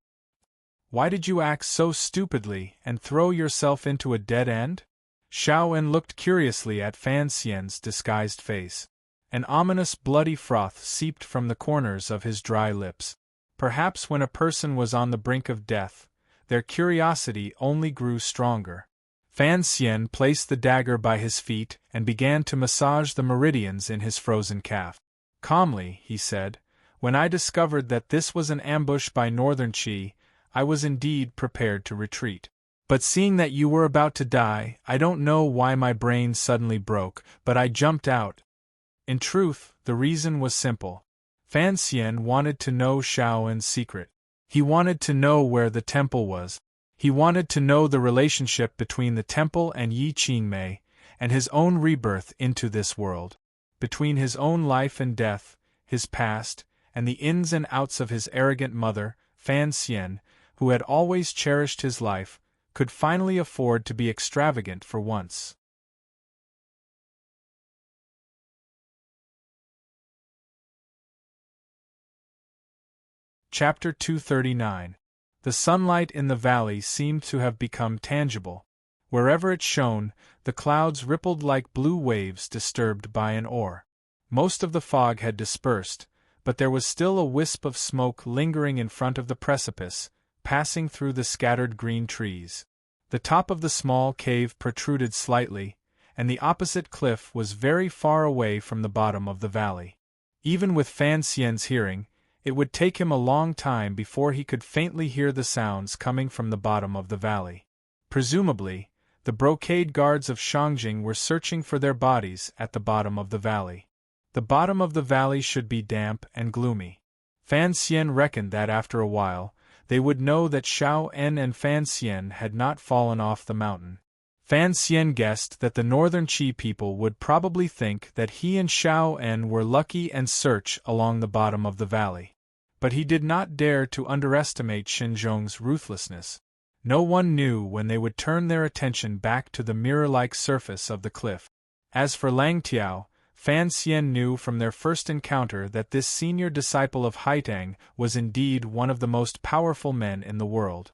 "Why did you act so stupidly and throw yourself into a dead end?" Xiao En looked curiously at Fan Xian's disguised face. An ominous bloody froth seeped from the corners of his dry lips. Perhaps when a person was on the brink of death, their curiosity only grew stronger. Fan Xian placed the dagger by his feet and began to massage the meridians in his frozen calf. Calmly, he said, "When I discovered that this was an ambush by Northern Qi, I was indeed prepared to retreat. But seeing that you were about to die, I don't know why my brain suddenly broke, but I jumped out." In truth, the reason was simple. Fan Xian wanted to know Xiao En's secret. He wanted to know where the temple was. He wanted to know the relationship between the temple and Yi Qingmei, and his own rebirth into this world. Between his own life and death, his past, and the ins and outs of his arrogant mother, Fan Xian, who had always cherished his life, could finally afford to be extravagant for once. Chapter 239. The sunlight in the valley seemed to have become tangible. Wherever it shone, the clouds rippled like blue waves disturbed by an oar. Most of the fog had dispersed, but there was still a wisp of smoke lingering in front of the precipice, passing through the scattered green trees. The top of the small cave protruded slightly, and the opposite cliff was very far away from the bottom of the valley. Even with Fan Xian's hearing, it would take him a long time before he could faintly hear the sounds coming from the bottom of the valley. Presumably, the brocade guards of Shangjing were searching for their bodies at the bottom of the valley. The bottom of the valley should be damp and gloomy. Fan Xian reckoned that after a while, they would know that Xiao En and Fan Xian had not fallen off the mountain. Fan Xian guessed that the Northern Qi people would probably think that he and Xiao En were lucky and search along the bottom of the valley. But he did not dare to underestimate Xinzhong's ruthlessness. No one knew when they would turn their attention back to the mirror-like surface of the cliff. As for Lang Tiao, Fan Xian knew from their first encounter that this senior disciple of Haitang was indeed one of the most powerful men in the world.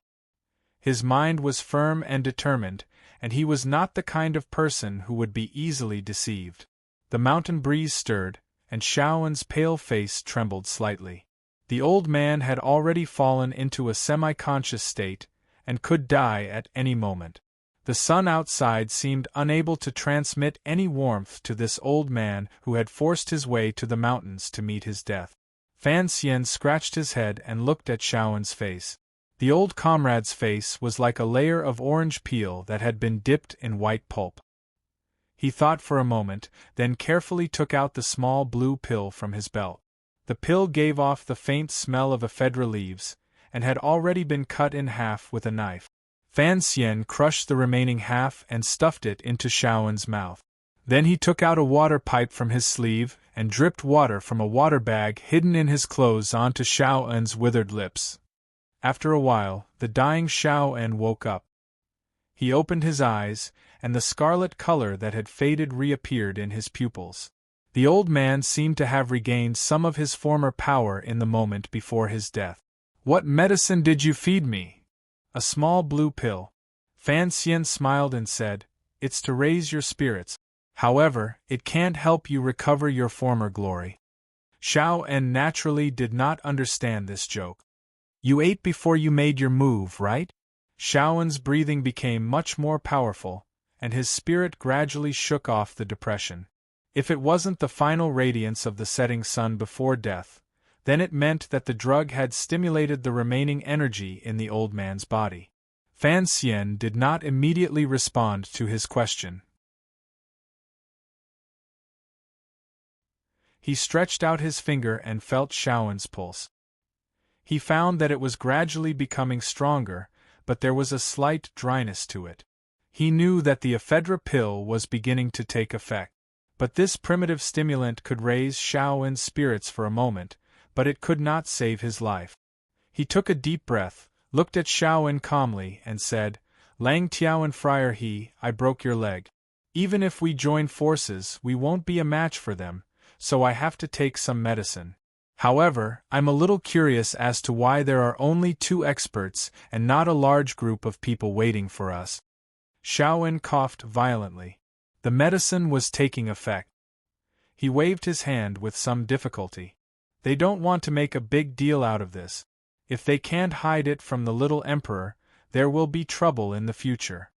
His mind was firm and determined, and he was not the kind of person who would be easily deceived. The mountain breeze stirred, and Xiao En's pale face trembled slightly. The old man had already fallen into a semi-conscious state, and could die at any moment. The sun outside seemed unable to transmit any warmth to this old man who had forced his way to the mountains to meet his death. Fan Xian scratched his head and looked at Xiao En's face. The old comrade's face was like a layer of orange peel that had been dipped in white pulp. He thought for a moment, then carefully took out the small blue pill from his belt. The pill gave off the faint smell of ephedra leaves, and had already been cut in half with a knife. Fan Xian crushed the remaining half and stuffed it into Xiao En's mouth. Then he took out a water pipe from his sleeve and dripped water from a water bag hidden in his clothes onto Xiao En's withered lips. After a while, the dying Xiao En woke up. He opened his eyes, and the scarlet color that had faded reappeared in his pupils. The old man seemed to have regained some of his former power in the moment before his death. "What medicine did you feed me?" "A small blue pill." Fan Xian smiled and said, "It's to raise your spirits. However, it can't help you recover your former glory." Xiao En naturally did not understand this joke. "You ate before you made your move, right?" Xiao En's breathing became much more powerful, and his spirit gradually shook off the depression. If it wasn't the final radiance of the setting sun before death, then it meant that the drug had stimulated the remaining energy in the old man's body. Fan Xian did not immediately respond to his question. He stretched out his finger and felt Shaoen's pulse. He found that it was gradually becoming stronger, but there was a slight dryness to it. He knew that the ephedra pill was beginning to take effect. But this primitive stimulant could raise Shaoen's spirits for a moment, but it could not save his life. He took a deep breath, looked at Shaoen calmly, and said, "Lang Tiaoen Friar He, I broke your leg. Even if we join forces, we won't be a match for them, so I have to take some medicine. However, I'm a little curious as to why there are only 2 experts and not a large group of people waiting for us." Shaoen coughed violently. The medicine was taking effect. He waved his hand with some difficulty. They don't want to make a big deal out of this. If they can't hide it from the little emperor, there will be trouble in the future.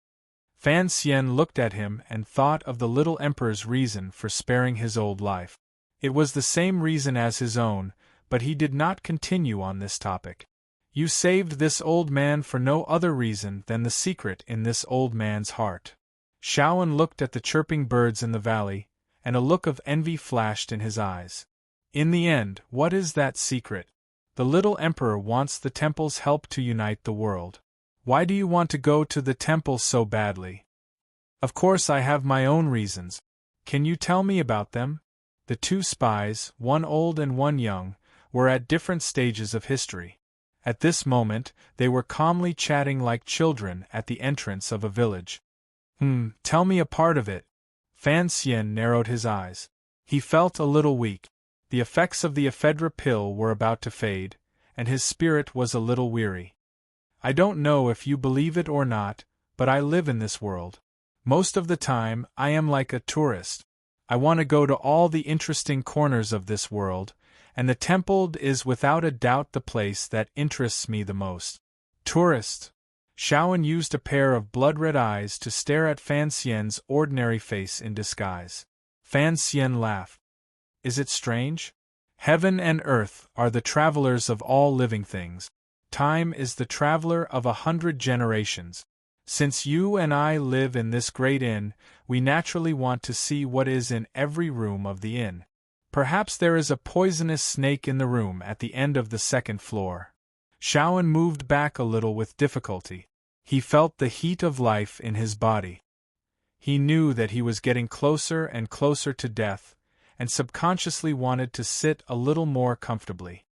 Fan Xian looked at him and thought of the little emperor's reason for sparing his old life. It was the same reason as his own, but he did not continue on this topic. You saved this old man for no other reason than the secret in this old man's heart. Shaoen looked at the chirping birds in the valley, and a look of envy flashed in his eyes. In the end, what is that secret? The little emperor wants the temple's help to unite the world. Why do you want to go to the temple so badly? Of course I have my own reasons. Can you tell me about them? The 2 spies, one old and one young, were at different stages of history. At this moment, they were calmly chatting like children at the entrance of a village. Tell me a part of it. Fan Xian narrowed his eyes. He felt a little weak. The effects of the ephedra pill were about to fade, and his spirit was a little weary. I don't know if you believe it or not, but I live in this world. Most of the time, I am like a tourist. I want to go to all the interesting corners of this world, and the temple is without a doubt the place that interests me the most. Tourist. Shaoen used a pair of blood-red eyes to stare at Fan Xian's ordinary face in disguise. Fan Xian laughed. Is it strange? Heaven and earth are the travelers of all living things. Time is the traveler of 100 generations. Since you and I live in this great inn, we naturally want to see what is in every room of the inn. Perhaps there is a poisonous snake in the room at the end of the 2nd floor. Shaoen moved back a little with difficulty. He felt the heat of life in his body. He knew that he was getting closer and closer to death, and subconsciously wanted to sit a little more comfortably.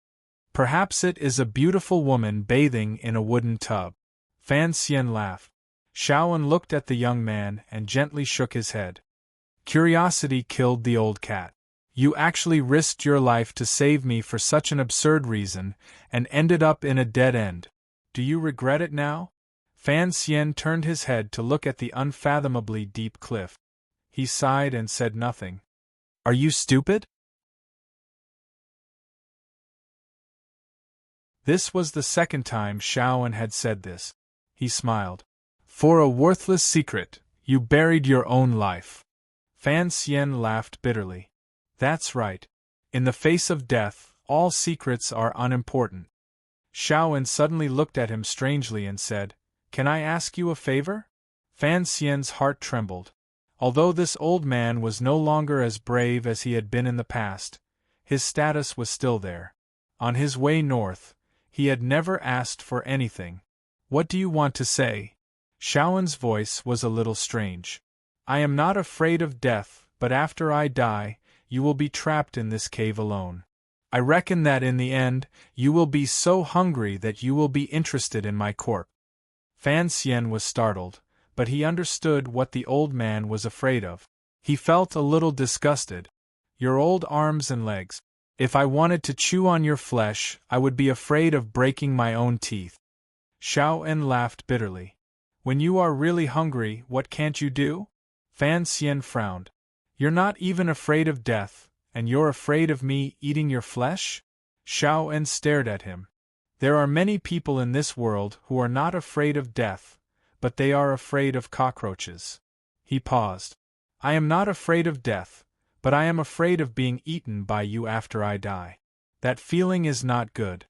Perhaps it is a beautiful woman bathing in a wooden tub. Fan Xian laughed. Shaoen looked at the young man and gently shook his head. Curiosity killed the old cat. You actually risked your life to save me for such an absurd reason, and ended up in a dead end. Do you regret it now? Fan Xian turned his head to look at the unfathomably deep cliff. He sighed and said nothing. Are you stupid? This was the 2nd time Shaoen had said this. He smiled. For a worthless secret, you buried your own life. Fan Xian laughed bitterly. That's right. In the face of death, all secrets are unimportant. Shaoen suddenly looked at him strangely and said, Can I ask you a favor? Fan Xian's heart trembled. Although this old man was no longer as brave as he had been in the past, his status was still there. On his way north, he had never asked for anything. What do you want to say? Shaoen's voice was a little strange. I am not afraid of death, but after I die, you will be trapped in this cave alone. I reckon that in the end, you will be so hungry that you will be interested in my corpse. Fan Xian was startled, but he understood what the old man was afraid of. He felt a little disgusted. Your old arms and legs. If I wanted to chew on your flesh, I would be afraid of breaking my own teeth. Shaoen laughed bitterly. When you are really hungry, what can't you do? Fan Xian frowned. You're not even afraid of death, and you're afraid of me eating your flesh? Shaoen stared at him. There are many people in this world who are not afraid of death, but they are afraid of cockroaches. He paused. I am not afraid of death, but I am afraid of being eaten by you after I die. That feeling is not good.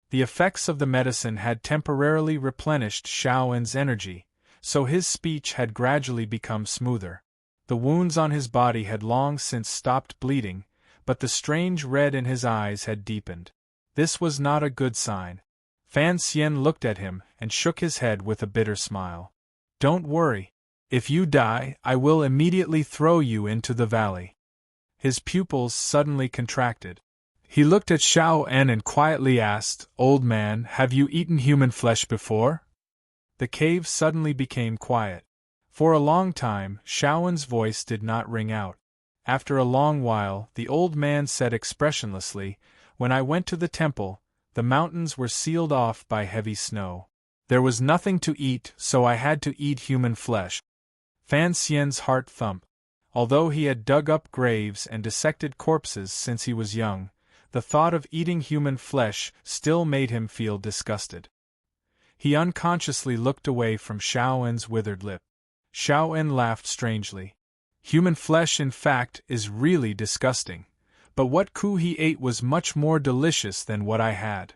The effects of the medicine had temporarily replenished Shaoen's energy, so his speech had gradually become smoother. The wounds on his body had long since stopped bleeding, but the strange red in his eyes had deepened. This was not a good sign. Fan Xian looked at him and shook his head with a bitter smile. Don't worry. If you die, I will immediately throw you into the valley. His pupils suddenly contracted. He looked at Xiao En and quietly asked, Old man, have you eaten human flesh before? The cave suddenly became quiet. For a long time, Xiao En's voice did not ring out. After a long while, the old man said expressionlessly, When I went to the temple, the mountains were sealed off by heavy snow. There was nothing to eat, so I had to eat human flesh. Fan Xian's heart thumped. Although he had dug up graves and dissected corpses since he was young, the thought of eating human flesh still made him feel disgusted. He unconsciously looked away from Xiao En's withered lip. Xiao En laughed strangely. Human flesh, in fact, is really disgusting. But what Ku he ate was much more delicious than what I had.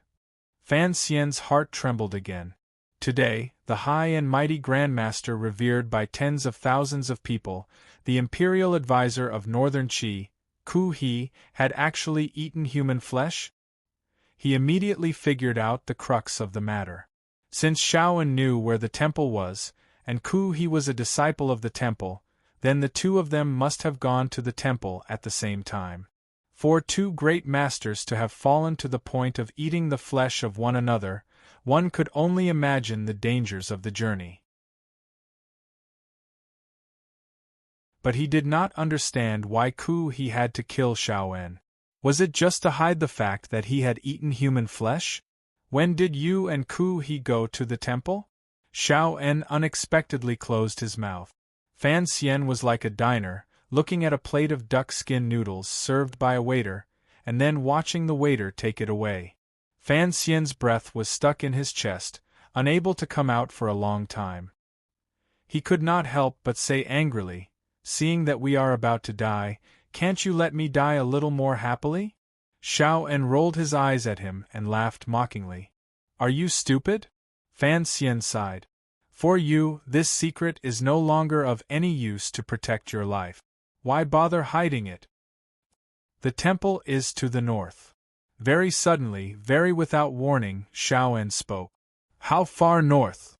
Fan Xian's heart trembled again. Today, the high and mighty Grandmaster revered by tens of thousands of people, the imperial advisor of Northern Qi, Ku he, had actually eaten human flesh? He immediately figured out the crux of the matter. Since Xiao En knew where the temple was, and Ku he was a disciple of the temple, then the two of them must have gone to the temple at the same time. For two great masters to have fallen to the point of eating the flesh of one another, one could only imagine the dangers of the journey. But he did not understand why Ku he had to kill Xiao En. Was it just to hide the fact that he had eaten human flesh? When did you and Ku he go to the temple? Xiao En unexpectedly closed his mouth. Fan Xian was like a diner, looking at a plate of duck skin noodles served by a waiter, and then watching the waiter take it away. Fan Xian's breath was stuck in his chest, unable to come out for a long time. He could not help but say angrily, Seeing that we are about to die, can't you let me die a little more happily? Xiao En rolled his eyes at him and laughed mockingly. Are you stupid? Fan Xian sighed. For you, this secret is no longer of any use to protect your life. Why bother hiding it? The temple is to the north. Very suddenly, very without warning, Xiao En spoke. How far north?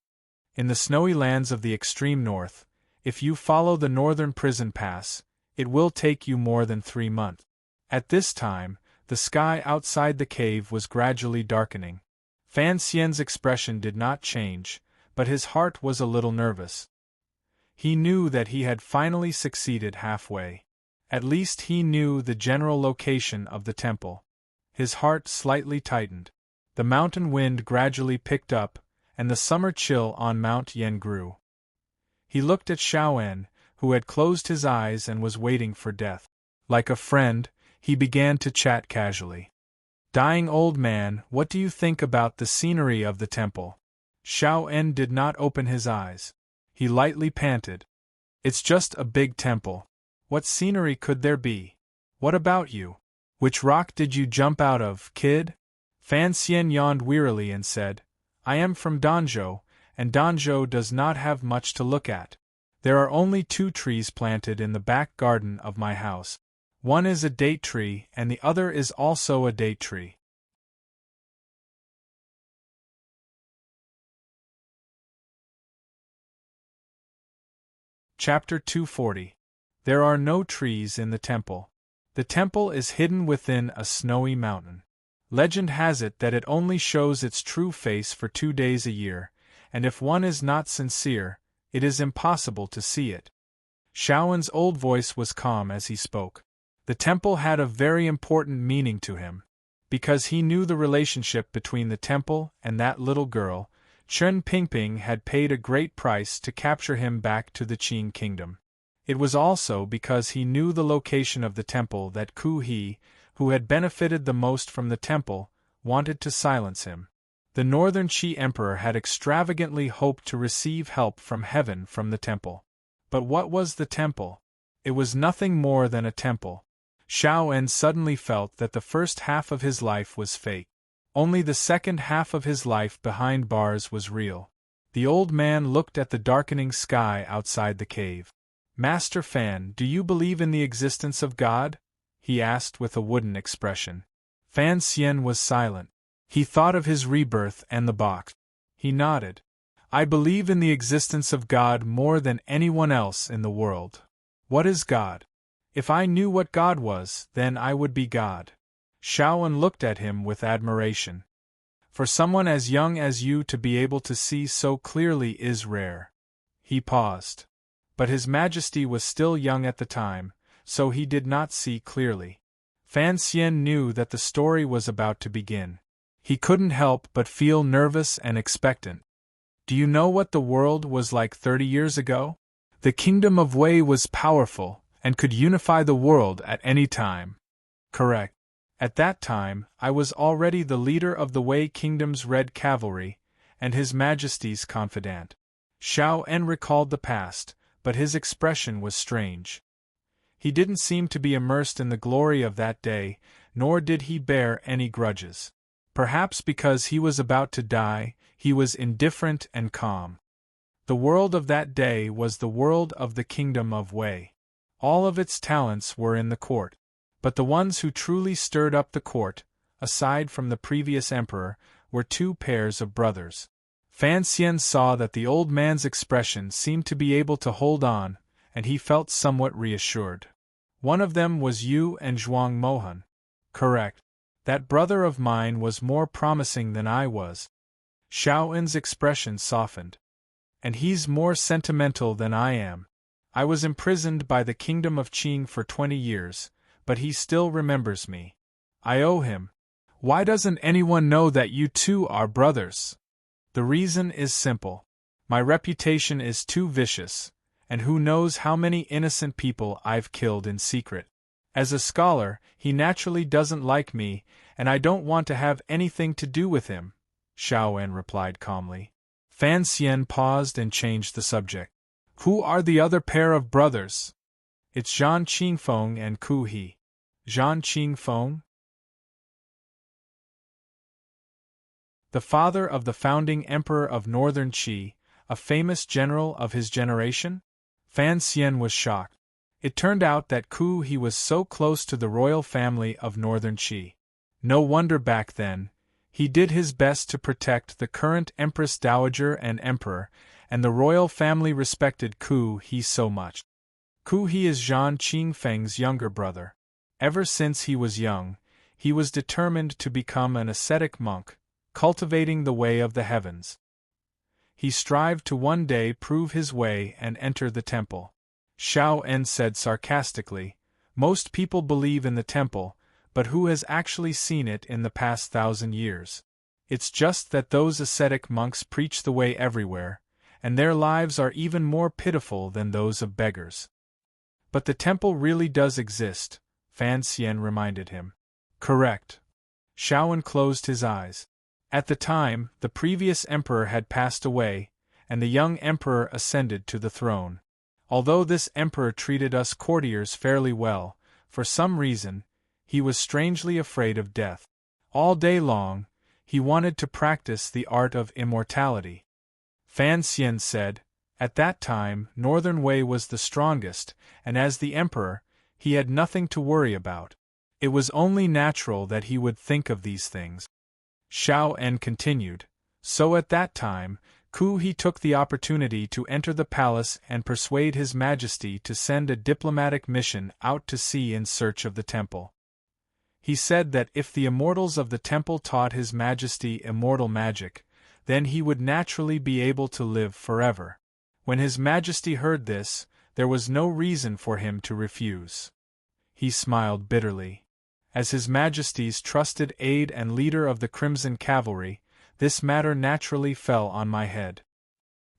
In the snowy lands of the extreme north. If you follow the northern prison pass, it will take you more than 3 months. At this time, the sky outside the cave was gradually darkening. Fan Xian's expression did not change, but his heart was a little nervous. He knew that he had finally succeeded halfway. At least he knew the general location of the temple. His heart slightly tightened. The mountain wind gradually picked up, and the summer chill on Mount Yen grew. He looked at Xiao En, who had closed his eyes and was waiting for death. Like a friend, he began to chat casually. Dying old man, what do you think about the scenery of the temple? Xiao En did not open his eyes. He lightly panted. It's just a big temple. What scenery could there be? What about you? Which rock did you jump out of, kid? Fan Xian yawned wearily and said, I am from Danzhou, and Danzhou does not have much to look at. There are only 2 trees planted in the back garden of my house. One is a date tree and the other is also a date tree. Chapter 240. There are no trees in the temple. The temple is hidden within a snowy mountain. Legend has it that it only shows its true face for 2 days a year, and if one is not sincere, it is impossible to see it. Xiao En's old voice was calm as he spoke. The temple had a very important meaning to him. Because he knew the relationship between the temple and that little girl, Chen Pingping had paid a great price to capture him back to the Qing kingdom. It was also because he knew the location of the temple that Ku he, who had benefited the most from the temple, wanted to silence him. The northern Qi emperor had extravagantly hoped to receive help from heaven from the temple. But what was the temple? It was nothing more than a temple. Xiao En suddenly felt that the first half of his life was fake. Only the second half of his life behind bars was real. The old man looked at the darkening sky outside the cave. Master Fan, do you believe in the existence of God? he asked with a wooden expression. Fan Xian was silent. He thought of his rebirth and the box. He nodded. I believe in the existence of God more than anyone else in the world. What is God? If I knew what God was, then I would be God. Shaoan looked at him with admiration. For someone as young as you to be able to see so clearly is rare. He paused. But His Majesty was still young at the time, so he did not see clearly. Fan Xian knew that the story was about to begin. He couldn't help but feel nervous and expectant. Do you know what the world was like 30 years ago? The kingdom of Wei was powerful, and could unify the world at any time. Correct. At that time, I was already the leader of the Wei Kingdom's Red Cavalry, and His Majesty's confidant. Xiao En recalled the past, but his expression was strange. He didn't seem to be immersed in the glory of that day, nor did he bear any grudges. Perhaps because he was about to die, he was indifferent and calm. The world of that day was the world of the kingdom of Wei. All of its talents were in the court. But the ones who truly stirred up the court, aside from the previous emperor, were two pairs of brothers. Fan Xian saw that the old man's expression seemed to be able to hold on, and he felt somewhat reassured. One of them was Yu and Zhuang Mohan. Correct. That brother of mine was more promising than I was. Shaoan's expression softened. And he's more sentimental than I am. I was imprisoned by the kingdom of Qing for 20 years, but he still remembers me. I owe him. Why doesn't anyone know that you two are brothers? The reason is simple. My reputation is too vicious, and who knows how many innocent people I've killed in secret. As a scholar, he naturally doesn't like me, and I don't want to have anything to do with him, Shaoan replied calmly. Fan Xian paused and changed the subject. Who are the other pair of brothers? It's Zhan Qingfeng and Ku He. Zhan Qingfeng? The father of the founding emperor of Northern Qi, a famous general of his generation? Fan Xian was shocked. It turned out that Ku He was so close to the royal family of Northern Qi. No wonder back then, he did his best to protect the current Empress Dowager and Emperor, and the royal family respected Ku He so much. Ku He is Zhan Qingfeng's younger brother. Ever since he was young, he was determined to become an ascetic monk, cultivating the way of the heavens. He strived to one day prove his way and enter the temple. Xiao En said sarcastically, most people believe in the temple, but who has actually seen it in the past 1,000 years? It's just that those ascetic monks preach the way everywhere, and their lives are even more pitiful than those of beggars. But the temple really does exist, Fan Xian reminded him. Correct. Shaoan closed his eyes. At the time, the previous emperor had passed away, and the young emperor ascended to the throne. Although this emperor treated us courtiers fairly well, for some reason, he was strangely afraid of death. All day long, he wanted to practice the art of immortality. Fan Xian said, at that time, Northern Wei was the strongest, and as the emperor, he had nothing to worry about. It was only natural that he would think of these things. Xiao En continued, so at that time, Ku He took the opportunity to enter the palace and persuade His Majesty to send a diplomatic mission out to sea in search of the temple. He said that if the immortals of the temple taught His Majesty immortal magic, then he would naturally be able to live forever. When His Majesty heard this, there was no reason for him to refuse. He smiled bitterly. As His Majesty's trusted aide and leader of the Crimson Cavalry, this matter naturally fell on my head.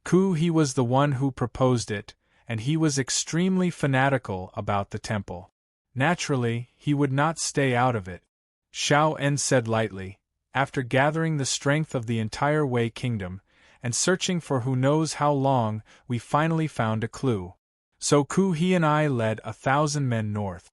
Ku He was the one who proposed it, and he was extremely fanatical about the temple. Naturally, he would not stay out of it. Xiao En said lightly, after gathering the strength of the entire Wei kingdom, and searching for who knows how long, we finally found a clue. So Ku He and I led 1,000 men north.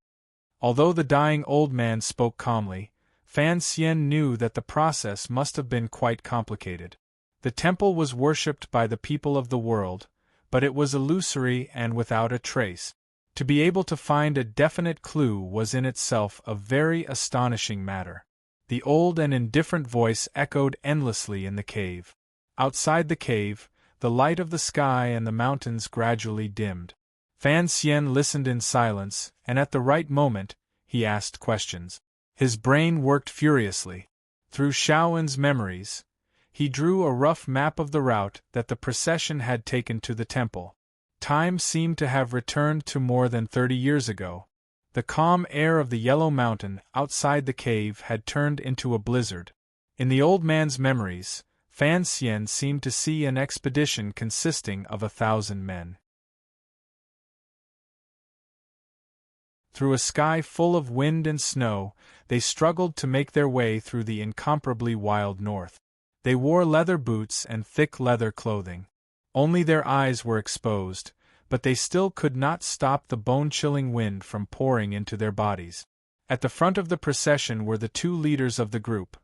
Although the dying old man spoke calmly, Fan Xian knew that the process must have been quite complicated. The temple was worshipped by the people of the world, but it was illusory and without a trace. To be able to find a definite clue was in itself a very astonishing matter. The old and indifferent voice echoed endlessly in the cave. Outside the cave, the light of the sky and the mountains gradually dimmed. Fan Xian listened in silence, and at the right moment, he asked questions. His brain worked furiously. Through Shaoen's memories, he drew a rough map of the route that the procession had taken to the temple. Time seemed to have returned to more than 30 years ago. The calm air of the Yellow Mountain outside the cave had turned into a blizzard. In the old man's memories, Fan Xian seemed to see an expedition consisting of 1,000 men. Through a sky full of wind and snow, they struggled to make their way through the incomparably wild north. They wore leather boots and thick leather clothing. Only their eyes were exposed, but they still could not stop the bone-chilling wind from pouring into their bodies. At the front of the procession were the two leaders of the group,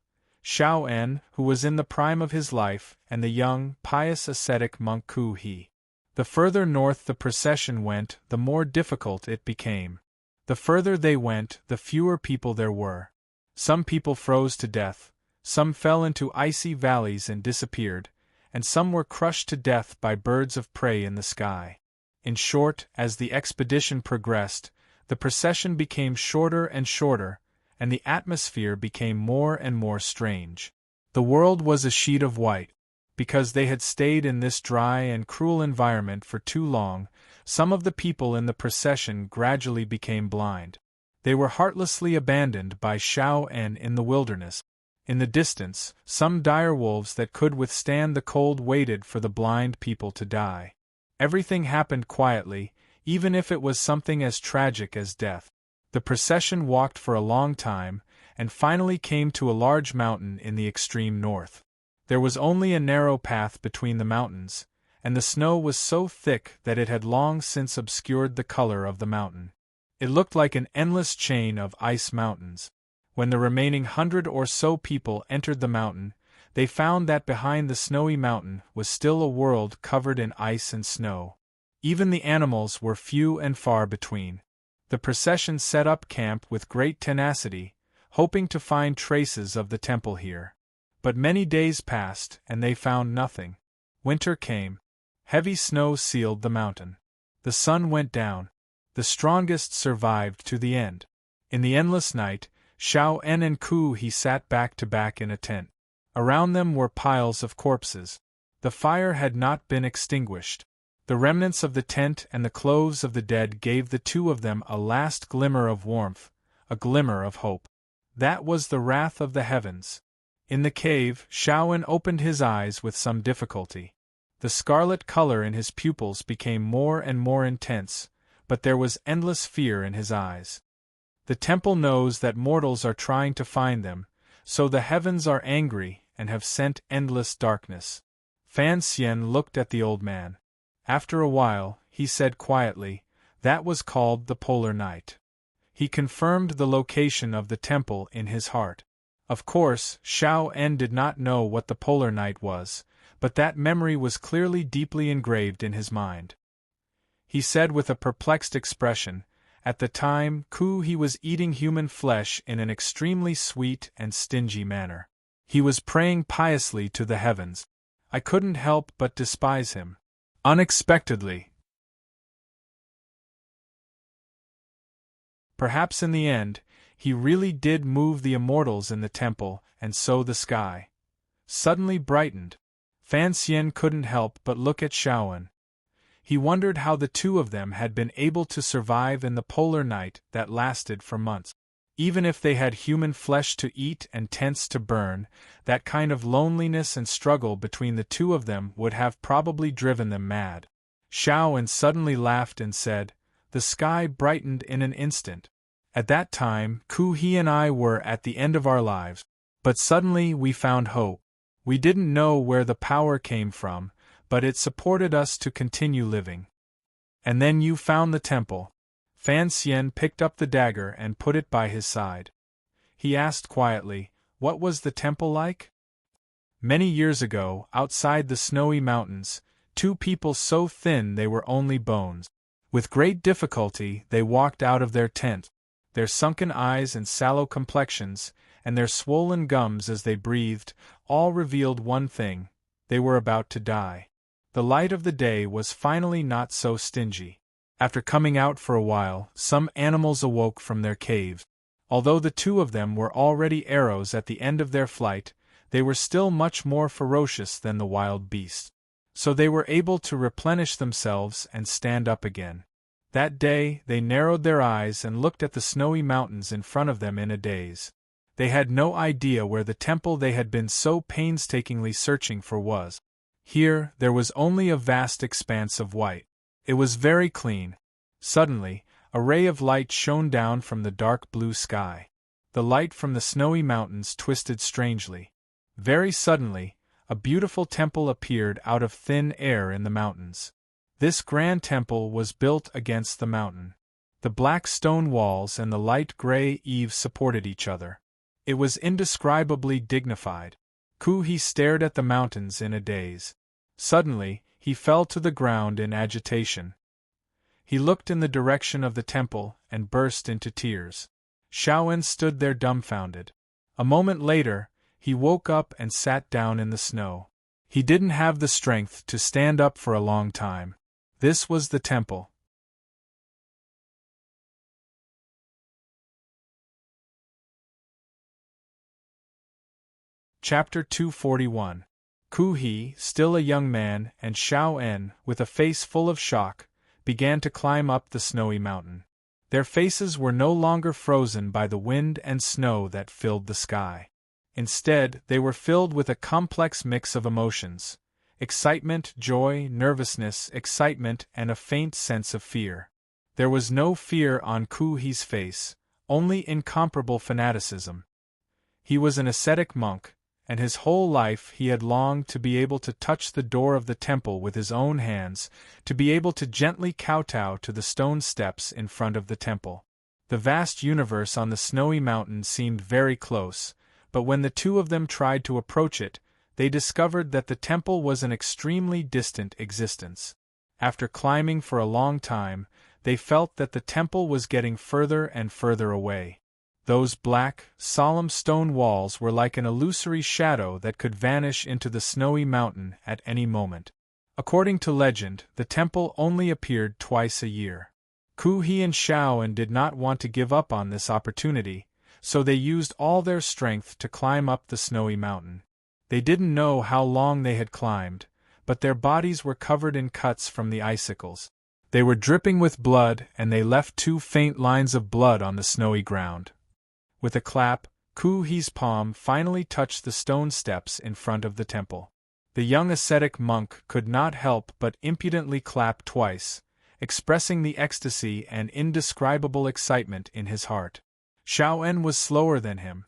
Shaoen, who was in the prime of his life, and the young, pious ascetic monk Ku He. The further north the procession went, the more difficult it became. The further they went, the fewer people there were. Some people froze to death, some fell into icy valleys and disappeared, and some were crushed to death by birds of prey in the sky. In short, as the expedition progressed, the procession became shorter and shorter, and the atmosphere became more and more strange. The world was a sheet of white. Because they had stayed in this dry and cruel environment for too long, some of the people in the procession gradually became blind. They were heartlessly abandoned by Shaoen in the wilderness. In the distance, some dire wolves that could withstand the cold waited for the blind people to die. Everything happened quietly, even if it was something as tragic as death. The procession walked for a long time, and finally came to a large mountain in the extreme north. There was only a narrow path between the mountains, and the snow was so thick that it had long since obscured the color of the mountain. It looked like an endless chain of ice mountains. When the remaining 100 or so people entered the mountain, they found that behind the snowy mountain was still a world covered in ice and snow. Even the animals were few and far between. The procession set up camp with great tenacity, hoping to find traces of the temple here. But many days passed, and they found nothing. Winter came. Heavy snow sealed the mountain. The sun went down. The strongest survived to the end. In the endless night, Shaoen and Ku He sat back to back in a tent. Around them were piles of corpses. The fire had not been extinguished. The remnants of the tent and the clothes of the dead gave the two of them a last glimmer of warmth, a glimmer of hope. That was the wrath of the heavens. In the cave, Shaoen opened his eyes with some difficulty. The scarlet color in his pupils became more and more intense, but there was endless fear in his eyes. The temple knows that mortals are trying to find them, so the heavens are angry and have sent endless darkness. Fan Xian looked at the old man. After a while, he said quietly, "That was called the polar night." He confirmed the location of the temple in his heart. Of course, Shaoen did not know what the polar night was, but that memory was clearly deeply engraved in his mind. He said with a perplexed expression, "At the time, Ku He was eating human flesh in an extremely sweet and stingy manner. He was praying piously to the heavens. I couldn't help but despise him. Unexpectedly. Perhaps in the end, he really did move the immortals in the temple, and so the sky suddenly brightened." Fan Xian couldn't help but look at Shaoen. He wondered how the two of them had been able to survive in the polar night that lasted for months. Even if they had human flesh to eat and tents to burn, that kind of loneliness and struggle between the two of them would have probably driven them mad. Shaoen suddenly laughed and said, "The sky brightened in an instant. At that time, Ku He and I were at the end of our lives, but suddenly we found hope. We didn't know where the power came from, but it supported us to continue living. And then you found the temple." Fan Xian picked up the dagger and put it by his side. He asked quietly, "What was the temple like?" "Many years ago, outside the snowy mountains, two people so thin they were only bones. With great difficulty they walked out of their tent, their sunken eyes and sallow complexions, and their swollen gums as they breathed, all revealed one thing: they were about to die. The light of the day was finally not so stingy. After coming out for a while, some animals awoke from their caves. Although the two of them were already arrows at the end of their flight, they were still much more ferocious than the wild beasts. So they were able to replenish themselves and stand up again. That day they narrowed their eyes and looked at the snowy mountains in front of them in a daze. They had no idea where the temple they had been so painstakingly searching for was. Here there was only a vast expanse of white. It was very clean. Suddenly, a ray of light shone down from the dark blue sky. The light from the snowy mountains twisted strangely. Very suddenly, a beautiful temple appeared out of thin air in the mountains. This grand temple was built against the mountain. The black stone walls and the light gray eaves supported each other. It was indescribably dignified. Ku-he stared at the mountains in a daze. Suddenly, he fell to the ground in agitation. He looked in the direction of the temple and burst into tears. Xiaoen stood there dumbfounded. A moment later, he woke up and sat down in the snow. He didn't have the strength to stand up for a long time. This was the temple. Chapter 241. Ku-he, still a young man, and Xiaoen, with a face full of shock, began to climb up the snowy mountain. Their faces were no longer frozen by the wind and snow that filled the sky. Instead, they were filled with a complex mix of emotions: excitement, joy, nervousness, excitement, and a faint sense of fear. There was no fear on Ku-he's face, only incomparable fanaticism. He was an ascetic monk, and his whole life he had longed to be able to touch the door of the temple with his own hands, to be able to gently kowtow to the stone steps in front of the temple. The vast universe on the snowy mountain seemed very close, but when the two of them tried to approach it, they discovered that the temple was an extremely distant existence. After climbing for a long time, they felt that the temple was getting further and further away. Those black, solemn stone walls were like an illusory shadow that could vanish into the snowy mountain at any moment. According to legend, the temple only appeared twice a year. Ku-he and Xiaoen did not want to give up on this opportunity, so they used all their strength to climb up the snowy mountain. They didn't know how long they had climbed, but their bodies were covered in cuts from the icicles. They were dripping with blood, and they left 2 faint lines of blood on the snowy ground. With a clap, Ku-he's palm finally touched the stone steps in front of the temple. The young ascetic monk could not help but impudently clap twice, expressing the ecstasy and indescribable excitement in his heart. Xiaoen was slower than him.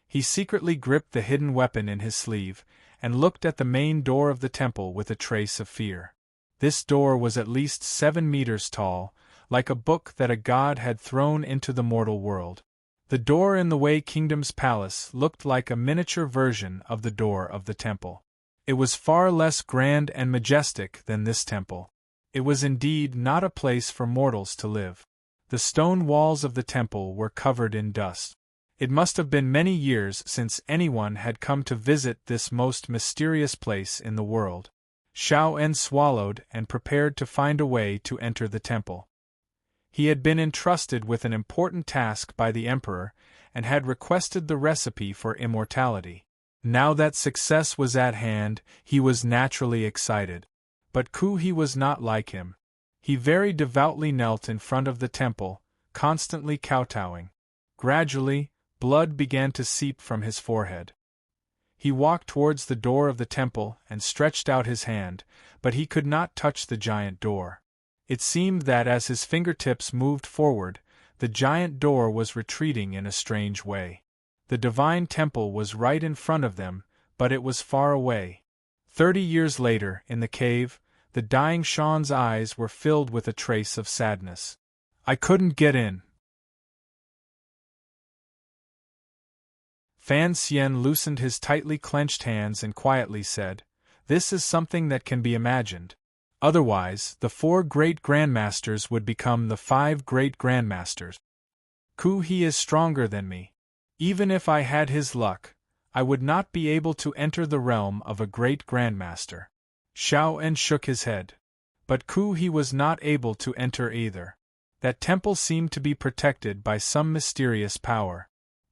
He secretly gripped the hidden weapon in his sleeve, and looked at the main door of the temple with a trace of fear. This door was at least 7 meters tall, like a book that a god had thrown into the mortal world. The door in the Wei Kingdom's palace looked like a miniature version of the door of the temple. It was far less grand and majestic than this temple. It was indeed not a place for mortals to live. The stone walls of the temple were covered in dust. It must have been many years since anyone had come to visit this most mysterious place in the world. Xiaoen swallowed and prepared to find a way to enter the temple. He had been entrusted with an important task by the emperor, and had requested the recipe for immortality. Now that success was at hand, he was naturally excited. But Ku-he was not like him. He very devoutly knelt in front of the temple, constantly kowtowing. Gradually, blood began to seep from his forehead. He walked towards the door of the temple and stretched out his hand, but he could not touch the giant door. It seemed that as his fingertips moved forward, the giant door was retreating in a strange way. The divine temple was right in front of them, but it was far away. 30 years later, in the cave, the dying Shan's eyes were filled with a trace of sadness. "I couldn't get in." Fan Xian loosened his tightly clenched hands and quietly said, "This is something that can be imagined. Otherwise, the 4 great grandmasters would become the 5 great grandmasters. He is stronger than me. Even if I had his luck, I would not be able to enter the realm of a great grandmaster. Xiao En shook his head. But he was not able to enter either. That temple seemed to be protected by some mysterious power.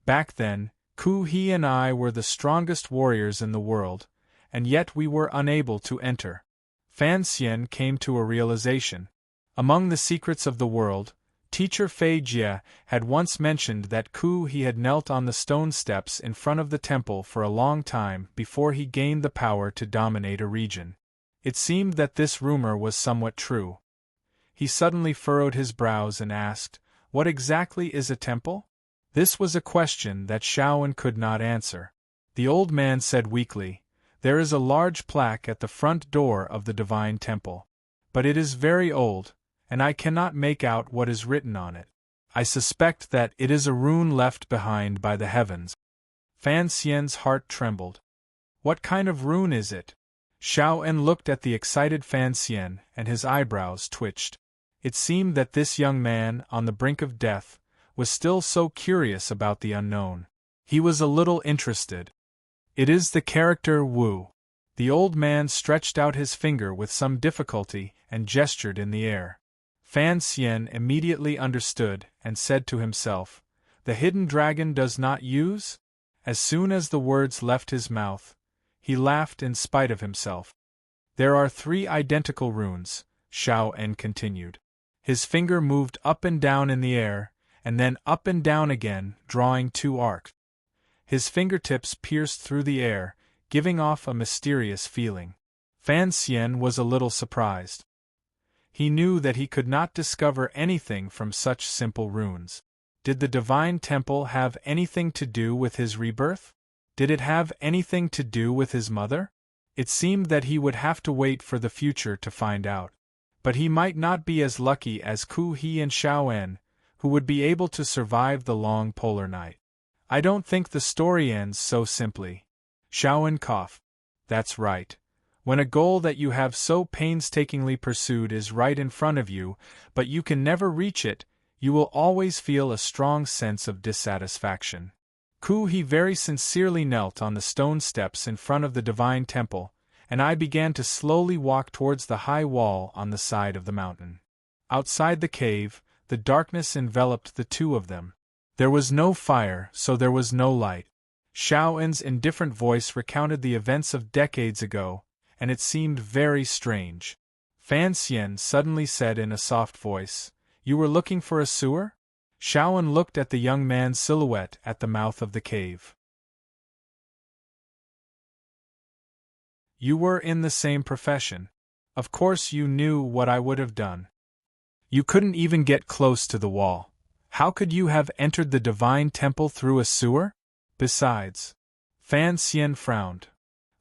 Back then, he and I were the strongest warriors in the world, and yet we were unable to enter. Fan Xian came to a realization. Among the secrets of the world, Teacher Fei Jie had once mentioned that he had knelt on the stone steps in front of the temple for a long time before he gained the power to dominate a region. It seemed that this rumor was somewhat true. He suddenly furrowed his brows and asked, "What exactly is a temple?" This was a question that Xiaoan could not answer. The old man said weakly, "There is a large plaque at the front door of the divine temple. But it is very old, and I cannot make out what is written on it. I suspect that it is a rune left behind by the heavens." Fan Xian's heart trembled. "What kind of rune is it?" Xiao En looked at the excited Fan Xian, and his eyebrows twitched. It seemed that this young man, on the brink of death, was still so curious about the unknown. He was a little interested. "It is the character Wu." The old man stretched out his finger with some difficulty and gestured in the air. Fan Xian immediately understood and said to himself, "The hidden dragon does not use?" As soon as the words left his mouth, he laughed in spite of himself. "There are 3 identical runes," Xiao En continued. His finger moved up and down in the air, and then up and down again, drawing 2 arcs. His fingertips pierced through the air, giving off a mysterious feeling. Fan Xian was a little surprised. He knew that he could not discover anything from such simple runes. Did the divine temple have anything to do with his rebirth? Did it have anything to do with his mother? It seemed that he would have to wait for the future to find out. But he might not be as lucky as He and Xiao En, who would be able to survive the long polar night. "I don't think the story ends so simply." Xiao En coughed. "That's right. When a goal that you have so painstakingly pursued is right in front of you, but you can never reach it, you will always feel a strong sense of dissatisfaction." He very sincerely knelt on the stone steps in front of the divine temple, and I began to slowly walk towards the high wall on the side of the mountain. Outside the cave, the darkness enveloped the 2 of them. There was no fire, so there was no light. Xiao En's indifferent voice recounted the events of decades ago, and it seemed very strange. Fan Xian suddenly said in a soft voice, "You were looking for a sewer?" Xiao En looked at the young man's silhouette at the mouth of the cave. "You were in the same profession. Of course you knew what I would have done. You couldn't even get close to the wall. How could you have entered the divine temple through a sewer? Besides..." Fan Xian frowned.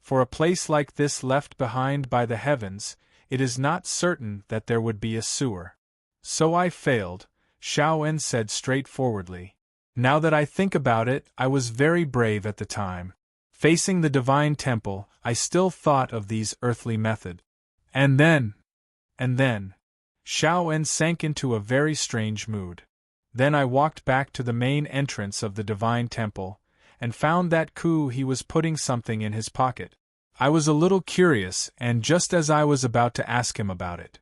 "For a place like this left behind by the heavens, it is not certain that there would be a sewer." "So I failed," Xiao En said straightforwardly. "Now that I think about it, I was very brave at the time. Facing the divine temple, I still thought of these earthly methods. And then... Xiao En sank into a very strange mood. "Then I walked back to the main entrance of the divine temple, and found that he was putting something in his pocket. I was a little curious, and just as I was about to ask him about it..."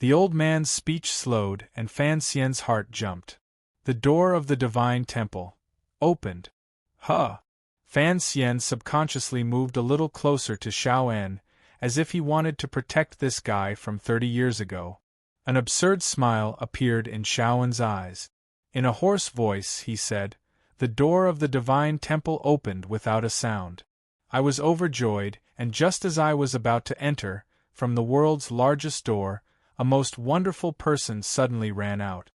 The old man's speech slowed, and Fan Xian's heart jumped. The door of the divine temple opened. "Huh!" Fan Xian subconsciously moved a little closer to Xiao En, as if he wanted to protect this guy from 30 years ago. An absurd smile appeared in Xiao En's eyes. In a hoarse voice, he said, "The door of the divine temple opened without a sound. I was overjoyed, and just as I was about to enter, from the world's largest door, a most wonderful person suddenly ran out."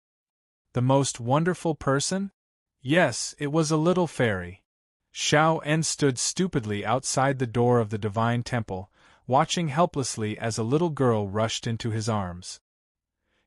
"The most wonderful person?" "Yes, it was a little fairy." Xiao En stood stupidly outside the door of the divine temple, watching helplessly as a little girl rushed into his arms.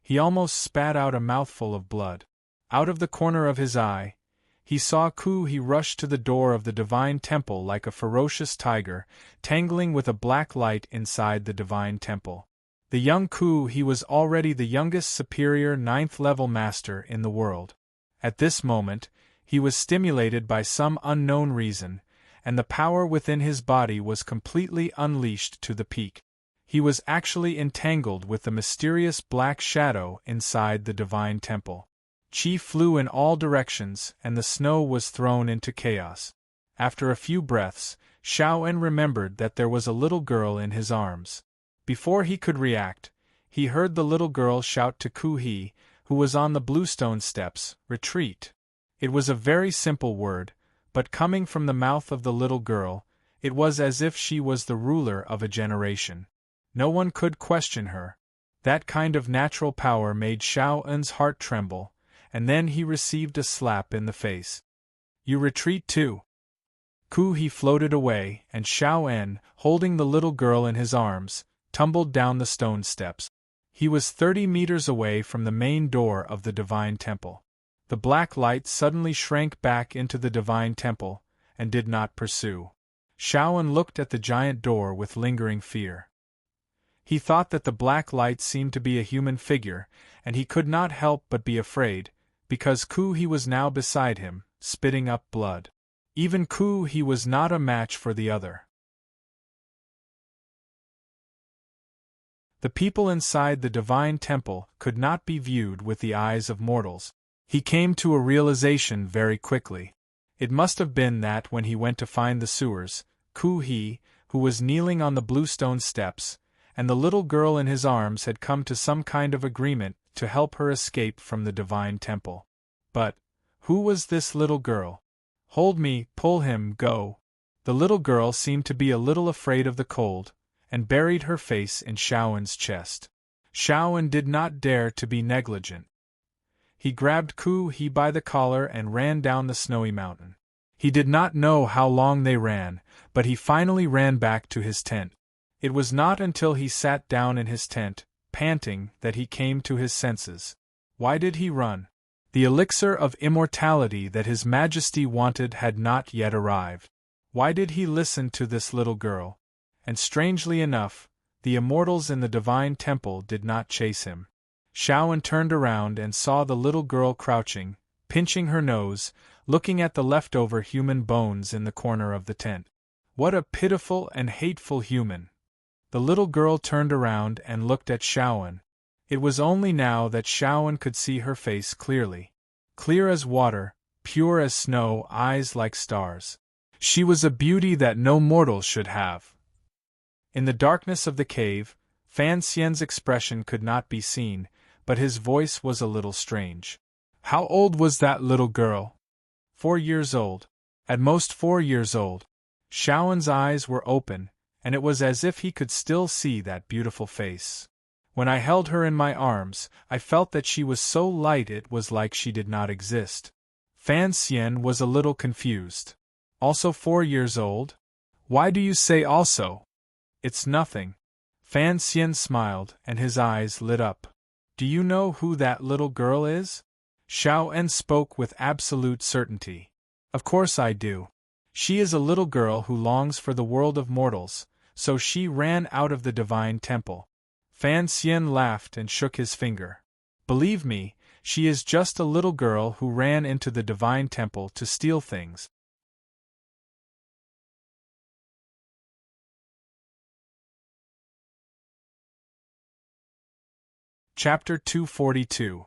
He almost spat out a mouthful of blood. Out of the corner of his eye, he saw he rushed to the door of the divine temple like a ferocious tiger, tangling with a black light inside the divine temple. The young Ku he was already the youngest superior 9th-level master in the world. At this moment, he was stimulated by some unknown reason, and the power within his body was completely unleashed to the peak. He was actually entangled with the mysterious black shadow inside the divine temple. Qi flew in all directions and the snow was thrown into chaos. After a few breaths, Xiaoen remembered that there was a little girl in his arms. Before he could react, he heard the little girl shout to Ku He, who was on the bluestone steps, "Retreat." It was a very simple word, but coming from the mouth of the little girl, it was as if she was the ruler of a generation. No one could question her. That kind of natural power made Xiaoen's heart tremble, and then he received a slap in the face. "You retreat too." Ku He floated away, and Xiaoen, holding the little girl in his arms, tumbled down the stone steps. He was 30 meters away from the main door of the divine temple. The black light suddenly shrank back into the divine temple, and did not pursue. Xiaoen looked at the giant door with lingering fear. He thought that the black light seemed to be a human figure, and he could not help but be afraid, because Ku He was now beside him, spitting up blood. Even Ku He was not a match for the other. The people inside the divine temple could not be viewed with the eyes of mortals. He came to a realization very quickly. It must have been that when he went to find the sewers, Ku He, who was kneeling on the bluestone steps, and the little girl in his arms had come to some kind of agreement to help her escape from the divine temple. But who was this little girl? "Hold me, pull him, go." The little girl seemed to be a little afraid of the cold, and buried her face in Xiaoen's chest. Xiaoen did not dare to be negligent. He grabbed Ku He by the collar and ran down the snowy mountain. He did not know how long they ran, but he finally ran back to his tent. It was not until he sat down in his tent, panting, that he came to his senses. Why did he run? The elixir of immortality that His Majesty wanted had not yet arrived. Why did he listen to this little girl? And strangely enough, the immortals in the divine temple did not chase him. Xiaoen turned around and saw the little girl crouching, pinching her nose, looking at the leftover human bones in the corner of the tent. What a pitiful and hateful human! The little girl turned around and looked at Xiaoen. It was only now that Xiaoen could see her face clearly. Clear as water, pure as snow, eyes like stars. She was a beauty that no mortal should have. In the darkness of the cave, Fan Xian's expression could not be seen, but his voice was a little strange. How old was that little girl? 4 years old. At most 4 years old. Xiaoen's eyes were open, and it was as if he could still see that beautiful face. When I held her in my arms, I felt that she was so light it was like she did not exist. Fan Xian was a little confused. Also 4 years old? Why do you say also? It's nothing. Fan Xian smiled, and his eyes lit up. Do you know who that little girl is? Xiaoen spoke with absolute certainty. Of course I do. She is a little girl who longs for the world of mortals, so she ran out of the divine temple. Fan Xian laughed and shook his finger. Believe me, she is just a little girl who ran into the divine temple to steal things. Chapter 242.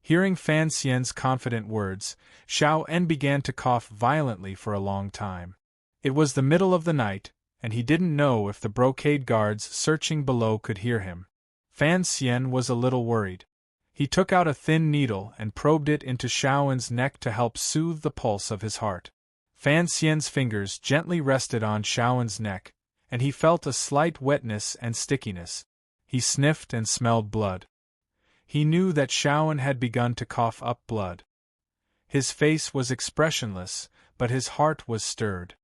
Hearing Fan Xian's confident words, Xiaoen began to cough violently for a long time. It was the middle of the night, and he didn't know if the brocade guards searching below could hear him. Fan Xian was a little worried. He took out a thin needle and probed it into Xiaoen's neck to help soothe the pulse of his heart. Fan Xian's fingers gently rested on Xiaoen's neck, and he felt a slight wetness and stickiness. He sniffed and smelled blood. He knew that Xiaoen had begun to cough up blood. His face was expressionless, but his heart was stirred.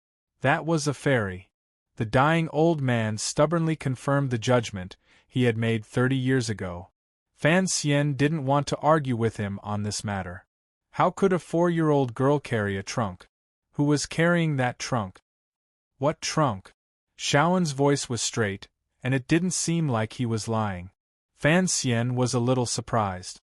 That was a fairy. The dying old man stubbornly confirmed the judgment he had made 30 years ago. Fan Xian didn't want to argue with him on this matter. How could a 4-year-old girl carry a trunk? Who was carrying that trunk? What trunk? Xiaoen's voice was straight, and it didn't seem like he was lying. Fan Xian was a little surprised.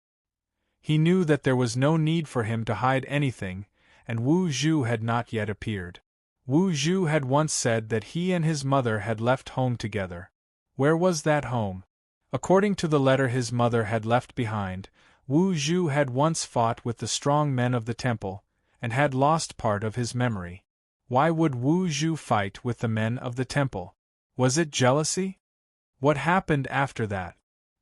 He knew that there was no need for him to hide anything, and Wu Zhu had not yet appeared. Wu Zhu had once said that he and his mother had left home together. Where was that home? According to the letter his mother had left behind, Wu Zhu had once fought with the strong men of the temple, and had lost part of his memory. Why would Wu Zhu fight with the men of the temple? Was it jealousy? What happened after that?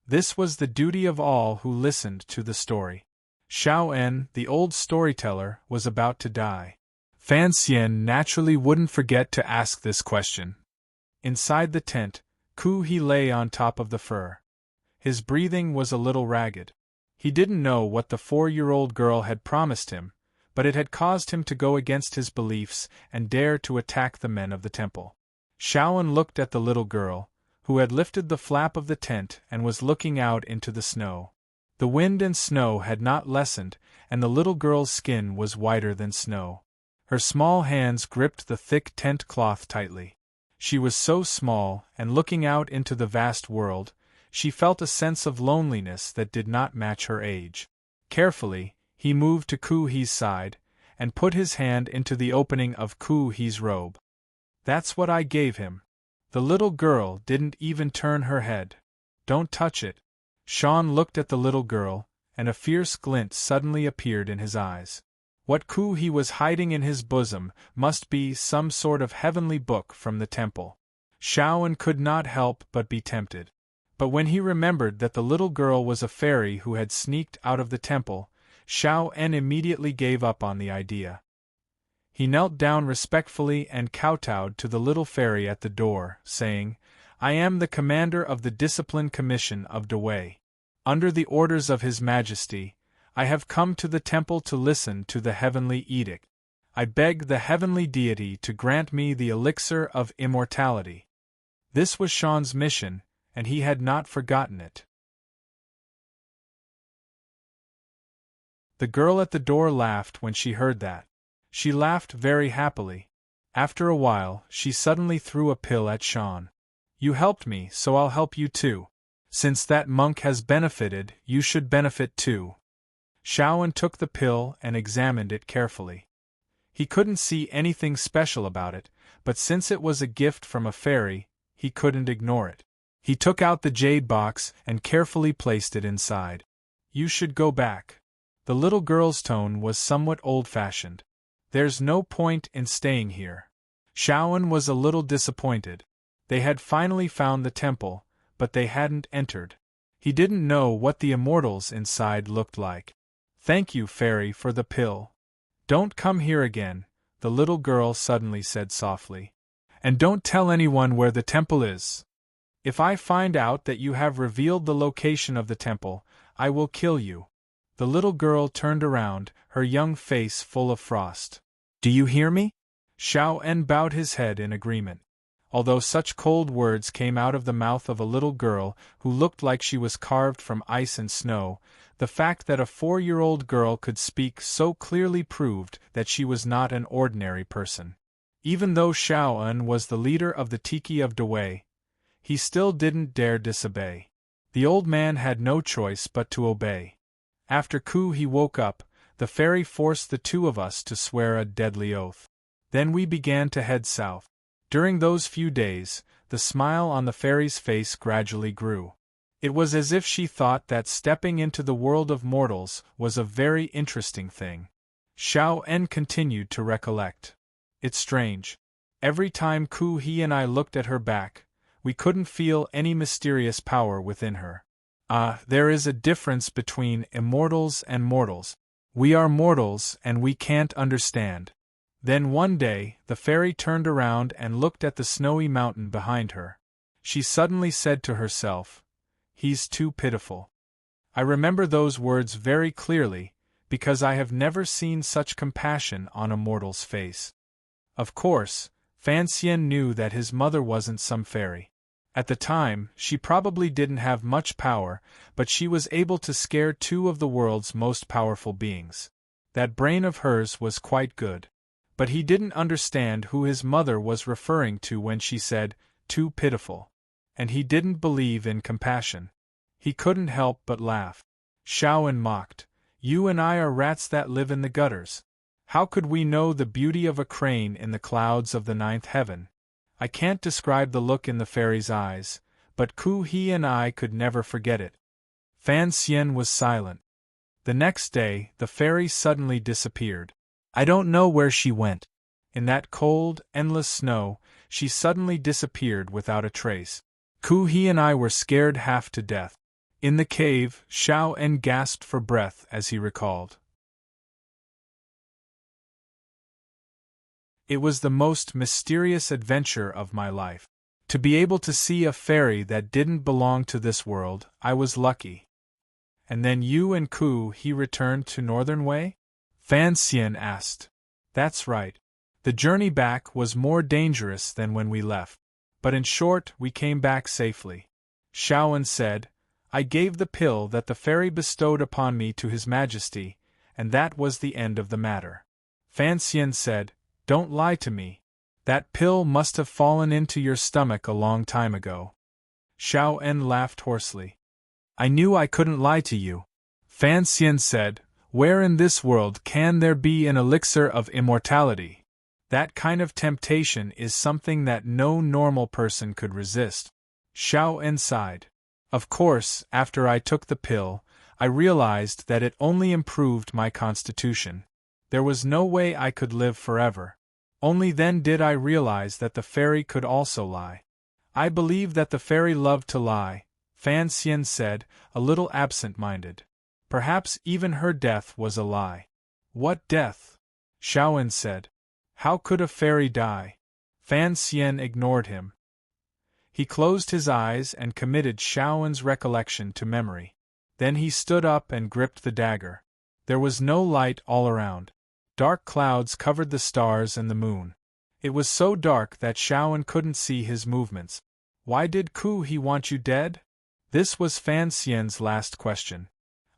This was the duty of all who listened to the story. Xiao En, the old storyteller, was about to die. Fan Xian naturally wouldn't forget to ask this question. Inside the tent, Ku He lay on top of the fur. His breathing was a little ragged. He didn't know what the 4-year-old girl had promised him, but it had caused him to go against his beliefs and dare to attack the men of the temple. Xiao En looked at the little girl, who had lifted the flap of the tent and was looking out into the snow. The wind and snow had not lessened, and the little girl's skin was whiter than snow. Her small hands gripped the thick tent cloth tightly. She was so small, and looking out into the vast world, she felt a sense of loneliness that did not match her age. Carefully, he moved to Ku He's side, and put his hand into the opening of Ku He's robe. "That's what I gave him." The little girl didn't even turn her head. "Don't touch it." Sean looked at the little girl, and a fierce glint suddenly appeared in his eyes. What Ku He was hiding in his bosom must be some sort of heavenly book from the temple. Xiao En could not help but be tempted. But when he remembered that the little girl was a fairy who had sneaked out of the temple, Xiao En immediately gave up on the idea. He knelt down respectfully and kowtowed to the little fairy at the door, saying, "I am the commander of the Discipline Commission of Dewei. Under the orders of His Majesty, I have come to the temple to listen to the heavenly edict. I beg the heavenly deity to grant me the elixir of immortality." This was Sean's mission, and he had not forgotten it. The girl at the door laughed when she heard that. She laughed very happily. After a while, she suddenly threw a pill at Sean. "You helped me, so I'll help you too. Since that monk has benefited, you should benefit too." Xiao En took the pill and examined it carefully. He couldn't see anything special about it, but since it was a gift from a fairy, he couldn't ignore it. He took out the jade box and carefully placed it inside. "You should go back." The little girl's tone was somewhat old-fashioned. "There's no point in staying here." Xiao En was a little disappointed. They had finally found the temple, but they hadn't entered. He didn't know what the immortals inside looked like. "Thank you, fairy, for the pill. Don't come here again," the little girl suddenly said softly. "And don't tell anyone where the temple is. If I find out that you have revealed the location of the temple, I will kill you." The little girl turned around, her young face full of frost. "Do you hear me?" Xiao En bowed his head in agreement. Although such cold words came out of the mouth of a little girl who looked like she was carved from ice and snow, the fact that a 4-year-old girl could speak so clearly proved that she was not an ordinary person. Even though Xiao En was the leader of the Tiki of Dewei, he still didn't dare disobey. The old man had no choice but to obey. After Ku He woke up, the fairy forced the two of us to swear a deadly oath. Then we began to head south. During those few days, the smile on the fairy's face gradually grew. It was as if she thought that stepping into the world of mortals was a very interesting thing. Xiao En continued to recollect. "It's strange. Every time Ku He and I looked at her back, we couldn't feel any mysterious power within her. There is a difference between immortals and mortals. We are mortals and we can't understand." Then one day, the fairy turned around and looked at the snowy mountain behind her. She suddenly said to herself, "He's too pitiful." I remember those words very clearly, because I have never seen such compassion on a mortal's face. Of course, Fan Xian knew that his mother wasn't some fairy. At the time, she probably didn't have much power, but she was able to scare two of the world's most powerful beings. That brain of hers was quite good. But he didn't understand who his mother was referring to when she said, "too pitiful." And he didn't believe in compassion. He couldn't help but laugh. Shaoan mocked, "You and I are rats that live in the gutters. How could we know the beauty of a crane in the clouds of the ninth heaven?" I can't describe the look in the fairy's eyes, but Ku He and I could never forget it. Fan Xian was silent. The next day, the fairy suddenly disappeared. I don't know where she went. In that cold, endless snow, she suddenly disappeared without a trace. Ku He and I were scared half to death. In the cave, Xiao En gasped for breath as he recalled. It was the most mysterious adventure of my life. To be able to see a fairy that didn't belong to this world, I was lucky. And then you and Ku He returned to Northern Way? Fan Xian asked. That's right. The journey back was more dangerous than when we left. But in short, we came back safely. Shaoan said, I gave the pill that the fairy bestowed upon me to His Majesty, and that was the end of the matter. Fan Xian said, Don't lie to me. That pill must have fallen into your stomach a long time ago. Xiao En laughed hoarsely. I knew I couldn't lie to you. Fan Xian said, Where in this world can there be an elixir of immortality? That kind of temptation is something that no normal person could resist. Xiao En sighed. Of course, after I took the pill, I realized that it only improved my constitution. There was no way I could live forever. Only then did I realize that the fairy could also lie. I believe that the fairy loved to lie, Fan Xian said, a little absent-minded. Perhaps even her death was a lie. What death? Shaoan said. How could a fairy die? Fan Xian ignored him. He closed his eyes and committed Shaoan's recollection to memory. Then he stood up and gripped the dagger. There was no light all around. Dark clouds covered the stars and the moon. It was so dark that Shaoan couldn't see his movements. Why did Ku He want you dead? This was Fan Xian's last question.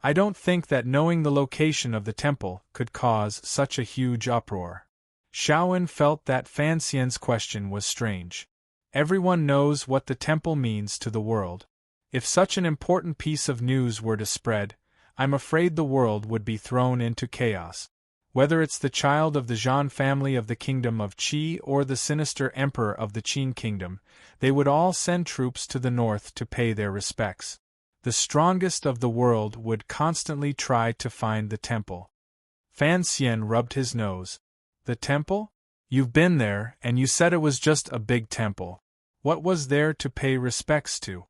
I don't think that knowing the location of the temple could cause such a huge uproar. Shaoan felt that Fan Xian's question was strange. Everyone knows what the temple means to the world. If such an important piece of news were to spread, I'm afraid the world would be thrown into chaos. Whether it's the child of the Zhan family of the kingdom of Qi or the sinister emperor of the Qin kingdom, they would all send troops to the north to pay their respects. The strongest of the world would constantly try to find the temple. Fan Xian rubbed his nose. The temple? You've been there, and you said it was just a big temple. What was there to pay respects to?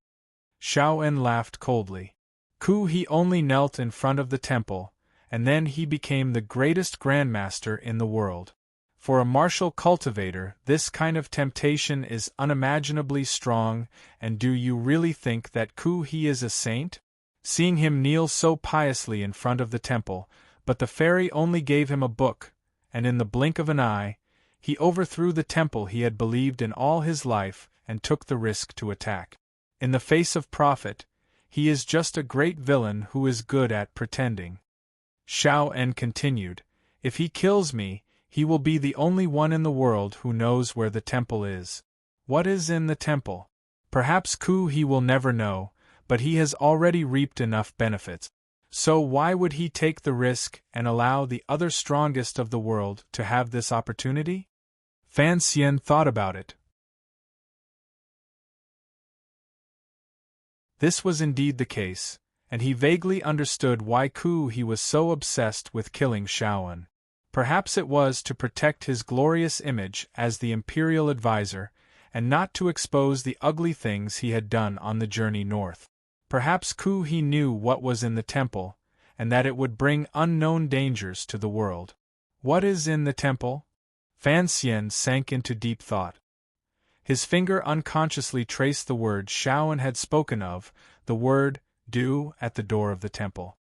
Shaoan laughed coldly. Ku He only knelt in front of the temple, and then he became the greatest grandmaster in the world. For a martial cultivator, this kind of temptation is unimaginably strong, and do you really think that Ku He is a saint? Seeing him kneel so piously in front of the temple, but the fairy only gave him a book, and in the blink of an eye, he overthrew the temple he had believed in all his life and took the risk to attack. In the face of profit, he is just a great villain who is good at pretending. Xiao En continued, If he kills me, he will be the only one in the world who knows where the temple is. What is in the temple? Perhaps Ku He will never know, but he has already reaped enough benefits. So why would he take the risk and allow the other strongest of the world to have this opportunity? Fan Xian thought about it. This was indeed the case, and he vaguely understood why Ku He was so obsessed with killing Shaoan. Perhaps it was to protect his glorious image as the imperial advisor, and not to expose the ugly things he had done on the journey north. Perhaps Ku He knew what was in the temple, and that it would bring unknown dangers to the world. What is in the temple? Fan Xian sank into deep thought. His finger unconsciously traced the word Shaoan had spoken of, the word "do" at the door of the temple.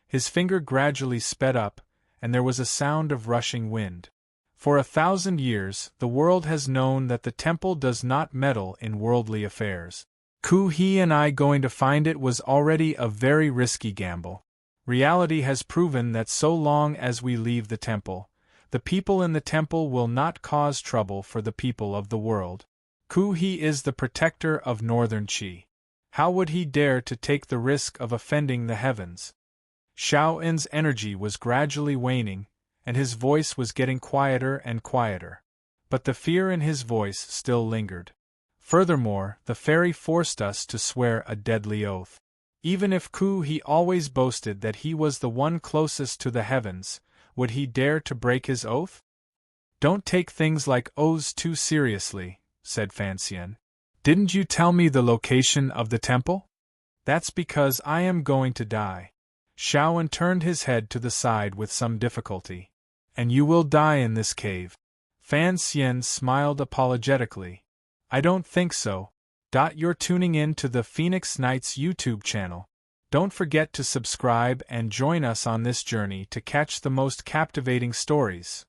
His finger gradually sped up, and there was a sound of rushing wind. For 1,000 years, the world has known that the temple does not meddle in worldly affairs. Ku He and I going to find it was already a very risky gamble. Reality has proven that so long as we leave the temple, the people in the temple will not cause trouble for the people of the world. Ku he is the protector of northern Qi. How would he dare to take the risk of offending the heavens? Xiao En's energy was gradually waning, and his voice was getting quieter and quieter. But the fear in his voice still lingered. Furthermore, the fairy forced us to swear a deadly oath. Even if Ku he always boasted that he was the one closest to the heavens, would he dare to break his oath? Don't take things like oaths too seriously, said Fan Xian. Didn't you tell me the location of the temple? That's because I am going to die. Xiaoen turned his head to the side with some difficulty. And you will die in this cave. Fan Xian smiled apologetically. I don't think so. You're tuning in to the Phoenix Knights YouTube channel. Don't forget to subscribe and join us on this journey to catch the most captivating stories.